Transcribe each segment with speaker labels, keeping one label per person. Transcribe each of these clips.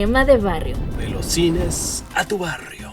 Speaker 1: Cinema de barrio.
Speaker 2: De los cines a tu barrio.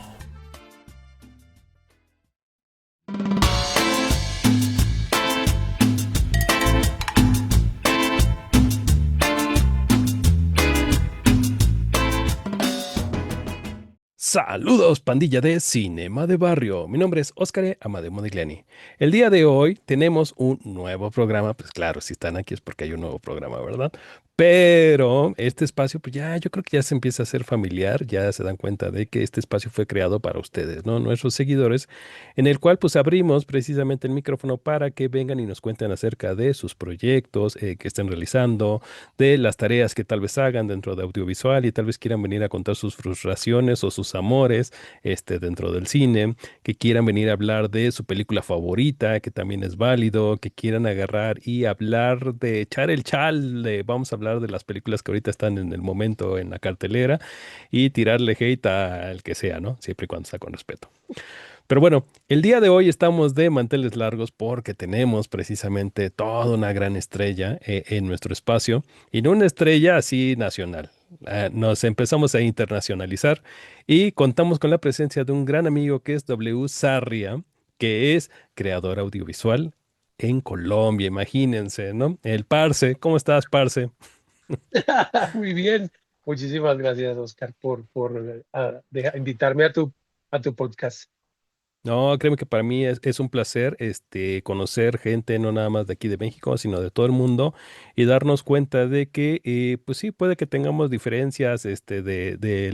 Speaker 2: Saludos, pandilla de Cinema de Barrio. Mi nombre es Óscar Amadeo Modigliani. El día de hoy tenemos un nuevo programa. Pues claro, si están aquí es porque hay un nuevo programa, ¿verdad? Pero este espacio, pues ya, yo creo que ya se empieza a hacer familiar. Ya se dan cuenta de que este espacio fue creado para ustedes, ¿no? Nuestros seguidores, en el cual pues abrimos precisamente el micrófono para que vengan y nos cuenten acerca de sus proyectos que estén realizando, de las tareas que tal vez hagan dentro de audiovisual y tal vez quieran venir a contar sus frustraciones o sus amores dentro del cine, que quieran venir a hablar de su película favorita, que también es válido, que quieran agarrar y hablar de echar el chal, de vamos a hablar de las películas que ahorita están en el momento en la cartelera y tirarle hate al que sea, ¿no? Siempre y cuando está con respeto. Pero bueno, el día de hoy estamos de manteles largos porque tenemos precisamente toda una gran estrella en nuestro espacio y no una estrella así nacional. Nos empezamos a internacionalizar y contamos con la presencia de un gran amigo que es W. Sarria, que es creador audiovisual en Colombia, imagínense, ¿no? El Parce, ¿cómo estás, Parce?
Speaker 3: Muy bien. Muchísimas gracias, Oscar, por invitarme a tu podcast.
Speaker 2: No, créeme que para mí es un placer conocer gente no nada más de aquí de México, sino de todo el mundo y darnos cuenta de que, pues sí, puede que tengamos diferencias de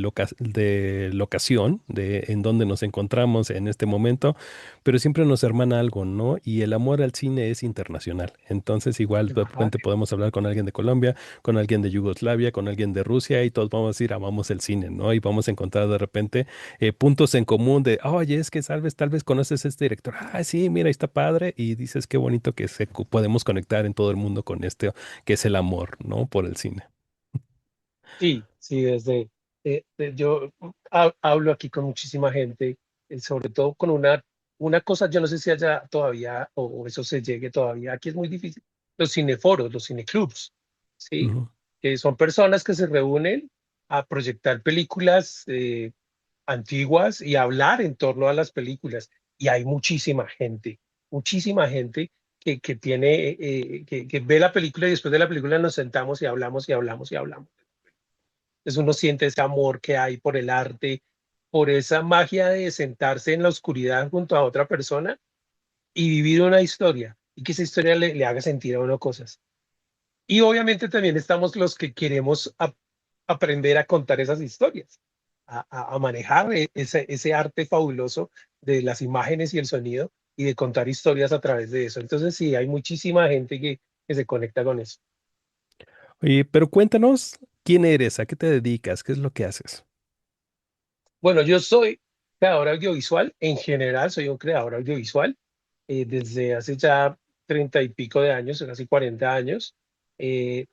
Speaker 2: locación, de en donde nos encontramos en este momento, pero siempre nos hermana algo, ¿no? Y el amor al cine es internacional. Entonces, igual de
Speaker 3: Ajá.
Speaker 2: repente podemos hablar con alguien de Colombia, con alguien de Yugoslavia, con alguien de Rusia y todos vamos a decir, amamos el cine, ¿no? Y vamos a encontrar de repente puntos en común de, oye, es que tal vez conoces a este director, ah, sí, mira, está padre, y dices, qué bonito que podemos conectar en todo el mundo con este, que es el amor, ¿no? Por el cine.
Speaker 3: Sí, sí, yo hablo aquí con muchísima gente, sobre todo con una cosa, yo no sé si allá todavía o eso se llegue todavía, aquí es muy difícil, los cineforos, los cineclubs, ¿sí?
Speaker 2: Ujú.
Speaker 3: Que son personas que se reúnen a proyectar películas antiguas y hablar en torno a las películas. Y hay muchísima gente que tiene, que ve la película y después de la película nos sentamos y hablamos y hablamos y hablamos. Entonces uno siente ese amor que hay por el arte, por esa magia de sentarse en la oscuridad junto a otra persona y vivir una historia y que esa historia le haga sentir a uno cosas. Y obviamente también estamos los que queremos aprender a contar esas historias, a manejar ese arte fabuloso de las imágenes y el sonido y de contar historias a través de eso. Entonces sí, hay muchísima gente que se conecta con eso.
Speaker 2: Oye, pero cuéntanos quién eres, a qué te dedicas, qué es lo que haces.
Speaker 3: Bueno, yo soy creador audiovisual, en general soy un creador audiovisual desde hace ya 30 y pico de años, casi 40 años. Eh,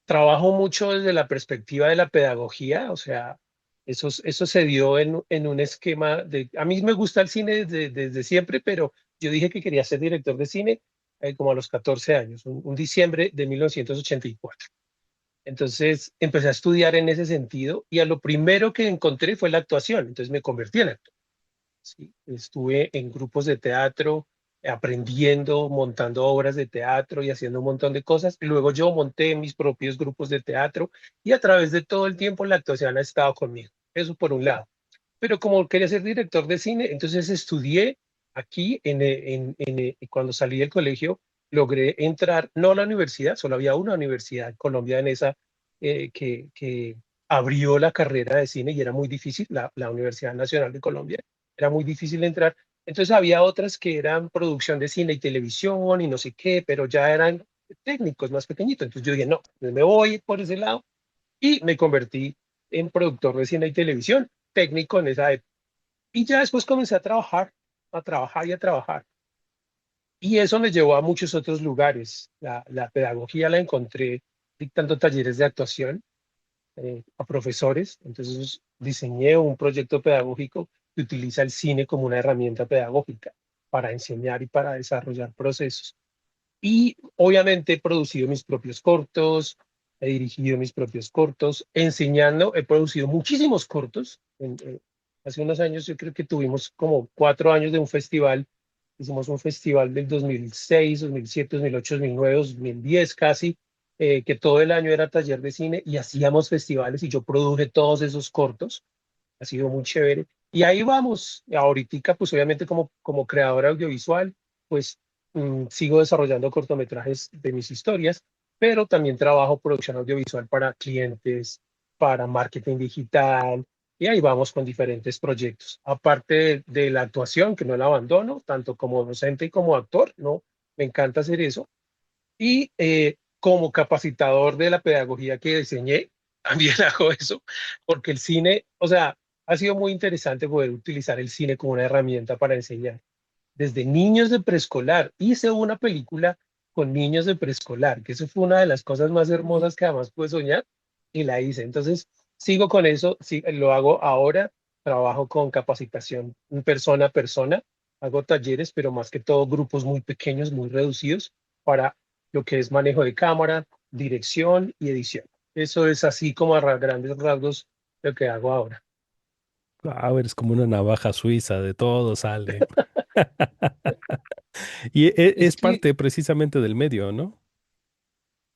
Speaker 3: Trabajo mucho desde la perspectiva de la pedagogía, o sea, eso se dio en un esquema de... A mí me gusta el cine desde siempre, pero yo dije que quería ser director de cine como a los 14 años, un diciembre de 1984. Entonces empecé a estudiar en ese sentido y a lo primero que encontré fue la actuación, entonces me convertí en actor. ¿Sí? Estuve en grupos de teatro, aprendiendo, montando obras de teatro y haciendo un montón de cosas. Y luego yo monté mis propios grupos de teatro y a través de todo el tiempo la actuación ha estado conmigo. Eso por un lado. Pero como quería ser director de cine, entonces estudié aquí cuando salí del colegio, logré entrar, no a la universidad, solo había una universidad en Colombia en esa que abrió la carrera de cine y era muy difícil, la Universidad Nacional de Colombia era muy difícil entrar. Entonces había otras que eran producción de cine y televisión y no sé qué, pero ya eran técnicos más pequeñitos. Entonces yo dije, no, pues me voy por ese lado y me convertí en productor de cine y televisión, técnico en esa época. Y ya después comencé a trabajar y a trabajar. Y eso me llevó a muchos otros lugares. La pedagogía la encontré dictando talleres de actuación a profesores. Entonces diseñé un proyecto pedagógico que utiliza el cine como una herramienta pedagógica para enseñar y para desarrollar procesos. Y obviamente he producido mis propios cortos, he dirigido mis propios cortos, enseñando, he producido muchísimos cortos. Hace unos años yo creo que tuvimos como 4 años de un festival. Hicimos un festival del 2006, 2007, 2008, 2009, 2010 casi, que todo el año era taller de cine y hacíamos festivales y yo produje todos esos cortos. Ha sido muy chévere. Y ahí vamos. Ahorita, pues obviamente como creador audiovisual, pues sigo desarrollando cortometrajes de mis historias, pero también trabajo producción audiovisual para clientes, para marketing digital, y ahí vamos con diferentes proyectos. Aparte de la actuación, que no la abandono, tanto como docente como actor, ¿no? Me encanta hacer eso. Y como capacitador de la pedagogía que diseñé, también hago eso, porque el cine, o sea, ha sido muy interesante poder utilizar el cine como una herramienta para enseñar. Desde niños de preescolar, hice una película con niños de preescolar, que eso fue una de las cosas más hermosas que jamás pude soñar y la hice. Entonces, sigo con eso, sí, lo hago ahora, trabajo con capacitación persona a persona, hago talleres, pero más que todo grupos muy pequeños, muy reducidos, para lo que es manejo de cámara, dirección y edición. Eso es así como a grandes rasgos lo que hago ahora.
Speaker 2: Ah, eres como una navaja suiza, de todo sale. Y
Speaker 3: Es
Speaker 2: es
Speaker 3: que
Speaker 2: parte precisamente del medio, ¿no?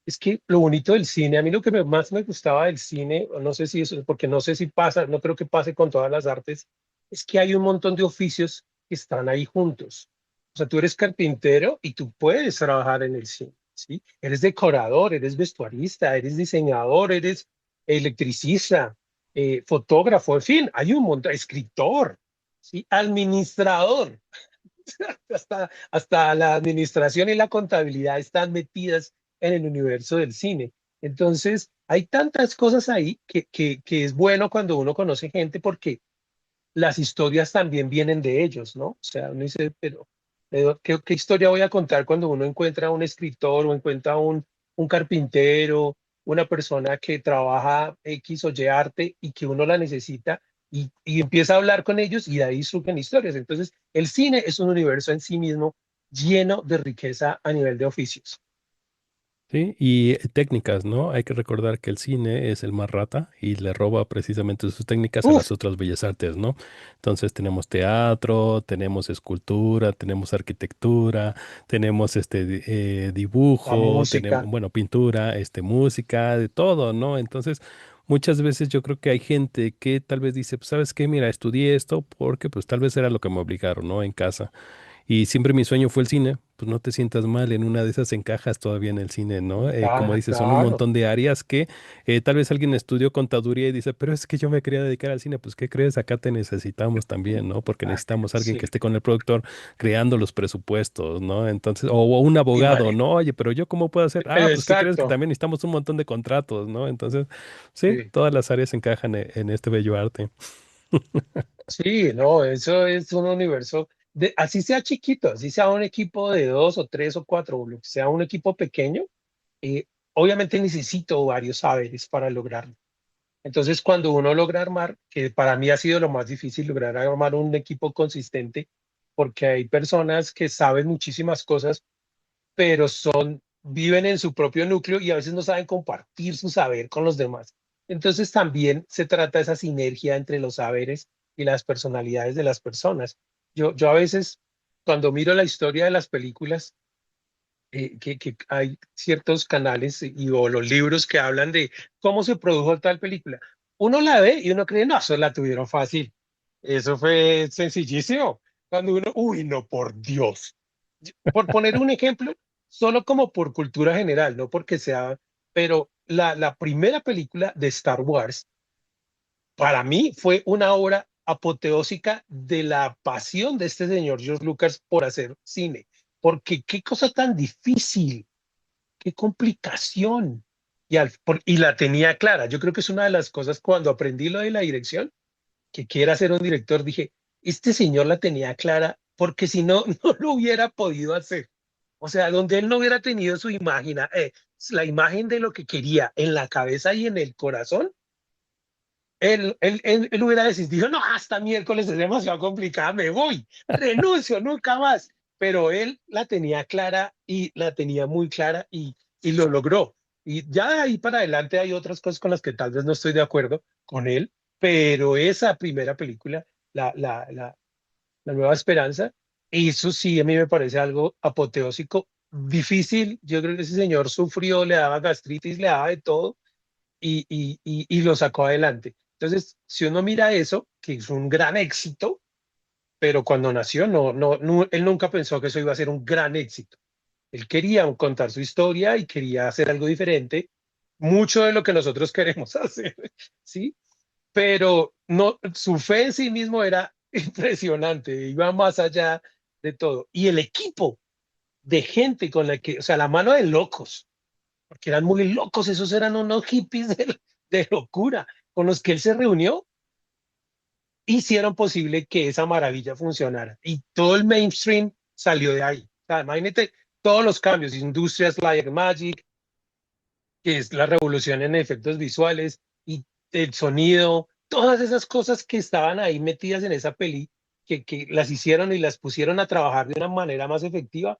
Speaker 3: Es que lo bonito del cine, a mí lo que más me gustaba del cine, o no sé si eso, porque no sé si pasa, no creo que pase con todas las artes, es que hay un montón de oficios que están ahí juntos. O sea, tú eres carpintero y tú puedes trabajar en el cine, ¿sí? Eres decorador, eres vestuarista, eres diseñador, eres electricista, fotógrafo, en fin, hay un montón, escritor, ¿sí? Administrador. Hasta la administración y la contabilidad están metidas en el universo del cine. Entonces, hay tantas cosas ahí que es bueno cuando uno conoce gente porque las historias también vienen de ellos, ¿no? O sea, uno dice, pero ¿qué historia voy a contar cuando uno encuentra a un escritor o encuentra a un carpintero, una persona que trabaja X o Y arte y que uno la necesita y empieza a hablar con ellos y de ahí surgen historias? Entonces, el cine es un universo en sí mismo lleno de riqueza a nivel de oficios.
Speaker 2: Sí, y técnicas, ¿no? Hay que recordar que el cine es el más rata y le roba precisamente sus técnicas a
Speaker 3: Uf,
Speaker 2: las otras bellas artes, ¿no? Entonces tenemos teatro, tenemos escultura, tenemos arquitectura, tenemos
Speaker 3: la
Speaker 2: dibujo, tenemos,
Speaker 3: música.
Speaker 2: bueno, pintura, música, de todo, ¿no? Entonces, muchas veces yo creo que hay gente que tal vez dice, pues, ¿sabes qué? Mira, estudié esto porque pues tal vez era lo que me obligaron, ¿no? En casa. Y siempre mi sueño fue el cine, pues no te sientas mal, en una de esas encajas todavía en el cine, ¿no? Como
Speaker 3: Ah,
Speaker 2: dices, son un
Speaker 3: claro.
Speaker 2: montón de áreas que tal vez alguien estudió contaduría y dice, pero es que yo me quería dedicar al cine, pues ¿qué crees? Acá te necesitamos también, ¿no? Porque
Speaker 3: Ah,
Speaker 2: necesitamos a alguien que
Speaker 3: sí.
Speaker 2: esté con el productor creando los presupuestos, ¿no? Entonces, o un
Speaker 3: Y
Speaker 2: abogado,
Speaker 3: manejo.
Speaker 2: ¿no? Oye, pero yo ¿cómo puedo hacer? Ah, pues ¿qué crees? Que
Speaker 3: Exacto.
Speaker 2: también necesitamos un montón de contratos, ¿no? Entonces, sí,
Speaker 3: Sí.
Speaker 2: todas las áreas encajan en este bello arte.
Speaker 3: Sí, no, eso es un universo, así sea chiquito, así sea un equipo de dos o tres o cuatro, o lo que sea un equipo pequeño, eh, obviamente necesito varios saberes para lograrlo. Entonces, cuando uno logra armar, que para mí ha sido lo más difícil, lograr armar un equipo consistente, porque hay personas que saben muchísimas cosas, pero viven en su propio núcleo y a veces no saben compartir su saber con los demás. Entonces también se trata de esa sinergia entre los saberes y las personalidades de las personas. Yo a veces, cuando miro la historia de las películas, que hay ciertos canales o los libros que hablan de cómo se produjo tal película, uno la ve y uno cree, no, eso la tuvieron fácil. Eso fue sencillísimo. Cuando uno, uy, no, por Dios. Por poner un ejemplo, solo como por cultura general, no porque sea, pero la primera película de Star Wars, para mí fue una obra apoteósica de la pasión de este señor George Lucas por hacer cine. Porque qué cosa tan difícil, qué complicación. Y la tenía clara. Yo creo que es una de las cosas cuando aprendí lo de la dirección, que quiera ser un director, dije, este señor la tenía clara porque si no, no lo hubiera podido hacer. O sea, donde él no hubiera tenido su imagen, la imagen de lo que quería en la cabeza y en el corazón, él hubiera decidido, no, hasta miércoles es demasiado complicada, me voy, renuncio, nunca más. Pero él la tenía clara y la tenía muy clara y lo logró. Y ya de ahí para adelante hay otras cosas con las que tal vez no estoy de acuerdo con él, pero esa primera película, la Nueva Esperanza, eso sí a mí me parece algo apoteósico, difícil. Yo creo que ese señor sufrió, le daba gastritis, le daba de todo y lo sacó adelante. Entonces, si uno mira eso, que es un gran éxito, pero cuando nació, él nunca pensó que eso iba a ser un gran éxito. Él quería contar su historia y quería hacer algo diferente, mucho de lo que nosotros queremos hacer, ¿sí? Pero no, su fe en sí mismo era impresionante, iba más allá de todo. Y el equipo de gente con la que, o sea, la mano de locos, porque eran muy locos, esos eran unos hippies de locura con los que él se reunió, hicieron posible que esa maravilla funcionara. Y todo el mainstream salió de ahí. O sea, imagínate todos los cambios, Industrias Light and Magic, que es la revolución en efectos visuales y el sonido, todas esas cosas que estaban ahí metidas en esa peli, que las hicieron y las pusieron a trabajar de una manera más efectiva,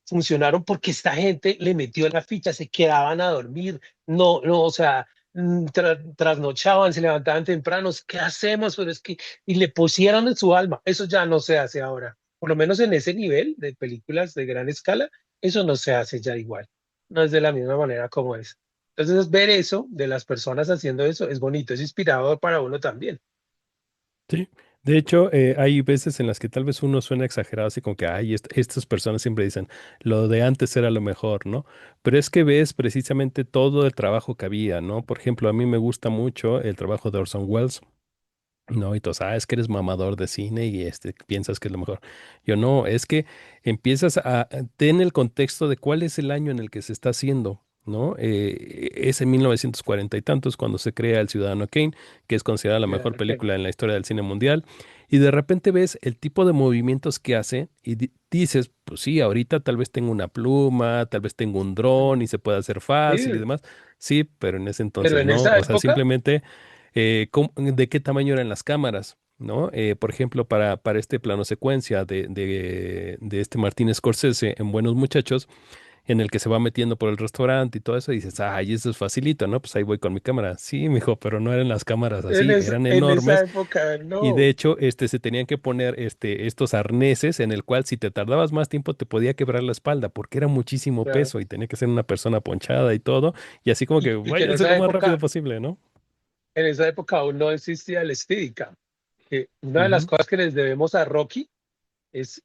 Speaker 3: funcionaron porque esta gente le metió la ficha, se quedaban a dormir, o sea, trasnochaban, se levantaban tempranos, ¿qué hacemos? Pero es que, y le pusieron en su alma, eso ya no se hace ahora, por lo menos en ese nivel de películas de gran escala, eso no se hace ya igual, no es de la misma manera como es. Entonces, ver eso de las personas haciendo eso es bonito, es inspirador para uno también.
Speaker 2: Sí, de hecho, hay veces en las que tal vez uno suena exagerado, así como que, ay, estas personas siempre dicen, lo de antes era lo mejor, ¿no? Pero es que ves precisamente todo el trabajo que había, ¿no? Por ejemplo, a mí me gusta mucho el trabajo de Orson Welles. No, y tú sabes que eres mamador de cine y piensas que es lo mejor. Yo no, es que empiezas a tener el contexto de cuál es el año en el que se está haciendo, ¿no? Es en 1940 y tantos cuando se crea El Ciudadano Kane, que es considerada la mejor
Speaker 3: Ok.
Speaker 2: película en la historia del cine mundial, y de repente ves el tipo de movimientos que hace y dices, pues sí, ahorita tal vez tengo una pluma, tal vez tengo un dron y se puede hacer fácil y
Speaker 3: Sí,
Speaker 2: demás. Sí, pero en ese
Speaker 3: pero
Speaker 2: entonces
Speaker 3: en
Speaker 2: no,
Speaker 3: esa
Speaker 2: o sea,
Speaker 3: época,
Speaker 2: simplemente de qué tamaño eran las cámaras, ¿no? Por ejemplo, para este plano secuencia de este Martin Scorsese en Buenos Muchachos, en el que se va metiendo por el restaurante y todo eso, y dices, ay, eso es facilito, ¿no? Pues ahí voy con mi cámara. Sí, mijo, pero no eran las cámaras así, eran
Speaker 3: en esa
Speaker 2: enormes
Speaker 3: época,
Speaker 2: y de
Speaker 3: no.
Speaker 2: hecho, se tenían que poner estos arneses en el cual si te tardabas más tiempo te podía quebrar la espalda porque era muchísimo
Speaker 3: Claro.
Speaker 2: peso y tenía que ser una persona ponchada y todo, y así como que
Speaker 3: Y que
Speaker 2: váyanse lo más rápido posible, ¿no?
Speaker 3: en esa época aún no existía el Steadicam, que una de las
Speaker 2: Ujú.
Speaker 3: cosas que les debemos a Rocky es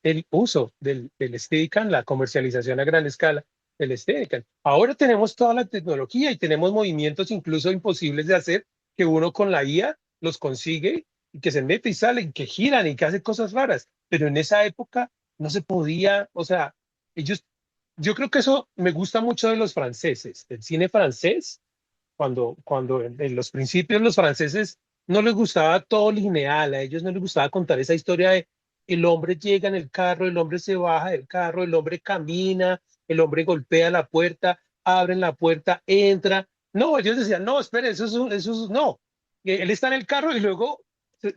Speaker 3: el uso del Steadicam, la comercialización a gran escala del Steadicam. Ahora tenemos toda la tecnología y tenemos movimientos incluso imposibles de hacer que uno con la IA los consigue y que se mete y sale y que giran y que hace cosas raras. Pero en esa época no se podía, o sea, ellos, yo creo que eso me gusta mucho de los franceses, del cine francés cuando en los principios los franceses no les gustaba todo lineal, a ellos no les gustaba contar esa historia de el hombre llega en el carro, el hombre se baja del carro, el hombre camina, el hombre golpea la puerta, abren la puerta, entra. No, ellos decían, no, espere, no. Él está en el carro y luego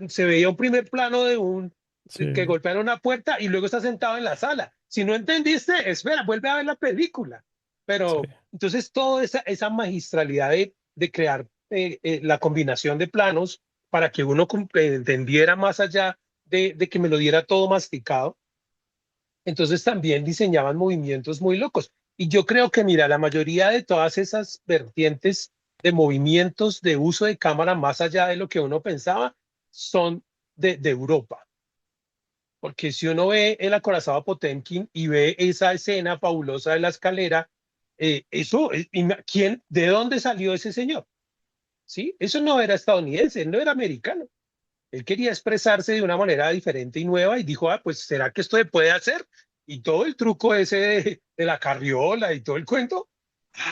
Speaker 3: se veía un primer plano de un que
Speaker 2: Sí,
Speaker 3: golpean una puerta y luego está sentado en la sala. Si no entendiste, espera, vuelve a ver la película.
Speaker 2: sí.
Speaker 3: Pero entonces, toda esa magistralidad de crear la combinación de planos para que uno entendiera más allá de que me lo diera todo masticado, entonces también diseñaban movimientos muy locos. Y yo creo que, mira, la mayoría de todas esas vertientes de movimientos de uso de cámara, más allá de lo que uno pensaba, son de Europa. Porque si uno ve el acorazado Potemkin y ve esa escena fabulosa de la escalera, ¿de dónde salió ese señor? ¿Sí? Eso no era estadounidense, no era americano. Él quería expresarse de una manera diferente y nueva y dijo, ah, pues ¿será que esto se puede hacer? Y todo el truco ese de la carriola y todo el cuento,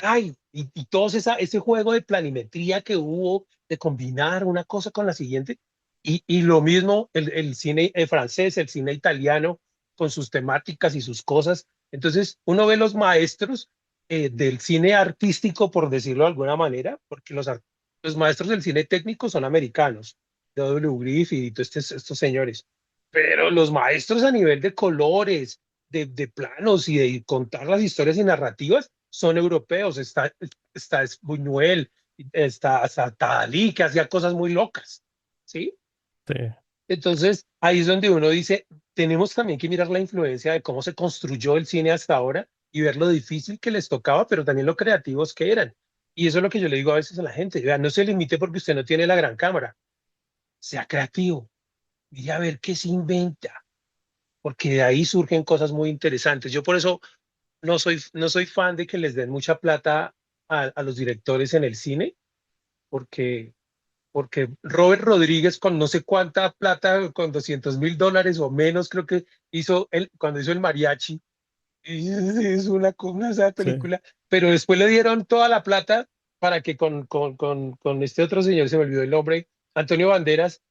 Speaker 3: ay, y todo ese juego de planimetría que hubo, de combinar una cosa con la siguiente, y lo mismo el cine francés, el cine italiano, con sus temáticas y sus cosas. Entonces, uno ve los maestros del cine artístico, por decirlo de alguna manera, porque los maestros del cine técnico son americanos, W. Griffith y todos estos señores. Pero los maestros a nivel de colores, de planos y de contar las historias y narrativas son europeos. Está Buñuel, está hasta Dalí, que hacía cosas muy locas, ¿sí?
Speaker 2: Sí,
Speaker 3: Entonces, ahí es donde uno dice, tenemos también que mirar la influencia de cómo se construyó el cine hasta ahora y ver lo difícil que les tocaba, pero también lo creativos que eran. Y eso es lo que yo le digo a veces a la gente, vea, no se limite porque usted no tiene la gran cámara, sea creativo, mire a ver qué se inventa, porque de ahí surgen cosas muy interesantes. Yo por eso no soy fan de que les den mucha plata a los directores en el cine, porque Robert Rodríguez con no sé cuánta plata, con $200,000 o menos, creo que cuando hizo el mariachi, y es una esa
Speaker 2: sí.
Speaker 3: película, pero después le dieron toda la plata para que con este otro señor, se me olvidó el nombre, Antonio Banderas,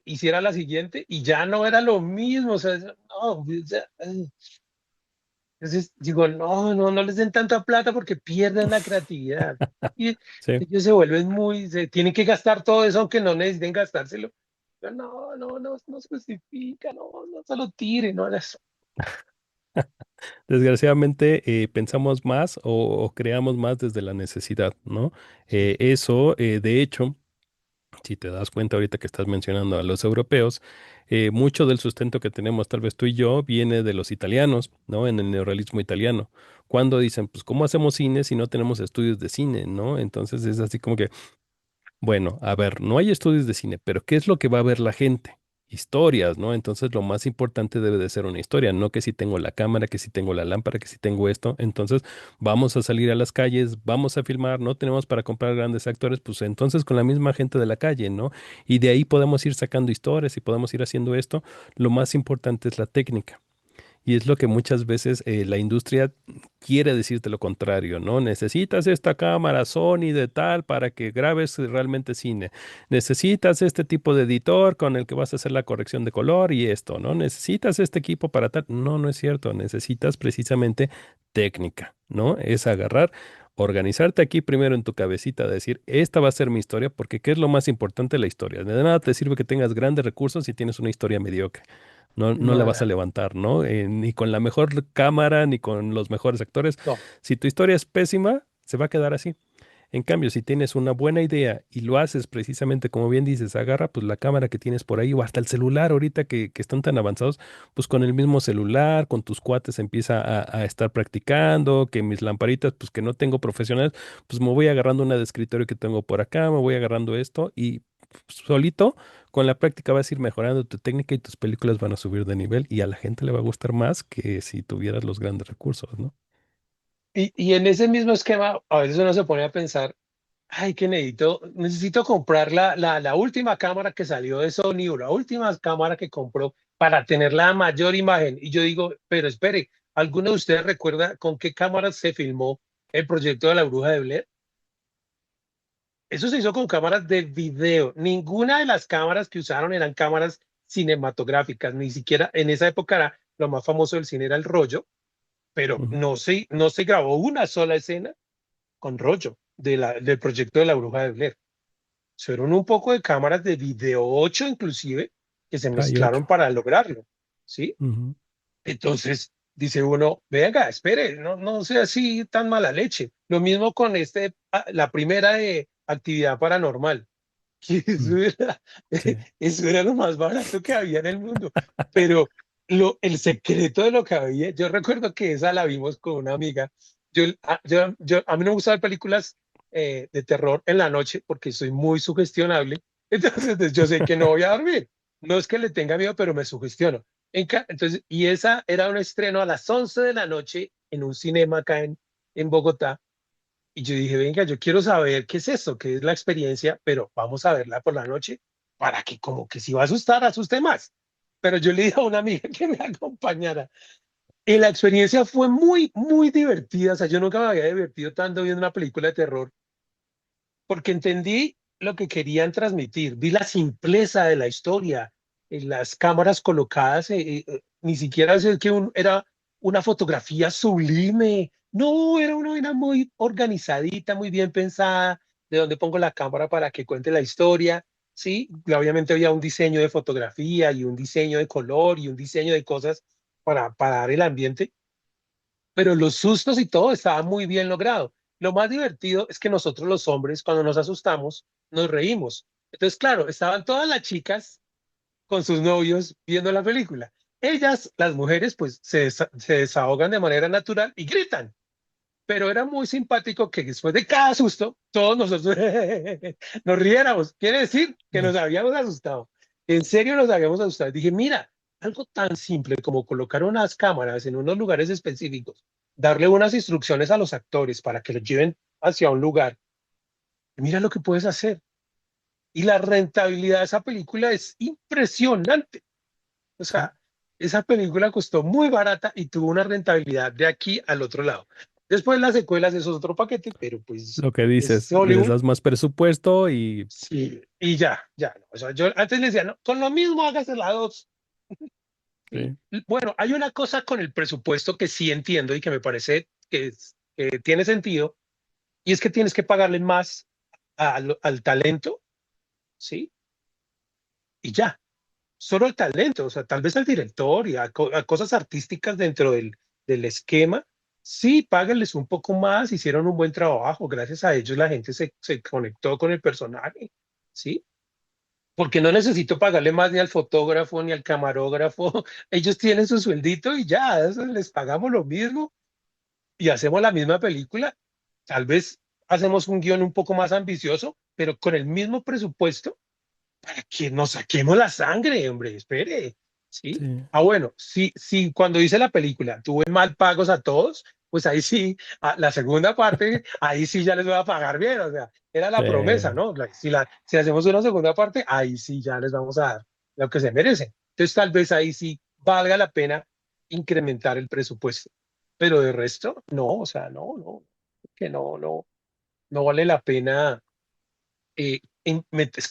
Speaker 3: hiciera la siguiente y ya no era lo mismo, o sea, no, o sea, entonces digo, no les den tanta plata porque pierden la creatividad. Y
Speaker 2: Sí.
Speaker 3: ellos se vuelven se tienen que gastar todo eso aunque no necesiten gastárselo. Pero no se justifica, no se lo tire, no hagas.
Speaker 2: Desgraciadamente pensamos más o creamos más desde la necesidad, ¿no?
Speaker 3: Sí,
Speaker 2: De hecho, si te das cuenta ahorita que estás mencionando a los europeos, mucho del sustento que tenemos, tal vez tú y yo, viene de los italianos, ¿no? En el neorrealismo italiano. Cuando dicen, pues, ¿cómo hacemos cine si no tenemos estudios de cine, ¿no? Entonces es así como que bueno, a ver, no hay estudios de cine, pero ¿qué es lo que va a ver la gente? Historias, ¿no? Entonces lo más importante debe de ser una historia, no que si tengo la cámara, que si tengo la lámpara, que si tengo esto. Entonces vamos a salir a las calles, vamos a filmar, no tenemos para comprar grandes actores, pues entonces con la misma gente de la calle, ¿no? Y de ahí podemos ir sacando historias y podemos ir haciendo esto. Lo más importante es la técnica. Y es lo que muchas veces la industria quiere decirte lo contrario, ¿no? Necesitas esta cámara Sony de tal para que grabes realmente cine. Necesitas este tipo de editor con el que vas a hacer la corrección de color y esto, ¿no? Necesitas este equipo para tal. No, no es cierto. Necesitas precisamente técnica, ¿no? Es agarrar, organizarte aquí primero en tu cabecita, decir, esta va a ser mi historia, porque ¿qué es lo más importante? La historia. De nada te sirve que tengas grandes recursos si tienes una historia mediocre. No, no la vas a
Speaker 3: nada,
Speaker 2: levantar, ¿no? Ni con la mejor cámara, ni con los mejores actores.
Speaker 3: no.
Speaker 2: Si tu historia es pésima, se va a quedar así. En cambio, si tienes una buena idea y lo haces precisamente como bien dices, agarra pues la cámara que tienes por ahí o hasta el celular ahorita que están tan avanzados, pues con el mismo celular, con tus cuates empieza a estar practicando, que mis lamparitas, pues que no tengo profesionales, pues me voy agarrando una de escritorio que tengo por acá, me voy agarrando esto y solito con la práctica vas a ir mejorando tu técnica y tus películas van a subir de nivel y a la gente le va a gustar más que si tuvieras los grandes recursos, ¿no?
Speaker 3: Y en ese mismo esquema, a veces uno se pone a pensar, ay, que necesito comprar la última cámara que salió de Sony o la última cámara que compró para tener la mayor imagen. Y yo digo, pero espere, ¿alguno de ustedes recuerda con qué cámara se filmó el proyecto de la Bruja de Blair? Eso se hizo con cámaras de video. Ninguna de las cámaras que usaron eran cámaras cinematográficas, ni siquiera en esa época lo más famoso del cine era el rollo, pero
Speaker 2: Ujú.
Speaker 3: no se grabó una sola escena con rollo del proyecto de la Bruja de Blair. Fueron un poco de cámaras de video 8 inclusive que se
Speaker 2: Hay ocho.
Speaker 3: mezclaron para lograrlo, ¿sí?
Speaker 2: Ujú.
Speaker 3: Entonces dice uno, venga, espere, no sea así tan mala leche. Lo mismo con la primera de actividad paranormal, que
Speaker 2: Mm, sí.
Speaker 3: eso era lo más barato que había en el mundo. Pero el secreto de lo que había, yo recuerdo que esa la vimos con una amiga. A mí no me gustan las películas de terror en la noche porque soy muy sugestionable. Entonces yo sé que no voy a dormir. No es que le tenga miedo, pero me sugestiono. Entonces, y esa era un estreno a las 11 de la noche en un cinema acá en Bogotá. Y yo dije, venga, yo quiero saber qué es eso, qué es la experiencia, pero vamos a verla por la noche para que como que si va a asustar, asuste más. Pero yo le dije a una amiga que me acompañara. Y la experiencia fue muy, muy divertida. O sea, yo nunca me había divertido tanto viendo una película de terror porque entendí lo que querían transmitir. Vi la simpleza de la historia, las cámaras colocadas, ni siquiera es que era una fotografía sublime. No, era muy organizadita, muy bien pensada, de dónde pongo la cámara para que cuente la historia. Sí, obviamente había un diseño de fotografía y un diseño de color y un diseño de cosas para dar el ambiente, pero los sustos y todo estaba muy bien logrado. Lo más divertido es que nosotros los hombres, cuando nos asustamos, nos reímos. Entonces, claro, estaban todas las chicas con sus novios viendo la película. Ellas, las mujeres, pues se desahogan de manera natural y gritan. Pero era muy simpático que después de cada susto, todos nosotros nos riéramos. Quiere decir que
Speaker 2: Mm.
Speaker 3: nos habíamos asustado. En serio nos habíamos asustado. Dije, mira, algo tan simple como colocar unas cámaras en unos lugares específicos, darle unas instrucciones a los actores para que los lleven hacia un lugar. Mira lo que puedes hacer. Y la rentabilidad de esa película es impresionante. O
Speaker 2: Sí,
Speaker 3: sea, esa película costó muy barata y tuvo una rentabilidad de aquí al otro lado. Después las secuelas, eso es otro paquete, pero pues
Speaker 2: lo que
Speaker 3: es
Speaker 2: dices, les
Speaker 3: Hollywood.
Speaker 2: das más presupuesto y
Speaker 3: Sí, y ya, ya. No. O sea, yo antes le decía, no, con lo mismo hágase la dos. ¿Sí?
Speaker 2: sí,
Speaker 3: Bueno, hay una cosa con el presupuesto que sí entiendo y que me parece que tiene sentido, y es que tienes que pagarle más al talento, ¿sí? Y ya, solo el talento, o sea, tal vez al director y a cosas artísticas dentro del esquema, sí, páguenles un poco más, hicieron un buen trabajo, gracias a ellos la gente se conectó con el personaje, ¿sí? Porque no necesito pagarle más ni al fotógrafo ni al camarógrafo, ellos tienen su sueldito y ya, eso les pagamos lo mismo y hacemos la misma película, tal vez hacemos un guión un poco más ambicioso, pero con el mismo presupuesto para que nos saquemos la sangre, hombre, espere, ¿sí?
Speaker 2: sí,
Speaker 3: Ah, bueno, sí, cuando hice la película tuve mal pagos a todos, pues ahí sí, la segunda parte, ahí sí ya les voy a pagar bien, o sea, era la promesa,
Speaker 2: sí,
Speaker 3: ¿no? Si hacemos una segunda parte, ahí sí ya les vamos a dar lo que se merecen. Entonces tal vez ahí sí valga la pena incrementar el presupuesto, pero de resto, no, o sea, que no vale la pena es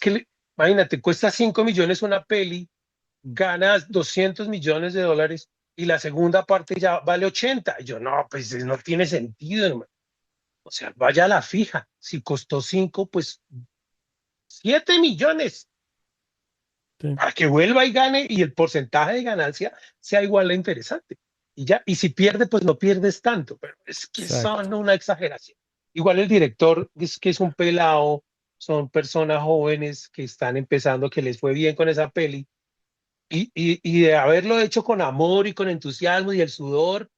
Speaker 3: que, imagínate, cuesta 5 millones una peli, ganas 200 millones de dólares y la segunda parte ya vale 80. Y yo, no, pues no tiene sentido, hermano. O sea, vaya a la fija. Si costó 5 pues 7 millones
Speaker 2: sí,
Speaker 3: para que vuelva y gane y el porcentaje de ganancia sea igual de interesante. Y ya, y si pierde, pues no pierdes tanto, pero es que
Speaker 2: exacto.
Speaker 3: son una exageración. Igual el director es que es un pelado, son personas jóvenes que están empezando, que les fue bien con esa peli, y de haberlo hecho con amor y con entusiasmo y el sudor,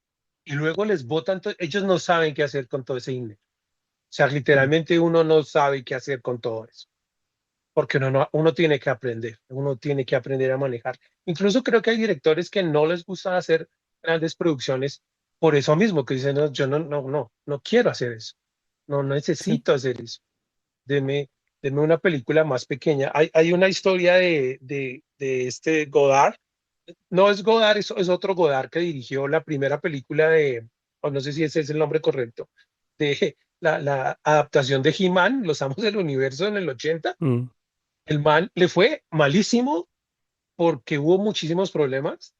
Speaker 3: y luego les botan, ellos no saben qué hacer con todo ese dinero. O sea,
Speaker 2: Mm.
Speaker 3: literalmente uno no sabe qué hacer con todo eso porque uno tiene que aprender, uno tiene que aprender a manejar. Incluso creo que hay directores que no les gusta hacer grandes producciones por eso mismo, que dicen, no, yo no quiero hacer eso, no
Speaker 2: Sí.
Speaker 3: necesito hacer eso, deme, deme una película más pequeña. Hay una historia de este Godard, no es Godard, es otro Godard que dirigió la primera película o no sé si ese es el nombre correcto, de la adaptación de He-Man, Los Amos del Universo en el 80.
Speaker 2: Mm.
Speaker 3: El man le fue malísimo porque hubo muchísimos problemas,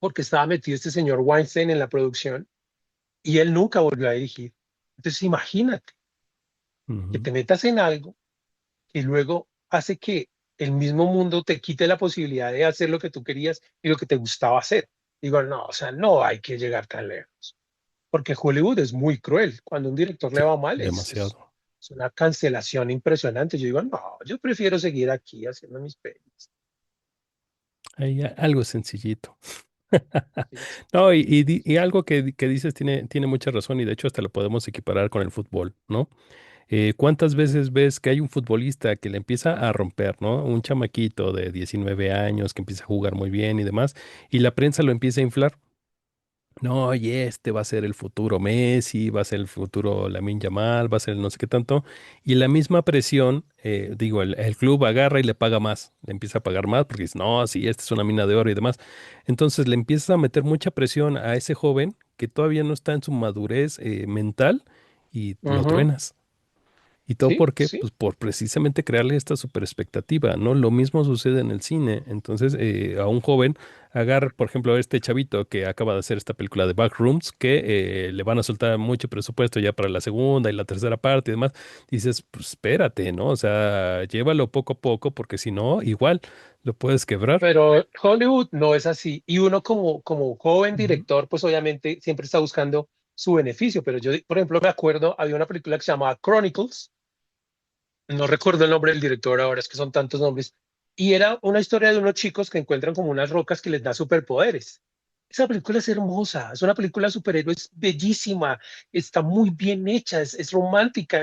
Speaker 3: porque estaba metido este señor Weinstein en la producción y él nunca volvió a dirigir. Entonces imagínate que
Speaker 2: Ujú.
Speaker 3: te metas en algo y luego hace que el mismo mundo te quite la posibilidad de hacer lo que tú querías y lo que te gustaba hacer. Digo, no, o sea, no hay que llegar tan lejos, porque Hollywood es muy cruel. Cuando un director le
Speaker 2: Sí,
Speaker 3: va mal,
Speaker 2: demasiado.
Speaker 3: es una cancelación impresionante. Yo digo, no, yo prefiero seguir aquí haciendo mis pelis.
Speaker 2: Algo sencillito.
Speaker 3: Sí.
Speaker 2: No, y algo que dices tiene mucha razón y de hecho hasta lo podemos equiparar con el fútbol, ¿no? ¿Cuántas veces ves que hay un futbolista que le empieza a romper, ¿no? Un chamaquito de 19 años que empieza a jugar muy bien y demás, y la prensa lo empieza a inflar? No, y este va a ser el futuro Messi, va a ser el futuro Lamine Yamal, va a ser el no sé qué tanto. Y la misma presión, digo, el club agarra y le paga más, le empieza a pagar más porque dice, no, sí, esta es una mina de oro y demás. Entonces le empiezas a meter mucha presión a ese joven que todavía no está en su madurez mental y lo
Speaker 3: Ujú.
Speaker 2: truenas. ¿Y todo
Speaker 3: Sí,
Speaker 2: por qué?
Speaker 3: sí.
Speaker 2: Pues por precisamente crearle esta super expectativa, ¿no? Lo mismo sucede en el cine. Entonces, a un joven, agarra, por ejemplo, a este chavito que acaba de hacer esta película de Backrooms, que le van a soltar mucho presupuesto ya para la segunda y la tercera parte y demás. Dices, pues espérate, ¿no? O sea, llévalo poco a poco, porque si no, igual lo puedes quebrar.
Speaker 3: Pero Hollywood no es así. Y uno como joven
Speaker 2: Ujú.
Speaker 3: director, pues obviamente siempre está buscando su beneficio. Pero yo, por ejemplo, me acuerdo, había una película que se llamaba Chronicles, no recuerdo el nombre del director ahora, es que son tantos nombres, y era una historia de unos chicos que encuentran como unas rocas que les da superpoderes. Esa película es hermosa, es una película de superhéroes bellísima, está muy bien hecha, es romántica,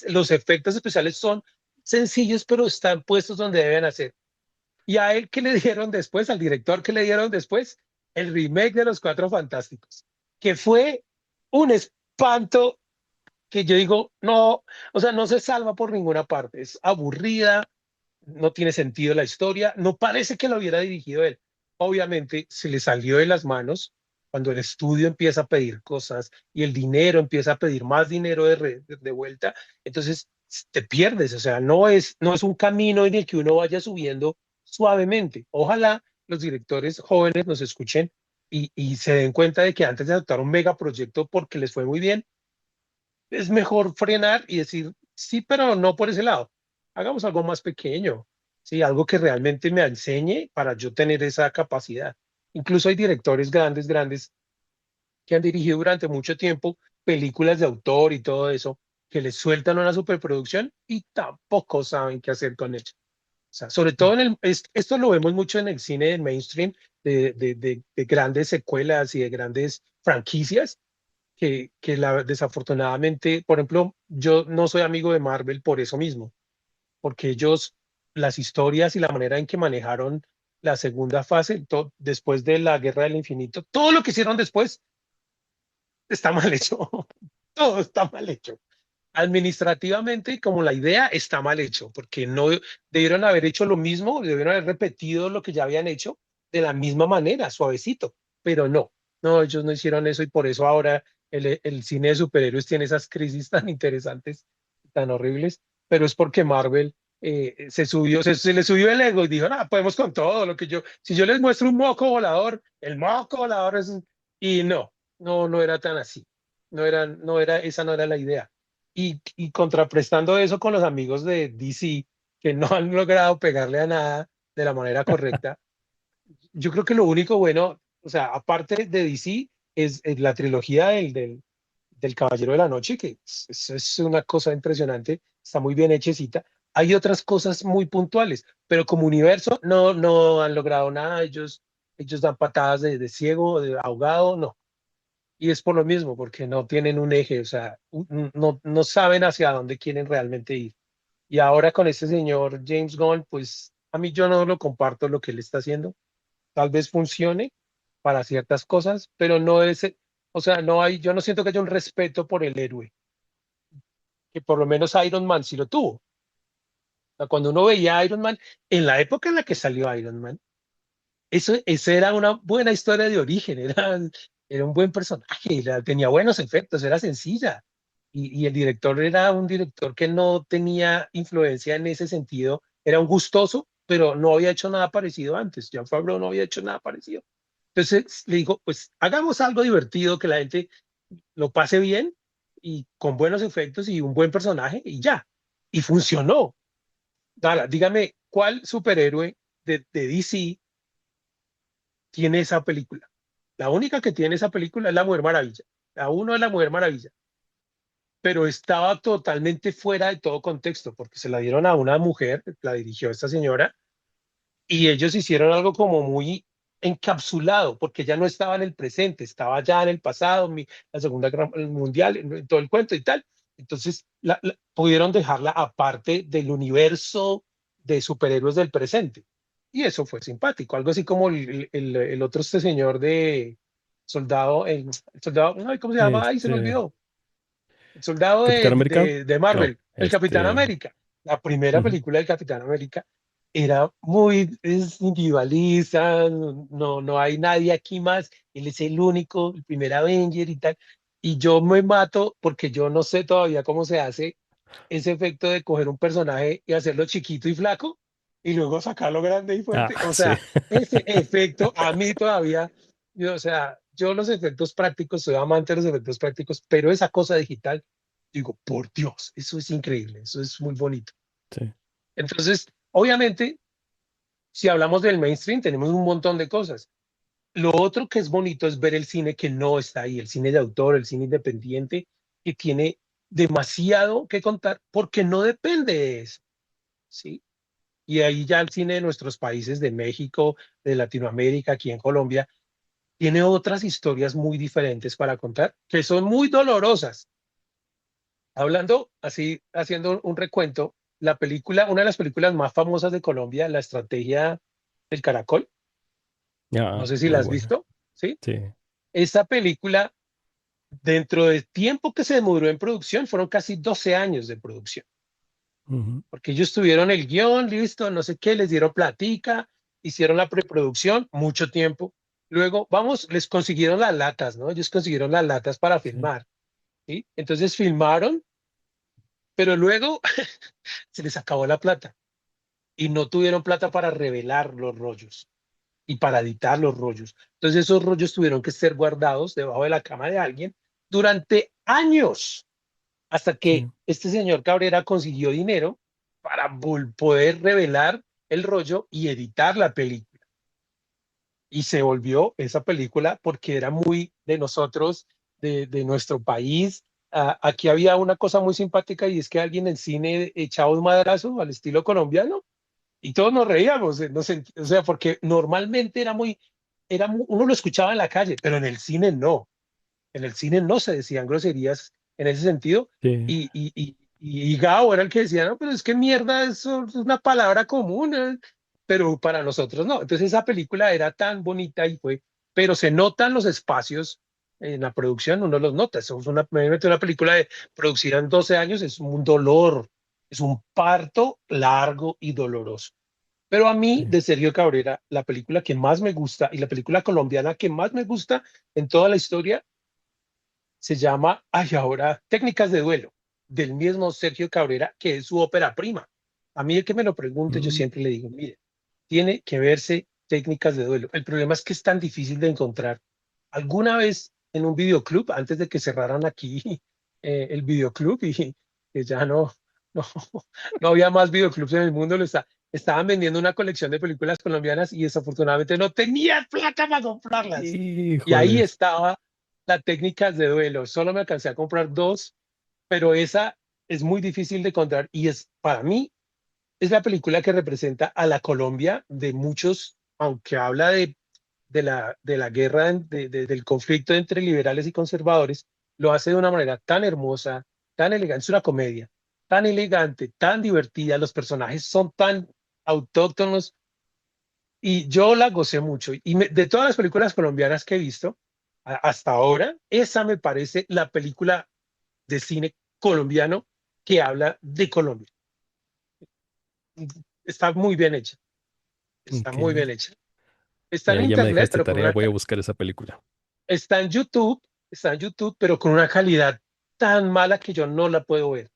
Speaker 3: los efectos especiales son sencillos, pero están puestos donde deben hacer. Y a él, ¿qué le dieron después? Al director, ¿qué le dieron después? El remake de Los Cuatro Fantásticos, que fue un espanto que yo digo, no, o sea, no se salva por ninguna parte, es aburrida, no tiene sentido la historia, no parece que lo hubiera dirigido él. Obviamente se le salió de las manos cuando el estudio empieza a pedir cosas y el dinero empieza a pedir más dinero de vuelta, entonces te pierdes, o sea, no es un camino en el que uno vaya subiendo suavemente. Ojalá los directores jóvenes nos escuchen y se den cuenta de que antes de adoptar un megaproyecto porque les fue muy bien, es mejor frenar y decir, sí, pero no por ese lado. Hagamos algo más pequeño, sí, algo que realmente me enseñe para yo tener esa capacidad. Incluso hay directores grandes, grandes, que han dirigido durante mucho tiempo películas de autor y todo eso, que les sueltan una superproducción y tampoco saben qué hacer con ella. O sea, sobre todo esto lo vemos mucho en el cine de mainstream, de grandes secuelas y de grandes franquicias desafortunadamente, por ejemplo, yo no soy amigo de Marvel por eso mismo, porque ellos, las historias y la manera en que manejaron la segunda fase, después de la Guerra del Infinito, todo lo que hicieron después está mal hecho, todo está mal hecho. Administrativamente, como la idea está mal hecho, porque no debieron haber hecho lo mismo, debieron haber repetido lo que ya habían hecho de la misma manera, suavecito, pero no, no, ellos no hicieron eso y por eso ahora el cine de superhéroes tiene esas crisis tan interesantes, tan horribles, pero es porque Marvel se le subió el ego y dijo, no, podemos con todo, lo que yo, si yo les muestro un moco volador, el moco volador es, y no era tan así, esa no era la idea y contraprestando eso con los amigos de DC que no han logrado pegarle a nada de la manera correcta, yo creo que lo único bueno, o sea, aparte de DC, es la trilogía del Caballero de la Noche, que es una cosa impresionante, está muy bien hechecita. Hay otras cosas muy puntuales, pero como universo no han logrado nada. Ellos dan patadas de ciego, de ahogado, no. Y es por lo mismo, porque no tienen un eje, o sea, no saben hacia dónde quieren realmente ir. Y ahora con este señor James Gunn, pues a mí yo no lo comparto lo que él está haciendo. Tal vez funcione para ciertas cosas, pero no es, o sea, yo no siento que haya un respeto por el héroe, que por lo menos Iron Man sí lo tuvo. O sea, cuando uno veía a Iron Man, en la época en la que salió Iron Man, eso era una buena historia de origen, era un buen personaje, tenía buenos efectos, era sencilla. Y el director era un director que no tenía influencia en ese sentido, era un gustoso, pero no había hecho nada parecido antes. Jon Favreau no había hecho nada parecido. Entonces le digo, pues hagamos algo divertido, que la gente lo pase bien y con buenos efectos y un buen personaje y ya. Y funcionó. Dala, dígame, ¿cuál superhéroe de DC tiene esa película? La única que tiene esa película es La Mujer Maravilla. La uno es La Mujer Maravilla, pero estaba totalmente fuera de todo contexto porque se la dieron a una mujer, la dirigió esta señora, y ellos hicieron algo como muy encapsulado porque ya no estaba en el presente, estaba ya en el pasado, la Segunda Guerra Mundial, en todo el cuento y tal. Entonces pudieron dejarla aparte del universo de superhéroes del presente. Y eso fue simpático, algo así como el otro este señor de soldado, el soldado, ay, ¿cómo se llama? Ay, se me
Speaker 2: Este,
Speaker 3: olvidó. El soldado
Speaker 2: Capitán América.
Speaker 3: de
Speaker 2: No,
Speaker 3: Marvel, el Capitán América. La primera
Speaker 2: ujú.
Speaker 3: película del Capitán América era es individualista, no hay nadie aquí más, él es el único, el primer Avenger y tal. Y yo me mato porque yo no sé todavía cómo se hace. ese efecto de coger un personaje y hacerlo chiquito y flaco y luego sacarlo grande y fuerte.
Speaker 2: Ah,
Speaker 3: O
Speaker 2: sí.
Speaker 3: sea, ese efecto a mí todavía, o sea, yo los efectos prácticos, soy amante de los efectos prácticos, pero esa cosa digital, digo, por Dios, eso es increíble, eso es muy bonito.
Speaker 2: Sí.
Speaker 3: Entonces, obviamente, si hablamos del mainstream, tenemos un montón de cosas. Lo otro que es bonito es ver el cine que no está ahí, el cine de autor, el cine independiente, que tiene demasiado que contar porque no depende de eso, ¿sí? Y ahí ya el cine de nuestros países, de México, de Latinoamérica, aquí en Colombia, tiene otras historias muy diferentes para contar, que son muy dolorosas. Hablando así, haciendo un recuento, la película, una de las películas más famosas de Colombia, La Estrategia del Caracol, no
Speaker 2: Ah,
Speaker 3: sé si
Speaker 2: muy
Speaker 3: la has
Speaker 2: buena.
Speaker 3: visto, ¿sí?
Speaker 2: Sí.
Speaker 3: Esa película, dentro del tiempo que se demoró en producción, fueron casi 12 años de producción,
Speaker 2: Ujú.
Speaker 3: porque ellos tuvieron el guión, listo, no sé qué, les dieron platica, hicieron la preproducción, mucho tiempo. Luego, vamos, les consiguieron las latas, ¿no? Ellos consiguieron las latas para
Speaker 2: Sí.
Speaker 3: filmar, ¿sí? Entonces filmaron, pero luego se les acabó la plata y no tuvieron plata para revelar los rollos y para editar los rollos. Entonces esos rollos tuvieron que ser guardados debajo de la cama de alguien durante años, hasta que
Speaker 2: Sí.
Speaker 3: este señor Cabrera consiguió dinero para poder revelar el rollo y editar la película. Y se volvió esa película porque era muy de nosotros, de nuestro país. Aquí había una cosa muy simpática y es que alguien en cine echaba un madrazo al estilo colombiano y todos nos reíamos, o sea, porque normalmente uno lo escuchaba en la calle, pero en el cine no. En el cine no se decían groserías en ese sentido.
Speaker 2: Sí.
Speaker 3: Y Gao era el que decía, no, pero es que mierda, eso es una palabra común, pero para nosotros no. Entonces esa película era tan bonita y fue, pero se notan los espacios en la producción, uno los nota. Eso es una película producida en 12 años, es un dolor, es un parto largo y doloroso. Pero a mí,
Speaker 2: Sí.
Speaker 3: de Sergio Cabrera, la película que más me gusta y la película colombiana que más me gusta en toda la historia se llama, ay, ahora, Técnicas de Duelo, del mismo Sergio Cabrera, que es su ópera prima. A mí el que me lo pregunte, yo
Speaker 2: Mm.
Speaker 3: siempre le digo, mire, tiene que verse Técnicas de Duelo. El problema es que es tan difícil de encontrar. Alguna vez en un videoclub, antes de que cerraran aquí el videoclub y que ya no, no había más videoclubs en el mundo, estaban vendiendo una colección de películas colombianas y desafortunadamente no tenía plata para comprarlas. Y ahí
Speaker 2: Híjoles.
Speaker 3: estaba la técnicas de duelo. Solo me alcancé a comprar dos, pero esa es muy difícil de encontrar y es para mí es la película que representa a la Colombia de muchos, aunque habla de la guerra, del conflicto entre liberales y conservadores, lo hace de una manera tan hermosa, tan elegante, es una comedia, tan elegante, tan divertida, los personajes son tan autóctonos y yo la gocé mucho. Y de todas las películas colombianas que he visto hasta ahora, esa me parece la película de cine colombiano que habla de Colombia. Está muy bien hecha, está muy
Speaker 2: Ok.
Speaker 3: bien hecha. Está en
Speaker 2: Ya me
Speaker 3: internet,
Speaker 2: dejaste
Speaker 3: pero
Speaker 2: tarea, voy a buscar esa película.
Speaker 3: está en YouTube, está en YouTube, pero con una calidad tan mala que yo no la puedo ver,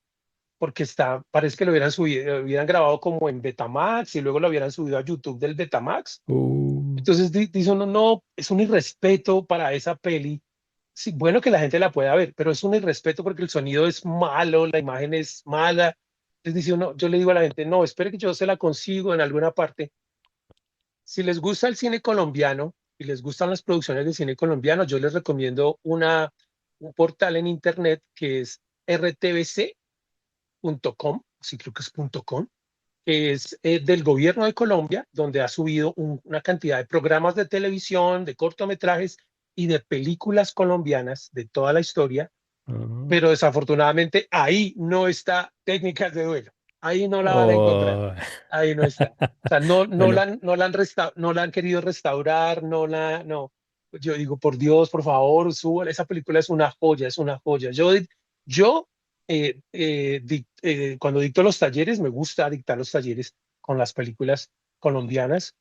Speaker 3: porque parece que lo hubieran subido, lo hubieran grabado como en Betamax y luego lo hubieran subido a YouTube del Betamax.
Speaker 2: Uh,
Speaker 3: Entonces dice uno, no, es un irrespeto para esa peli. Sí, bueno que la gente la pueda ver, pero es un irrespeto porque el sonido es malo, la imagen es mala. Entonces dice uno, yo le digo a la gente, no, espere que yo se la consigo en alguna parte. Si les gusta el cine colombiano y les gustan las producciones de cine colombiano, yo les recomiendo un portal en internet que es rtvc.com, sí creo que es .com, que es del gobierno de Colombia, donde ha subido una cantidad de programas de televisión, de cortometrajes y de películas colombianas de toda la historia,
Speaker 2: ah.
Speaker 3: pero desafortunadamente ahí no está técnicas de duelo, ahí no la van a encontrar,
Speaker 2: Oh.
Speaker 3: ahí no está. O sea, no,
Speaker 2: Bueno,
Speaker 3: no la han querido restaurar, no. Yo digo, por Dios, por favor, suban. Esa película es una joya, es una joya. Yo cuando dicto los talleres, me gusta dictar los talleres con las películas colombianas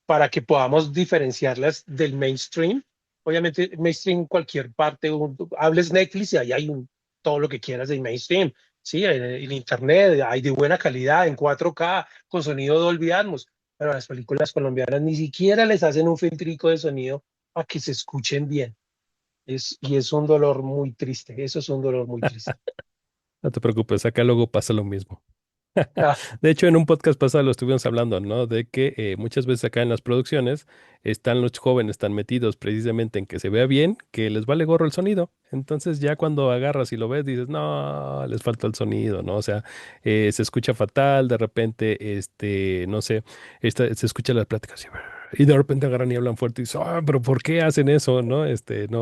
Speaker 3: para que podamos diferenciarlas del mainstream. Obviamente, mainstream en cualquier parte, hables Netflix y ahí hay todo lo que quieras de mainstream. Sí, en internet hay de buena calidad, en 4K con sonido Dolby Atmos, pero las películas colombianas ni siquiera les hacen un filtrico de sonido para que se escuchen bien. Y es un dolor muy triste, eso es un dolor muy triste.
Speaker 2: No te preocupes, acá luego pasa lo mismo.
Speaker 3: Ah,
Speaker 2: De hecho, en un podcast pasado lo estuvimos hablando, ¿no? De que muchas veces acá en las producciones están los jóvenes tan metidos precisamente en que se vea bien que les vale gorro el sonido. Entonces ya cuando agarras y lo ves dices, no, les falta el sonido, ¿no? O sea, se escucha fatal, de repente, no sé, se escucha las pláticas así, y de repente agarran y hablan fuerte y dices, ah, pero ¿por qué hacen eso? ¿No?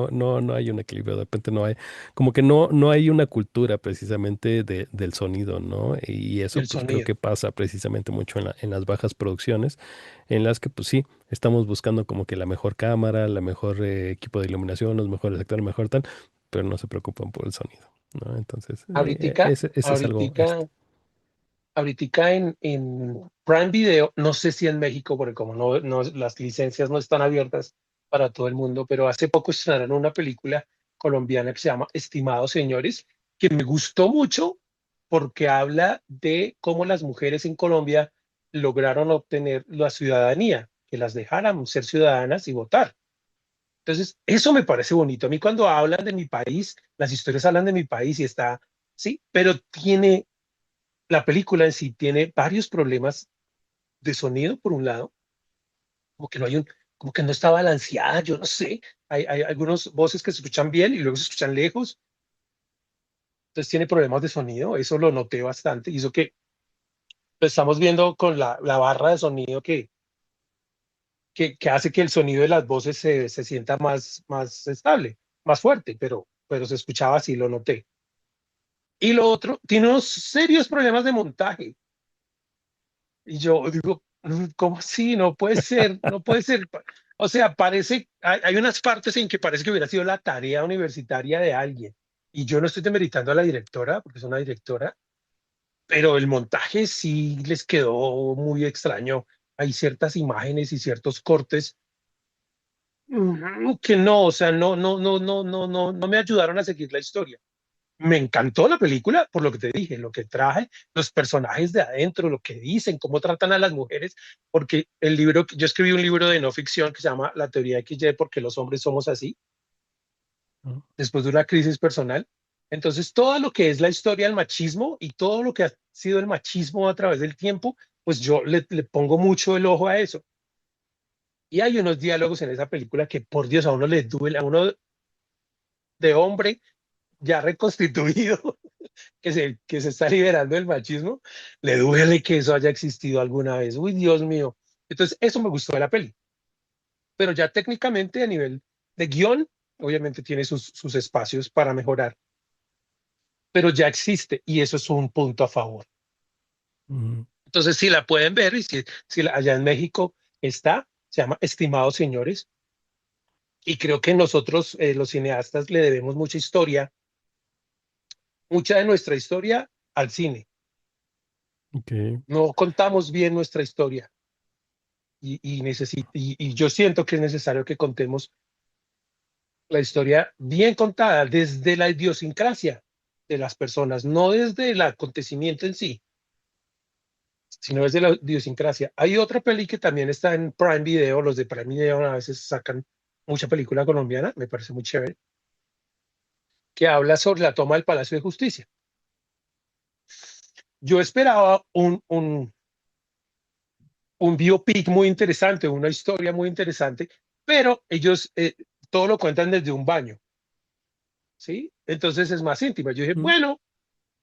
Speaker 2: No hay un equilibrio, de repente no hay como que no hay una cultura precisamente del sonido, ¿no? Y eso
Speaker 3: el
Speaker 2: pues creo
Speaker 3: sonido.
Speaker 2: que pasa precisamente mucho en las bajas producciones, en las que pues sí, estamos buscando como que la mejor cámara, la mejor equipo de iluminación, los mejores actores, mejor tal, pero no se preocupan por el sonido, ¿no? Entonces,
Speaker 3: Ahoritica,
Speaker 2: ese es algo,
Speaker 3: ahoritica, ahoritica en Prime Video, no sé si en México, porque como las licencias no están abiertas para todo el mundo, pero hace poco estrenaron una película colombiana que se llama Estimados Señores, que me gustó mucho porque habla de cómo las mujeres en Colombia lograron obtener la ciudadanía, que las dejaran ser ciudadanas y votar. Entonces, eso me parece bonito. A mí cuando hablan de mi país, las historias hablan de mi país y está, sí, pero la película en sí tiene varios problemas de sonido, por un lado, como que no hay un, como que no está balanceada, yo no sé. Hay algunas voces que se escuchan bien y luego se escuchan lejos, entonces tiene problemas de sonido, eso lo noté bastante, y eso que lo estamos viendo con la barra de sonido que hace que el sonido de las voces se sienta más estable, más fuerte, pero se escuchaba así, lo noté. Y lo otro, tiene unos serios problemas de montaje. Y yo digo, ¿cómo así? No puede ser, no puede ser. O sea, hay unas partes en que parece que hubiera sido la tarea universitaria de alguien. Y yo no estoy demeritando a la directora, porque es una directora, pero el montaje sí les quedó muy extraño. Hay ciertas imágenes y ciertos cortes que no, o sea, no me ayudaron a seguir la historia. Me encantó la película por lo que te dije, lo que traje, los personajes de adentro, lo que dicen, cómo tratan a las mujeres, porque yo escribí un libro de no ficción que se llama La teoría XY, porque los hombres somos así,
Speaker 2: ¿no?
Speaker 3: después de una crisis personal. Entonces, todo lo que es la historia del machismo y todo lo que ha sido el machismo a través del tiempo, pues yo le pongo mucho el ojo a eso. Y hay unos diálogos en esa película que, por Dios, a uno le duele, a uno de hombre ya reconstituido que se está liberando del machismo, le duele que eso haya existido alguna vez. Uy, Dios mío. Entonces, eso me gustó de la peli. Pero ya técnicamente a nivel de guión, obviamente tiene sus espacios para mejorar, pero ya existe y eso es un punto a favor.
Speaker 2: Ujú.
Speaker 3: Entonces, si la pueden ver y allá en México está, se llama Estimados Señores, y creo que nosotros, los cineastas, le debemos mucha historia, mucha de nuestra historia al cine.
Speaker 2: Ok.
Speaker 3: No contamos bien nuestra historia y yo siento que es necesario que contemos la historia bien contada desde la idiosincrasia de las personas, no desde el acontecimiento en sí, sino desde la idiosincrasia. Hay otra peli que también está en Prime Video, los de Prime Video a veces sacan mucha película colombiana, me parece muy chévere, que habla sobre la toma del Palacio de Justicia. Yo esperaba un biopic muy interesante, una historia muy interesante, pero ellos todo lo cuentan desde un baño. ¿Sí? Entonces es más íntima. Yo dije,
Speaker 2: Mm.
Speaker 3: bueno,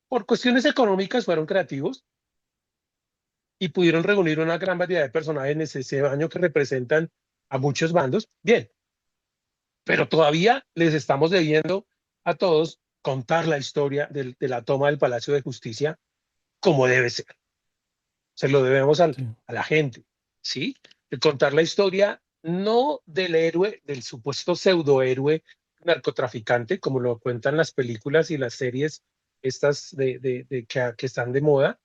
Speaker 3: por cuestiones económicas fueron creativos y pudieron reunir una gran variedad de personajes en ese año que representan a muchos bandos. Bien, pero todavía les estamos debiendo a todos contar la historia de la toma del Palacio de Justicia como debe ser. Se lo debemos
Speaker 2: Sí.
Speaker 3: a la gente, ¿sí? De contar la historia no del héroe, del supuesto pseudohéroe narcotraficante, como lo cuentan las películas y las series estas que están de moda,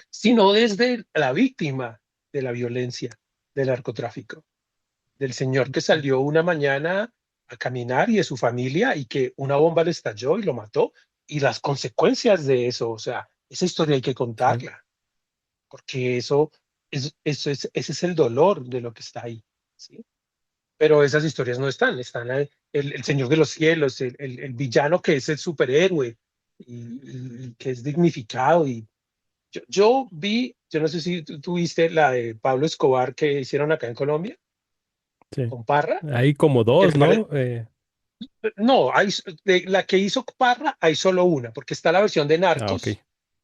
Speaker 3: sino desde la víctima de la violencia del narcotráfico, del señor que salió una mañana a caminar y de su familia y que una bomba le estalló y lo mató y las consecuencias de eso. O sea, esa historia hay que
Speaker 2: sí,
Speaker 3: contarla, porque ese es el dolor de lo que está ahí, ¿sí? Pero esas historias no están, están ahí, el Señor de los Cielos, el villano que es el superhéroe y que es dignificado. Y yo vi, yo no sé si tú viste la de Pablo Escobar que hicieron acá en Colombia
Speaker 2: sí.
Speaker 3: con Parra,
Speaker 2: Hay como
Speaker 3: que me
Speaker 2: dos,
Speaker 3: parece,
Speaker 2: ¿no?
Speaker 3: no, de la que hizo Parra hay solo una, porque está la versión de
Speaker 2: Ah, ok.
Speaker 3: Narcos,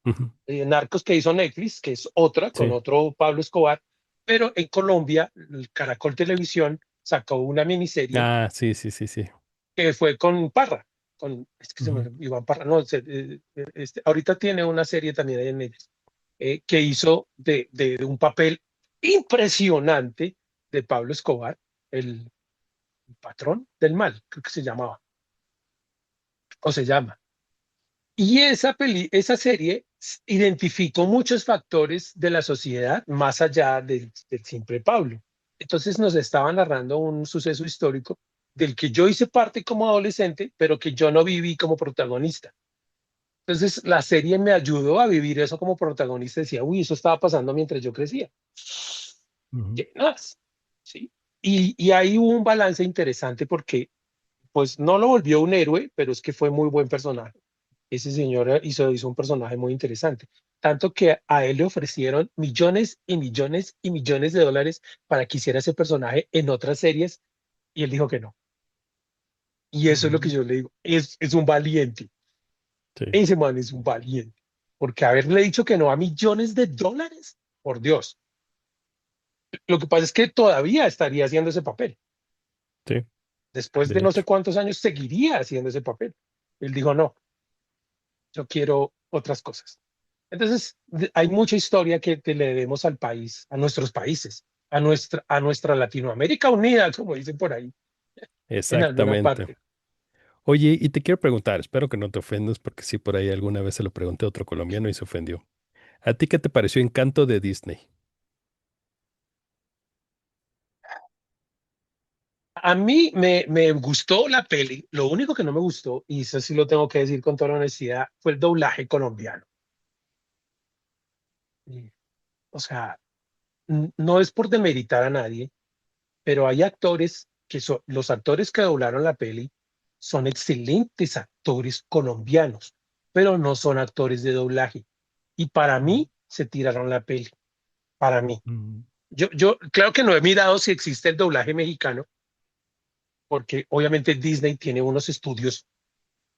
Speaker 2: Ujú,
Speaker 3: Narcos que hizo Netflix, que es otra, con
Speaker 2: sí.
Speaker 3: otro Pablo Escobar, pero en Colombia, el Caracol Televisión sacó una miniserie
Speaker 2: Ah, sí, sí, sí, sí.
Speaker 3: que fue con Parra, es que se me
Speaker 2: Ujú,
Speaker 3: Iván Parra, no, ahorita tiene una serie también en Netflix, que hizo de un papel impresionante de Pablo Escobar, el patrón del mal, creo que se llamaba, o se llama. Y esa serie identificó muchos factores de la sociedad más allá del simple Pablo. Entonces nos estaba narrando un suceso histórico del que yo hice parte como adolescente, pero que yo no viví como protagonista. Entonces la serie me ayudó a vivir eso como protagonista. Decía, uy, eso estaba pasando mientras yo crecía.
Speaker 2: ujú.
Speaker 3: ¿Qué más? ¿Sí? Y ahí hubo un balance interesante porque pues no lo volvió un héroe, pero es que fue muy buen personaje. Ese señor hizo un personaje muy interesante. Tanto que a él le ofrecieron millones y millones y millones de dólares para que hiciera ese personaje en otras series y él dijo que no. Y eso es lo que
Speaker 2: Ujú,
Speaker 3: yo le digo, es un valiente.
Speaker 2: sí,
Speaker 3: Ese man es un valiente. Porque haberle dicho que no a millones de dólares, por Dios. Lo que pasa es que todavía estaría haciendo ese papel.
Speaker 2: sí,
Speaker 3: Después de
Speaker 2: de
Speaker 3: no sé
Speaker 2: hecho.
Speaker 3: cuántos años seguiría haciendo ese papel. Él dijo, no, yo quiero otras cosas. Entonces, hay mucha historia que le debemos al país, a nuestros países, a nuestra Latinoamérica unida, como dicen por ahí, en alguna
Speaker 2: Exactamente.
Speaker 3: parte.
Speaker 2: Oye, y te quiero preguntar, espero que no te ofendas, porque sí, por ahí alguna vez se lo pregunté a otro colombiano y se ofendió. ¿A ti qué te pareció Encanto de Disney?
Speaker 3: A mí me gustó la peli, lo único que no me gustó, y eso sí lo tengo que decir con toda la honestidad, fue el doblaje colombiano. Y, o sea, no es por demeritar a nadie, pero hay actores que son, los actores que doblaron la peli son excelentes actores colombianos, pero no son actores de doblaje. Y para
Speaker 2: Mm,
Speaker 3: mí se tiraron la peli, para mí.
Speaker 2: mm,
Speaker 3: Yo claro que no he mirado si existe el doblaje mexicano, porque obviamente Disney tiene unos estudios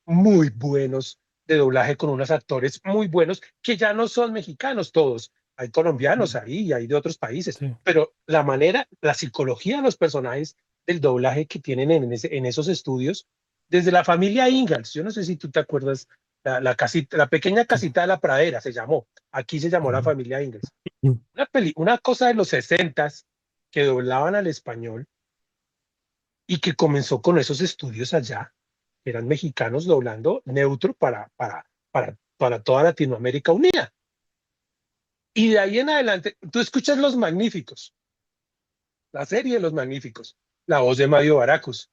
Speaker 3: muy buenos de doblaje con unos actores muy buenos que ya no son mexicanos todos. Hay colombianos
Speaker 2: mm,
Speaker 3: ahí y hay de otros países,
Speaker 2: sí.
Speaker 3: pero la manera, la psicología de los personajes del doblaje que tienen en esos estudios, desde la familia Ingalls, yo no sé si tú te acuerdas, la pequeña
Speaker 2: Sí.
Speaker 3: casita de la pradera se llamó, aquí se llamó la
Speaker 2: Ujú,
Speaker 3: familia Ingalls.
Speaker 2: mm,
Speaker 3: Una cosa de los sesentas que doblaban al español y que comenzó con esos estudios allá, eran mexicanos doblando neutro para toda Latinoamérica unida. Y de ahí en adelante, tú escuchas Los Magníficos, la serie de Los Magníficos, la voz de Mario Baracus,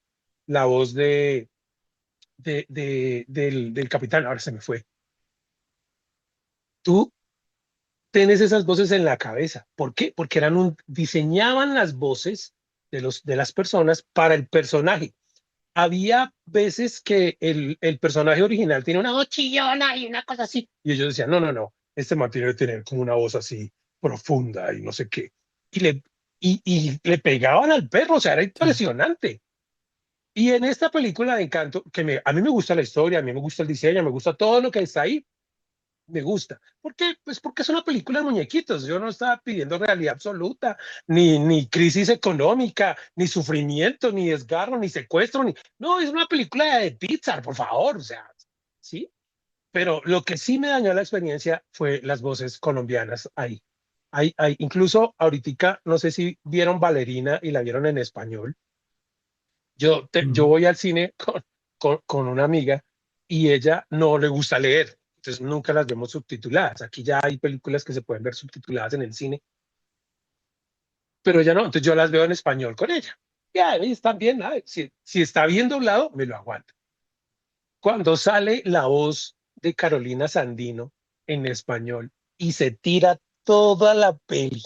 Speaker 3: la voz del capitán, ahora se me fue. Tú tienes esas voces en la cabeza. ¿Por qué? Porque diseñaban las voces de las personas para el personaje. Había veces que el personaje original tiene una voz chillona y una cosa así. Y ellos decían, no, no, no, este man tiene que tener como una voz así profunda y no sé qué. Y le pegaban al perro, o sea, era
Speaker 2: sí.
Speaker 3: impresionante. Y en esta película de Encanto, a mí me gusta la historia, a mí me gusta el diseño, me gusta todo lo que está ahí, me gusta. ¿Por qué? Pues porque es una película de muñequitos. Yo no estaba pidiendo realidad absoluta, ni crisis económica, ni sufrimiento, ni desgarro, ni secuestro, ni... No, es una película de Pixar, por favor. O sea, sí. Pero lo que sí me dañó la experiencia fue las voces colombianas ahí. Incluso ahorita, no sé si vieron Valerina y la vieron en español. Yo
Speaker 2: Ujú,
Speaker 3: voy al cine con una amiga y ella no le gusta leer, entonces nunca las vemos subtituladas. Aquí ya hay películas que se pueden ver subtituladas en el cine, pero ella no, entonces yo las veo en español con ella. Y ahí están bien, si está bien doblado, me lo aguanto. Cuando sale la voz de Carolina Sandino en español y se tira toda la peli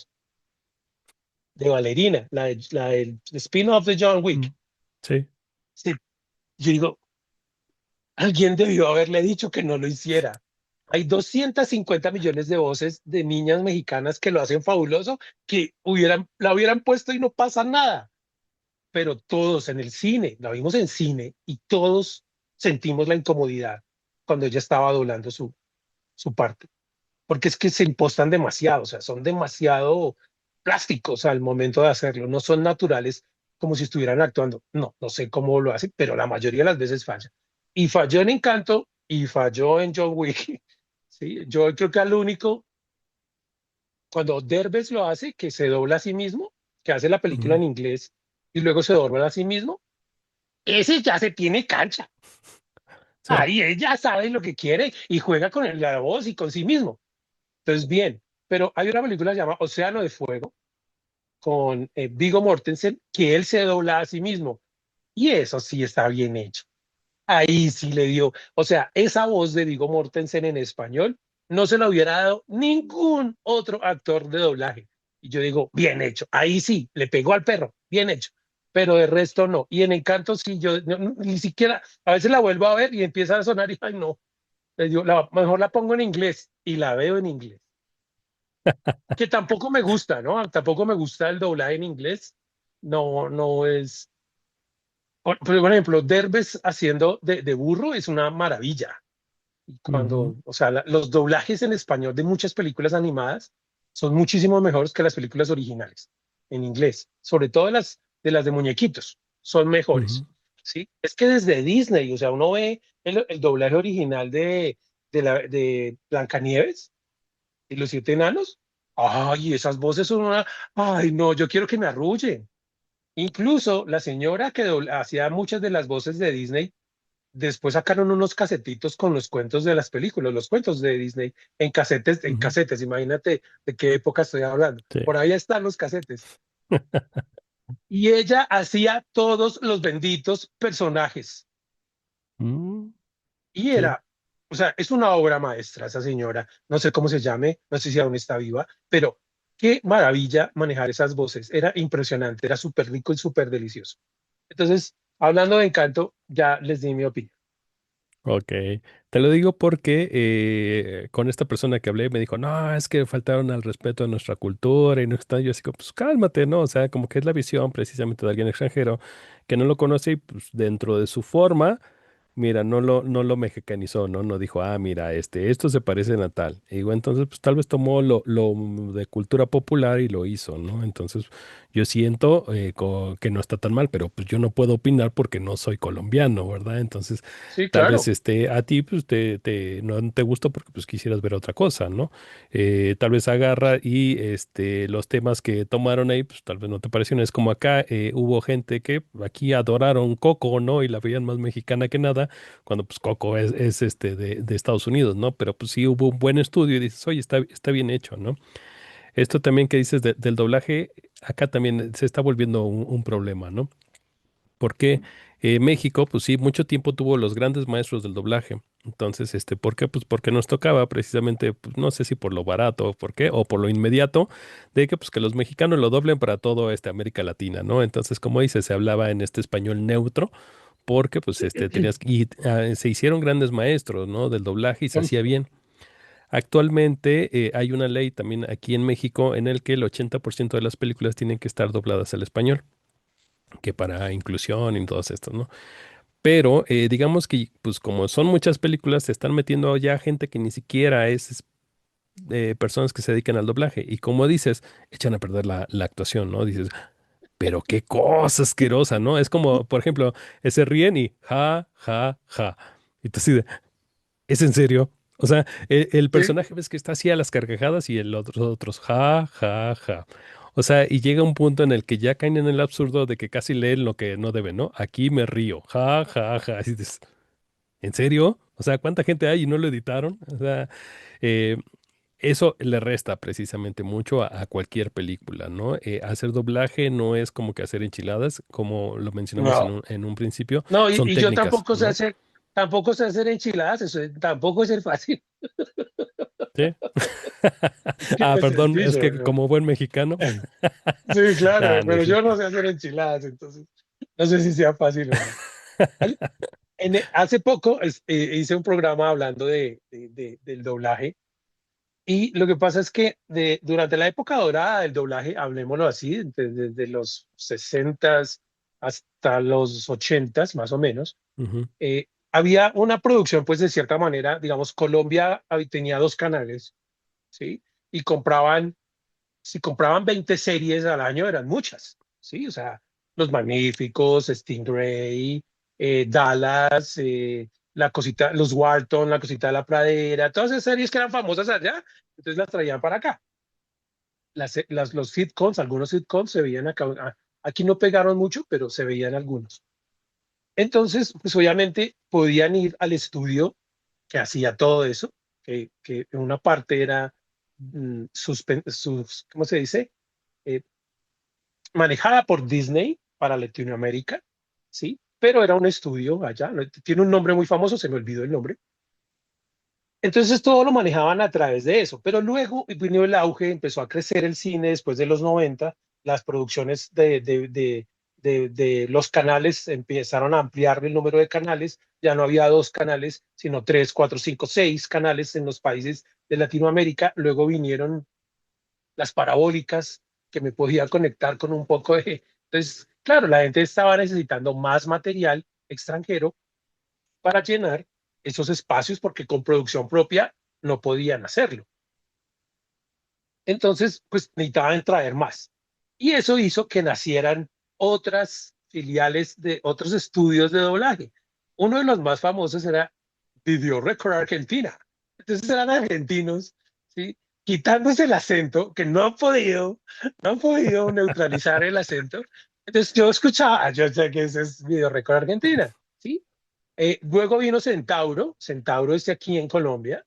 Speaker 3: de Valerina, la del spin-off de John
Speaker 2: Mm.
Speaker 3: Wick.
Speaker 2: Sí.
Speaker 3: Se- yo digo, alguien debió haberle dicho que no lo hiciera. Hay 250 millones de voces de niñas mexicanas que lo hacen fabuloso, que la hubieran puesto y no pasa nada. Pero todos en el cine, la vimos en cine y todos sentimos la incomodidad cuando ella estaba doblando su parte. Porque es que se impostan demasiado, o sea, son demasiado plásticos al momento de hacerlo, no son naturales como si estuvieran actuando. No, no sé cómo lo hacen, pero la mayoría de las veces falla. Y falló en Encanto y falló en John Wick. Sí, yo creo que al único, cuando Derbez lo hace, que se dobla a sí mismo, que hace la película
Speaker 2: Ujú.
Speaker 3: en inglés y luego se dobla a sí mismo, ese ya se tiene cancha.
Speaker 2: Sí.
Speaker 3: Ahí ella sabe lo que quiere y juega con la voz y con sí mismo. Entonces, bien, pero hay una película que se llama Océano de Fuego con Viggo Mortensen, que él se dobla a sí mismo. Y eso sí está bien hecho. Ahí sí le dio, o sea, esa voz de Viggo Mortensen en español no se la hubiera dado ningún otro actor de doblaje. Y yo digo, bien hecho. Ahí sí, le pegó al perro, bien hecho. Pero de resto no. Y en Encanto sí, yo ni siquiera, a veces la vuelvo a ver y empieza a sonar y, ay, no, le digo, mejor la pongo en inglés y la veo en inglés. Que tampoco me gusta, ¿no? Tampoco me gusta el doblaje en inglés. No, no es. Por ejemplo, Derbez haciendo de burro es una maravilla. Y
Speaker 2: Ujú.
Speaker 3: cuando, o sea, los doblajes en español de muchas películas animadas son muchísimo mejores que las películas originales en inglés, sobre todo de las de muñequitos, son
Speaker 2: Ujú.
Speaker 3: mejores. ¿Sí? Es que desde Disney, o sea, uno ve el doblaje original de Blancanieves y los siete enanos. Ay, esas voces son una. Ay, no, yo quiero que me arrullen. Incluso la señora que hacía muchas de las voces de Disney, después sacaron unos casetitos con los cuentos de las películas, los cuentos de Disney, en
Speaker 2: Ujú.
Speaker 3: casetes, imagínate de qué época estoy hablando.
Speaker 2: Sí.
Speaker 3: Por ahí están los casetes. Y ella hacía todos los benditos personajes.
Speaker 2: Mm.
Speaker 3: Y
Speaker 2: Sí.
Speaker 3: era, o sea, es una obra maestra esa señora. No sé cómo se llame, no sé si aún está viva, pero qué maravilla manejar esas voces. Era impresionante, era súper rico y súper delicioso. Entonces, hablando de Encanto, ya les di mi opinión.
Speaker 2: Ok, te lo digo porque con esta persona que hablé me dijo, no, es que faltaron al respeto a nuestra cultura y no está, yo así como, pues cálmate, ¿no? O sea, como que es la visión precisamente de alguien extranjero que no lo conoce y pues dentro de su forma. Mira, no lo mexicanizó, ¿no? No dijo, ah, mira, estos se parecen a tal. Y digo, entonces, pues tal vez tomó lo de cultura popular y lo hizo, ¿no? Entonces, yo siento que no está tan mal, pero pues yo no puedo opinar porque no soy colombiano, ¿verdad? Entonces,
Speaker 3: Sí,
Speaker 2: tal vez
Speaker 3: claro.
Speaker 2: a ti, pues no te gusta porque pues quisieras ver otra cosa, ¿no? Tal vez agarra y los temas que tomaron ahí, pues tal vez no te parecieron. Es como acá hubo gente que aquí adoraron Coco, ¿no? Y la veían más mexicana que nada cuando pues Coco es de Estados Unidos, ¿no? Pero pues sí hubo un buen estudio y dices, oye, está bien hecho, ¿no? Esto también que dices del doblaje, acá también se está volviendo un problema, ¿no? Porque México, pues sí, mucho tiempo tuvo los grandes maestros del doblaje. Entonces, ¿por qué? Pues porque nos tocaba precisamente, pues, no sé si por lo barato o por qué, o por lo inmediato, de que pues que los mexicanos lo doblen para todo América Latina, ¿no? Entonces, como dices, se hablaba en este español neutro porque pues se hicieron grandes maestros, ¿no? Del doblaje y se hacía bien. Actualmente hay una ley también aquí en México en el que el 80% de las películas tienen que estar dobladas al español, que para inclusión y todas estas, ¿no? Pero digamos que pues como son muchas películas, se están metiendo ya gente que ni siquiera es personas que se dedican al doblaje y como dices, echan a perder la actuación, ¿no? Dices, pero qué cosa asquerosa, ¿no? Es como, por ejemplo, se ríen y ja, ja, ja. Y tú así de, ¿es en serio? O sea, el
Speaker 3: Sí,
Speaker 2: personaje ves que está así a las carcajadas y el otros ja, ja, ja. O sea, y llega un punto en el que ya caen en el absurdo de que casi leen lo que no deben, ¿no? Aquí me río, ja, ja, ja. Y dices, ¿en serio? O sea, ¿cuánta gente hay y no lo editaron? O sea, eh, eso le resta precisamente mucho a cualquier película, ¿no? Hacer doblaje no es como que hacer enchiladas, como lo mencionamos en
Speaker 3: no,
Speaker 2: un principio,
Speaker 3: no, y,
Speaker 2: son
Speaker 3: y yo
Speaker 2: técnicas,
Speaker 3: tampoco sé
Speaker 2: ¿no?
Speaker 3: hacer. tampoco sé hacer enchiladas, tampoco es ser fácil.
Speaker 2: ¿Sí?
Speaker 3: Es que
Speaker 2: Ah,
Speaker 3: no es
Speaker 2: perdón, es
Speaker 3: sencillo,
Speaker 2: que
Speaker 3: ¿no?
Speaker 2: como buen mexicano.
Speaker 3: Sí, claro,
Speaker 2: Ah, no,
Speaker 3: pero
Speaker 2: sí.
Speaker 3: yo no sé hacer enchiladas, entonces no sé si sea fácil o no. Al- hace poco hice un programa hablando del doblaje y lo que pasa es que durante la época dorada del doblaje, hablemoslo así, desde los 60 hasta los 80 más o menos,
Speaker 2: Ujú,
Speaker 3: había una producción, pues de cierta manera, digamos, Colombia tenía dos canales, ¿sí? Y si compraban 20 series al año, eran muchas, ¿sí? O sea, Los Magníficos, Stingray, Dallas, la cosita, Los Walton, la cosita de la pradera, todas esas series que eran famosas allá, entonces las traían para acá. Los sitcoms, algunos sitcoms se veían acá. Aquí no pegaron mucho, pero se veían algunos. Entonces, pues obviamente podían ir al estudio que hacía todo eso, que en una parte era ¿cómo se dice? Eh, manejada por Disney para Latinoamérica, ¿sí? Pero era un estudio allá, tiene un nombre muy famoso, se me olvidó el nombre. Entonces todo lo manejaban a través de eso, pero luego vino el auge, empezó a crecer el cine después de los 90, las producciones de los canales empezaron a ampliar el número de canales, ya no había dos canales, sino tres, cuatro, cinco, seis canales en los países de Latinoamérica, luego vinieron las parabólicas que me podía conectar con un poco de... Entonces, claro, la gente estaba necesitando más material extranjero para llenar esos espacios porque con producción propia no podían hacerlo. Entonces, pues necesitaban traer más. Y eso hizo que nacieran otras filiales de otros estudios de doblaje. Uno de los más famosos era Video Record Argentina. Entonces eran argentinos, ¿sí? Quitándose el acento, que no han podido neutralizar el acento. Entonces yo escuchaba, yo sé que ese es Video Record Argentina, ¿sí? Luego vino Centauro, Centauro es de aquí en Colombia,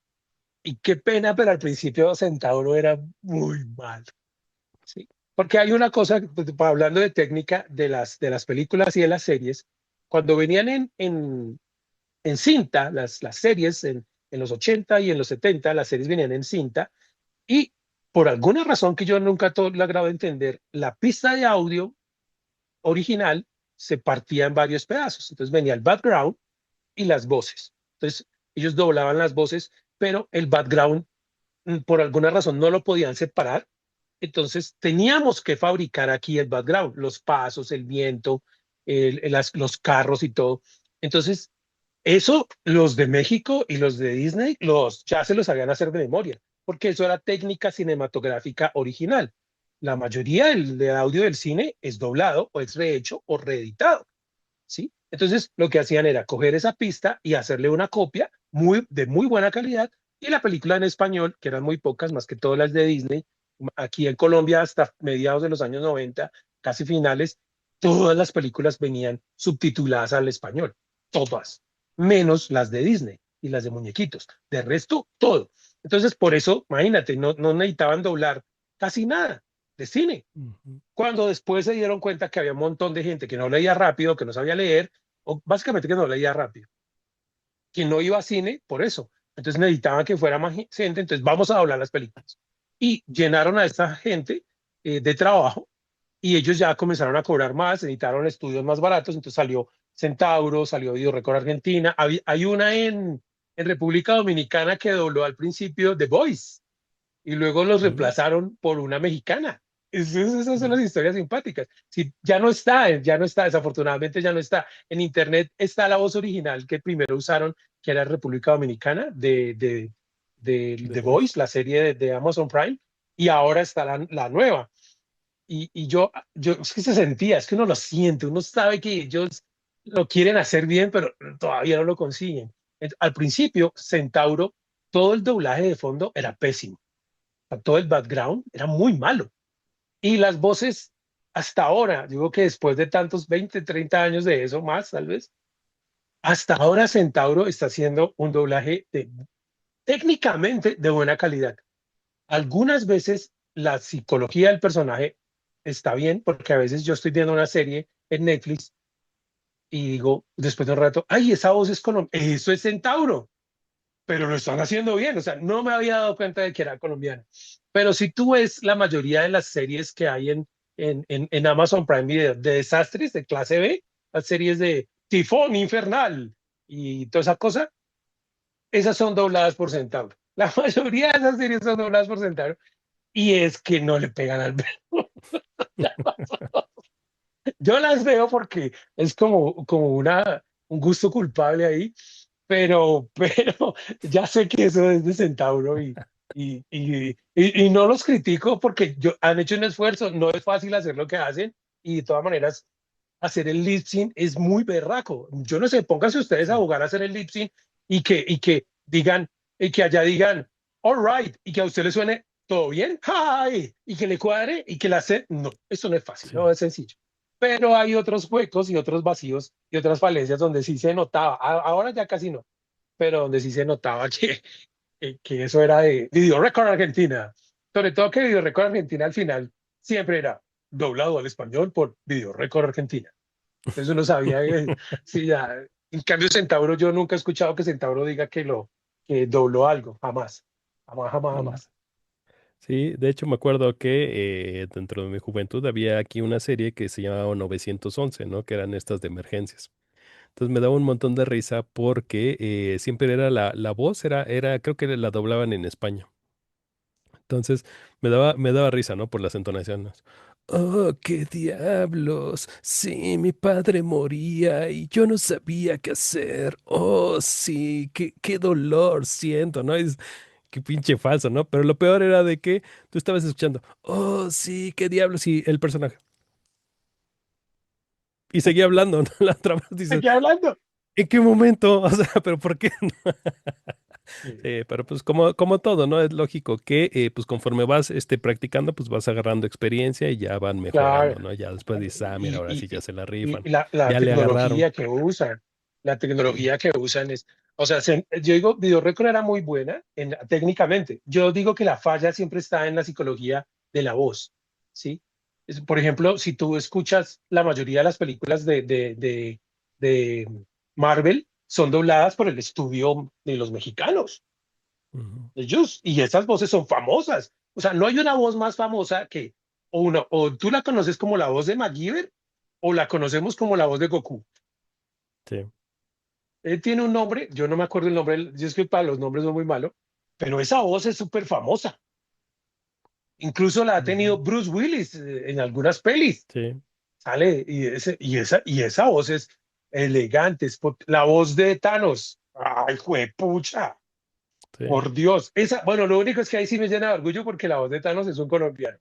Speaker 3: y qué pena, pero al principio Centauro era muy mal, ¿sí? Porque hay una cosa, pues, hablando de técnica de las películas y de las series, cuando venían en cinta, las series en los 80 y en los 70 las series venían en cinta, y por alguna razón que yo nunca logrado entender, la pista de audio original se partía en varios pedazos. Entonces venía el background y las voces. Entonces ellos doblaban las voces, pero el background por alguna razón no lo podían separar. Entonces teníamos que fabricar aquí el background, los pasos, el viento, los carros y todo. Entonces, eso los de México y los de Disney ya se los sabían hacer de memoria, porque eso era técnica cinematográfica original. La mayoría de audio del cine es doblado o es rehecho o reeditado, ¿sí? Entonces, lo que hacían era coger esa pista y hacerle una copia de muy buena calidad y la película en español, que eran muy pocas, más que todas las de Disney, aquí en Colombia hasta mediados de los años 90, casi finales, todas las películas venían subtituladas al español, todas, menos las de Disney y las de muñequitos. De resto, todo. Entonces, por eso, imagínate, no necesitaban doblar casi nada de cine.
Speaker 2: ujú.
Speaker 3: Cuando después se dieron cuenta que había un montón de gente que no leía rápido, que no sabía leer, o básicamente que no leía rápido, que no iba a cine por eso. Entonces necesitaban que fuera más gente, entonces vamos a doblar las películas. Y llenaron a esta gente de trabajo y ellos ya comenzaron a cobrar más, necesitaron estudios más baratos, entonces salió Centauro, salió Video Record Argentina, hay una en República Dominicana que dobló al principio The Voice y luego los
Speaker 2: Mm,
Speaker 3: reemplazaron por una mexicana. Esas son
Speaker 2: mm,
Speaker 3: las historias simpáticas. Si ya no está, desafortunadamente ya no está. En internet está la voz original que primero usaron, que era República Dominicana, de
Speaker 2: The
Speaker 3: The
Speaker 2: Voice.
Speaker 3: Voice, la serie de Amazon Prime, y ahora está la nueva. Y yo, es que se sentía, es que uno lo siente, uno sabe que ellos lo quieren hacer bien, pero todavía no lo consiguen. Al principio, Centauro, todo el doblaje de fondo era pésimo, todo el background era muy malo. Y las voces, hasta ahora, digo que después de tantos 20 30 años de eso, más tal vez, hasta ahora Centauro está haciendo un doblaje técnicamente de buena calidad. Algunas veces la psicología del personaje está bien, porque a veces yo estoy viendo una serie en Netflix y digo, después de un rato, ay, esa voz es colombiana, eso es Centauro, pero lo están haciendo bien, o sea, no me había dado cuenta de que era colombiano. Pero si tú ves la mayoría de las series que hay en Amazon Prime Video de desastres de clase B, las series de Tifón Infernal y toda esa cosa, esas son dobladas por Centauro. La mayoría de esas series son dobladas por Centauro y es que no le pegan al verbo. Yo las veo porque es como un gusto culpable ahí, pero ya sé que eso es de Centauro y no los critico porque han hecho un esfuerzo, no es fácil hacer lo que hacen y de todas maneras hacer el lip sync es muy berraco. Yo no sé, pónganse ustedes a
Speaker 2: Sí.
Speaker 3: jugar a hacer el lip sync y que digan, y que allá digan, all right, y que a usted le suene todo bien, hi, y que le cuadre y que la hace. No, eso no es fácil,
Speaker 2: Sí.
Speaker 3: no es sencillo. Pero hay otros huecos y otros vacíos y otras falencias donde sí se notaba. Ahora ya casi no, pero donde sí se notaba que eso era de Video Record Argentina. Sobre todo que Video Record Argentina al final siempre era doblado al español por Video Record Argentina. Entonces uno sabía que sí, ya. En cambio, Centauro, yo nunca he escuchado que Centauro diga que dobló algo, jamás, jamás, jamás,
Speaker 2: Mm.
Speaker 3: jamás.
Speaker 2: Sí, de hecho me acuerdo que dentro de mi juventud había aquí una serie que se llamaba 911, ¿no? Que eran estas de emergencias. Entonces me daba un montón de risa porque siempre era la voz, creo que la doblaban en España. Entonces me daba risa, ¿no? Por las entonaciones. Oh, qué diablos. Sí, mi padre moría y yo no sabía qué hacer. Oh, sí, qué dolor siento, ¿no? Qué pinche falso, ¿no? Pero lo peor era de que tú estabas escuchando. Oh, sí, qué diablos. Y el personaje. Y seguía hablando, ¿no? La otra vez
Speaker 3: ¿De
Speaker 2: dices,
Speaker 3: qué hablando?
Speaker 2: ¿en qué momento? O sea, ¿pero por qué?
Speaker 3: Sí,
Speaker 2: Sí, pero pues como todo, ¿no? Es lógico que pues conforme vas practicando, pues vas agarrando experiencia y ya van
Speaker 3: claro,
Speaker 2: mejorando, ¿no? Ya después
Speaker 3: claro.
Speaker 2: dices, ah, mira, ahora sí ya se la rifan.
Speaker 3: Y la
Speaker 2: Ya le agarraron.
Speaker 3: tecnología que usan, la
Speaker 2: Sí.
Speaker 3: tecnología que usan es, o sea, yo digo, Videorecord era muy buena técnicamente. Yo digo que la falla siempre está en la psicología de la voz, ¿sí? Por ejemplo, si tú escuchas la mayoría de las películas de Marvel, son dobladas por el estudio de los mexicanos,
Speaker 2: Ujú.
Speaker 3: ellos, y esas voces son famosas. O sea, no hay una voz más famosa o tú la conoces como la voz de MacGyver o la conocemos como la voz de Goku.
Speaker 2: Sí.
Speaker 3: Él tiene un nombre, yo no me acuerdo el nombre, yo es que para los nombres soy muy malo, pero esa voz es súper famosa. Incluso la ha tenido
Speaker 2: Ujú.
Speaker 3: Bruce Willis en algunas pelis.
Speaker 2: Sí,
Speaker 3: Sale y esa voz es elegante, la voz de Thanos. Ay, juepucha,
Speaker 2: sí.
Speaker 3: por Dios. Bueno, lo único es que ahí sí me llena de orgullo porque la voz de Thanos es un colombiano.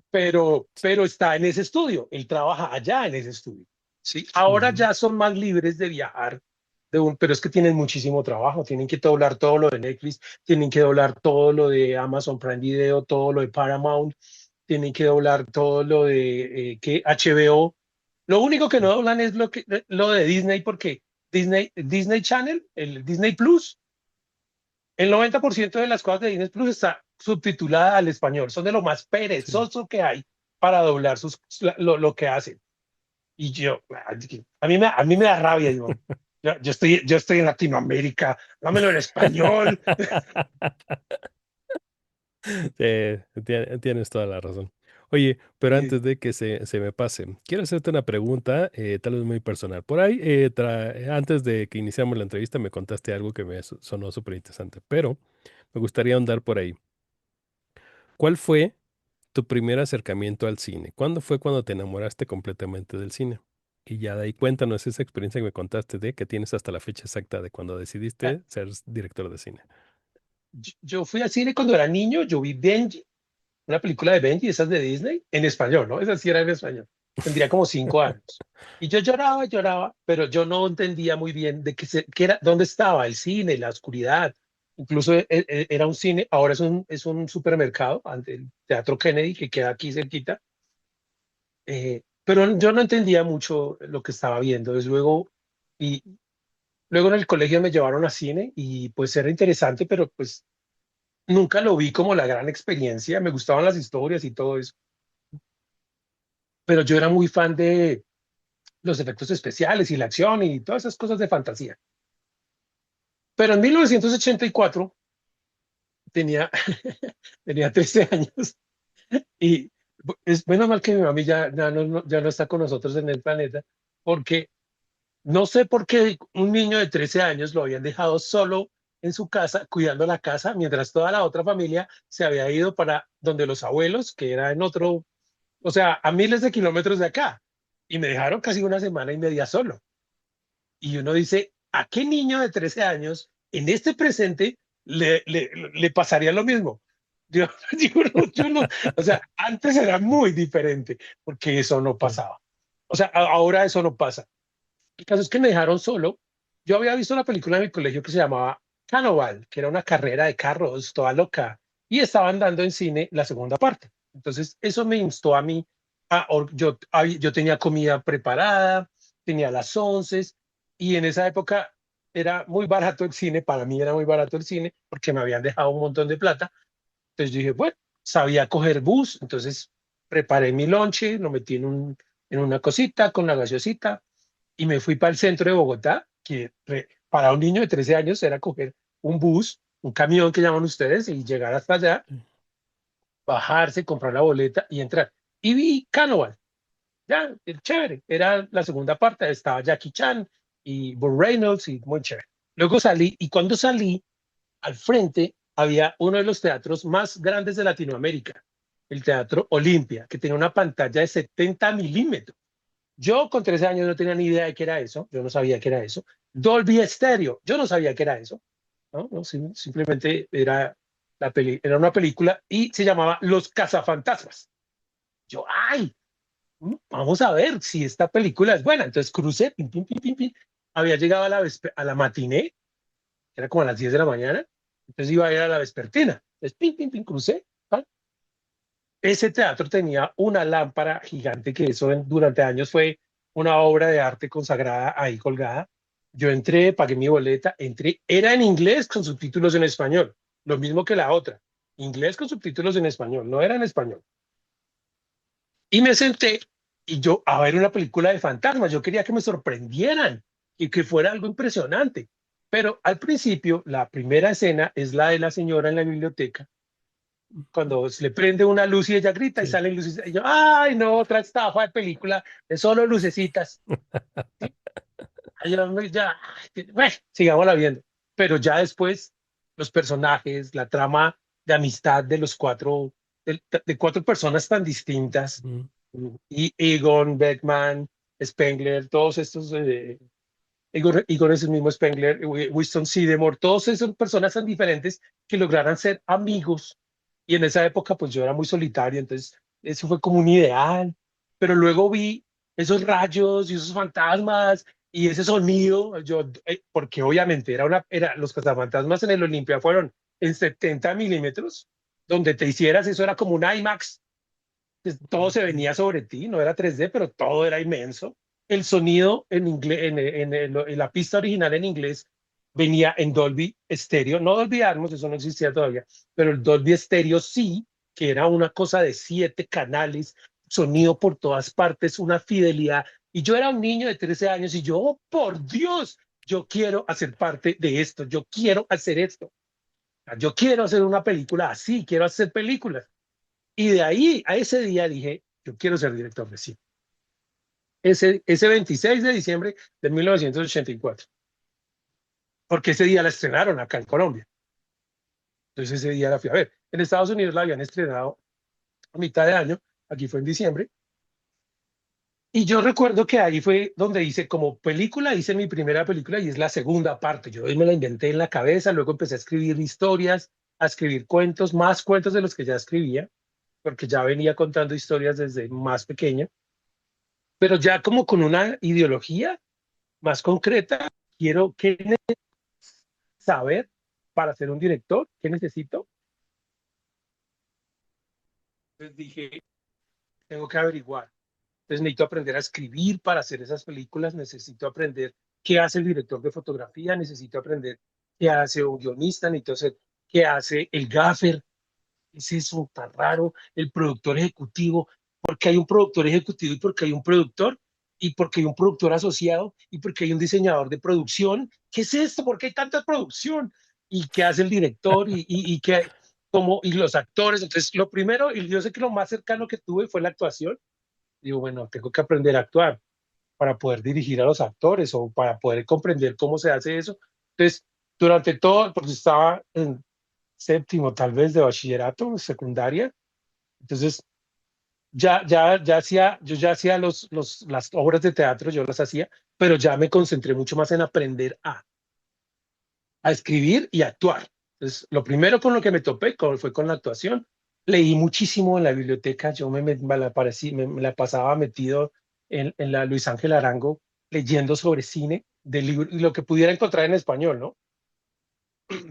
Speaker 3: Pero está en ese estudio, él trabaja allá en ese estudio. ¿Sí? Ahora
Speaker 2: Ujú.
Speaker 3: ya son más libres de viajar, pero es que tienen muchísimo trabajo, tienen que doblar todo lo de Netflix, tienen que doblar todo lo de Amazon Prime Video, todo lo de Paramount, tienen que doblar todo lo de HBO. Lo único que no doblan es lo de Disney, porque Disney Channel, el Disney Plus, el 90% de las cosas de Disney Plus está subtitulada al español. Son de lo más
Speaker 2: Sí.
Speaker 3: perezoso que hay para doblar lo que hacen. Y a mí me da rabia, Iván. Yo estoy en Latinoamérica, dámelo en español.
Speaker 2: Sí, tienes toda la razón. Oye, pero
Speaker 3: Y
Speaker 2: antes de que se me pase, quiero hacerte una pregunta, tal vez muy personal. Por ahí, antes de que iniciamos la entrevista, me contaste algo que me sonó súper interesante, pero me gustaría ahondar por ahí. ¿Cuál fue tu primer acercamiento al cine? ¿Cuándo fue cuando te enamoraste completamente del cine? Y ya de ahí cuéntanos esa experiencia que me contaste de que tienes hasta la fecha exacta de cuando decidiste ser director de cine.
Speaker 3: yo fui al cine cuando era niño, yo vi Benji, una película de Benji, esas de Disney, en español, ¿no? Esa sí era en español. Tendría como 5 años. Y yo lloraba, lloraba, pero yo no entendía muy bien qué era, dónde estaba el cine, la oscuridad. Incluso era un cine, ahora es un supermercado, ante el Teatro Kennedy, que queda aquí cerquita. Pero yo no entendía mucho lo que estaba viendo. Y luego en el colegio me llevaron a cine y pues era interesante, pero pues nunca lo vi como la gran experiencia. Me gustaban las historias y todo eso. pero yo era muy fan de los efectos especiales y la acción y todas esas cosas de fantasía. Pero en 1984 tenía, tenía 13 años y es menos mal que mi mami ya no está con nosotros en el planeta, porque no sé por qué un niño de 13 años lo habían dejado solo en su casa, cuidando la casa, mientras toda la otra familia se había ido para donde los abuelos, que era en otro, o sea, a miles de kilómetros de acá. Y me dejaron casi una semana y media solo. Y uno dice, ¿a qué niño de 13 años en este presente le pasaría lo mismo? Yo, yo no, o sea, antes era muy diferente porque eso no
Speaker 2: Sí.
Speaker 3: pasaba. O sea, ahora eso no pasa. El caso es que me dejaron solo. Yo había visto una película en mi colegio que se llamaba Cannonball, que era una carrera de carros toda loca, y estaban dando en cine la segunda parte. Entonces, eso me instó a mí. Yo tenía comida preparada, tenía las once, y en esa época era muy barato el cine. Para mí era muy barato el cine porque me habían dejado un montón de plata. Entonces yo dije, bueno, sabía coger bus, entonces preparé mi lonche, lo metí en una cosita con la gaseosita y me fui para el centro de Bogotá, que para un niño de 13 años era coger un bus, un camión que llaman ustedes, y llegar hasta allá, bajarse, comprar la boleta y entrar. Y vi Cannibal, ya, chévere, era la segunda parte, estaba Jackie Chan y Burt Reynolds y muy chévere. Luego salí y cuando salí, al frente había uno de los teatros más grandes de Latinoamérica, el Teatro Olimpia, que tenía una pantalla de 70 milímetros. Yo con 13 años no tenía ni idea de qué era eso, yo no sabía qué era eso. Dolby Stereo, yo no sabía qué era eso, ¿no? No, simplemente era una película y se llamaba Los Cazafantasmas. Yo, ay, vamos a ver si esta película es buena. Entonces crucé, pim, pim, pim, pim, pim. Había llegado a la matiné, era como a las 10 de la mañana, entonces iba a ir a la vespertina. Entonces, pim, pim, pim, crucé. ¿Vale? Ese teatro tenía una lámpara gigante que durante años fue una obra de arte consagrada ahí colgada. Yo entré, pagué mi boleta, entré, era en inglés con subtítulos en español, lo mismo que la otra, inglés con subtítulos en español, no era en español. Y me senté y yo a ver una película de fantasmas, yo quería que me sorprendieran y que fuera algo impresionante. Pero al principio, la primera escena es la de la señora en la biblioteca cuando se le prende una luz y ella grita y
Speaker 2: Sí.
Speaker 3: salen luces. Y yo, ay, no, otra estafa de película de solo lucecitas. ¿Sí? Ay, ya, bueno, sigámosla viendo. Pero ya después, los personajes, la trama de amistad de los cuatro, de cuatro personas tan distintas,
Speaker 2: Mm.
Speaker 3: y Egon, Beckman, Spengler, todos estos, Egon es el mismo Spengler, Winston Seymour, todos esos personas tan diferentes que lograran ser amigos. Y en esa época, pues yo era muy solitario, entonces eso fue como un ideal. Pero luego vi esos rayos y esos fantasmas y ese sonido, porque obviamente los cazafantasmas en el Olimpia fueron en 70 milímetros, donde te hicieras, eso era como un IMAX, todo se venía sobre ti, no era 3D, pero todo era inmenso. El sonido en inglés, en la pista original en inglés, venía en Dolby Stereo, no Dolby Atmos, eso no existía todavía, pero el Dolby Stereo sí, que era una cosa de 7 canales, sonido por todas partes, una fidelidad. Y yo era un niño de 13 años y yo, oh, por Dios, yo quiero hacer parte de esto, yo quiero hacer esto, yo quiero hacer una película así, quiero hacer películas. Y de ahí a ese día dije, yo quiero ser director de cine. Ese 26 de diciembre de 1984, porque ese día la estrenaron acá en Colombia. Entonces ese día la fui a ver. En Estados Unidos la habían estrenado a mitad de año, aquí fue en diciembre. Y yo recuerdo que ahí fue donde hice como película, hice mi primera película y es la segunda parte. Yo me la inventé en la cabeza, luego empecé a escribir historias, a escribir cuentos, más cuentos de los que ya escribía, porque ya venía contando historias desde más pequeño, pero ya como con una ideología más concreta, quiero saber para ser un director, qué necesito. Entonces dije, tengo que averiguar. Entonces necesito aprender a escribir para hacer esas películas, necesito aprender qué hace el director de fotografía, necesito aprender qué hace un guionista, necesito saber qué hace el gaffer, es eso tan raro, el productor ejecutivo, porque hay un productor ejecutivo y porque hay un productor y porque hay un productor asociado y porque hay un diseñador de producción. ¿Qué es esto? ¿Por qué hay tanta producción? ¿Y qué hace el director? Y los actores. Entonces, lo primero, y yo sé que lo más cercano que tuve fue la actuación. Digo, bueno, tengo que aprender a actuar para poder dirigir a los actores o para poder comprender cómo se hace eso. Entonces, durante todo, porque estaba en séptimo tal vez de bachillerato, secundaria, entonces yo ya hacía las obras de teatro, yo las hacía, pero ya me concentré mucho más en aprender a escribir y a actuar. Entonces, lo primero con lo que me topé fue con la actuación. Leí muchísimo en la biblioteca, me la pasaba metido en la Luis Ángel Arango, leyendo sobre cine, de libro, y lo que pudiera encontrar en español, ¿no?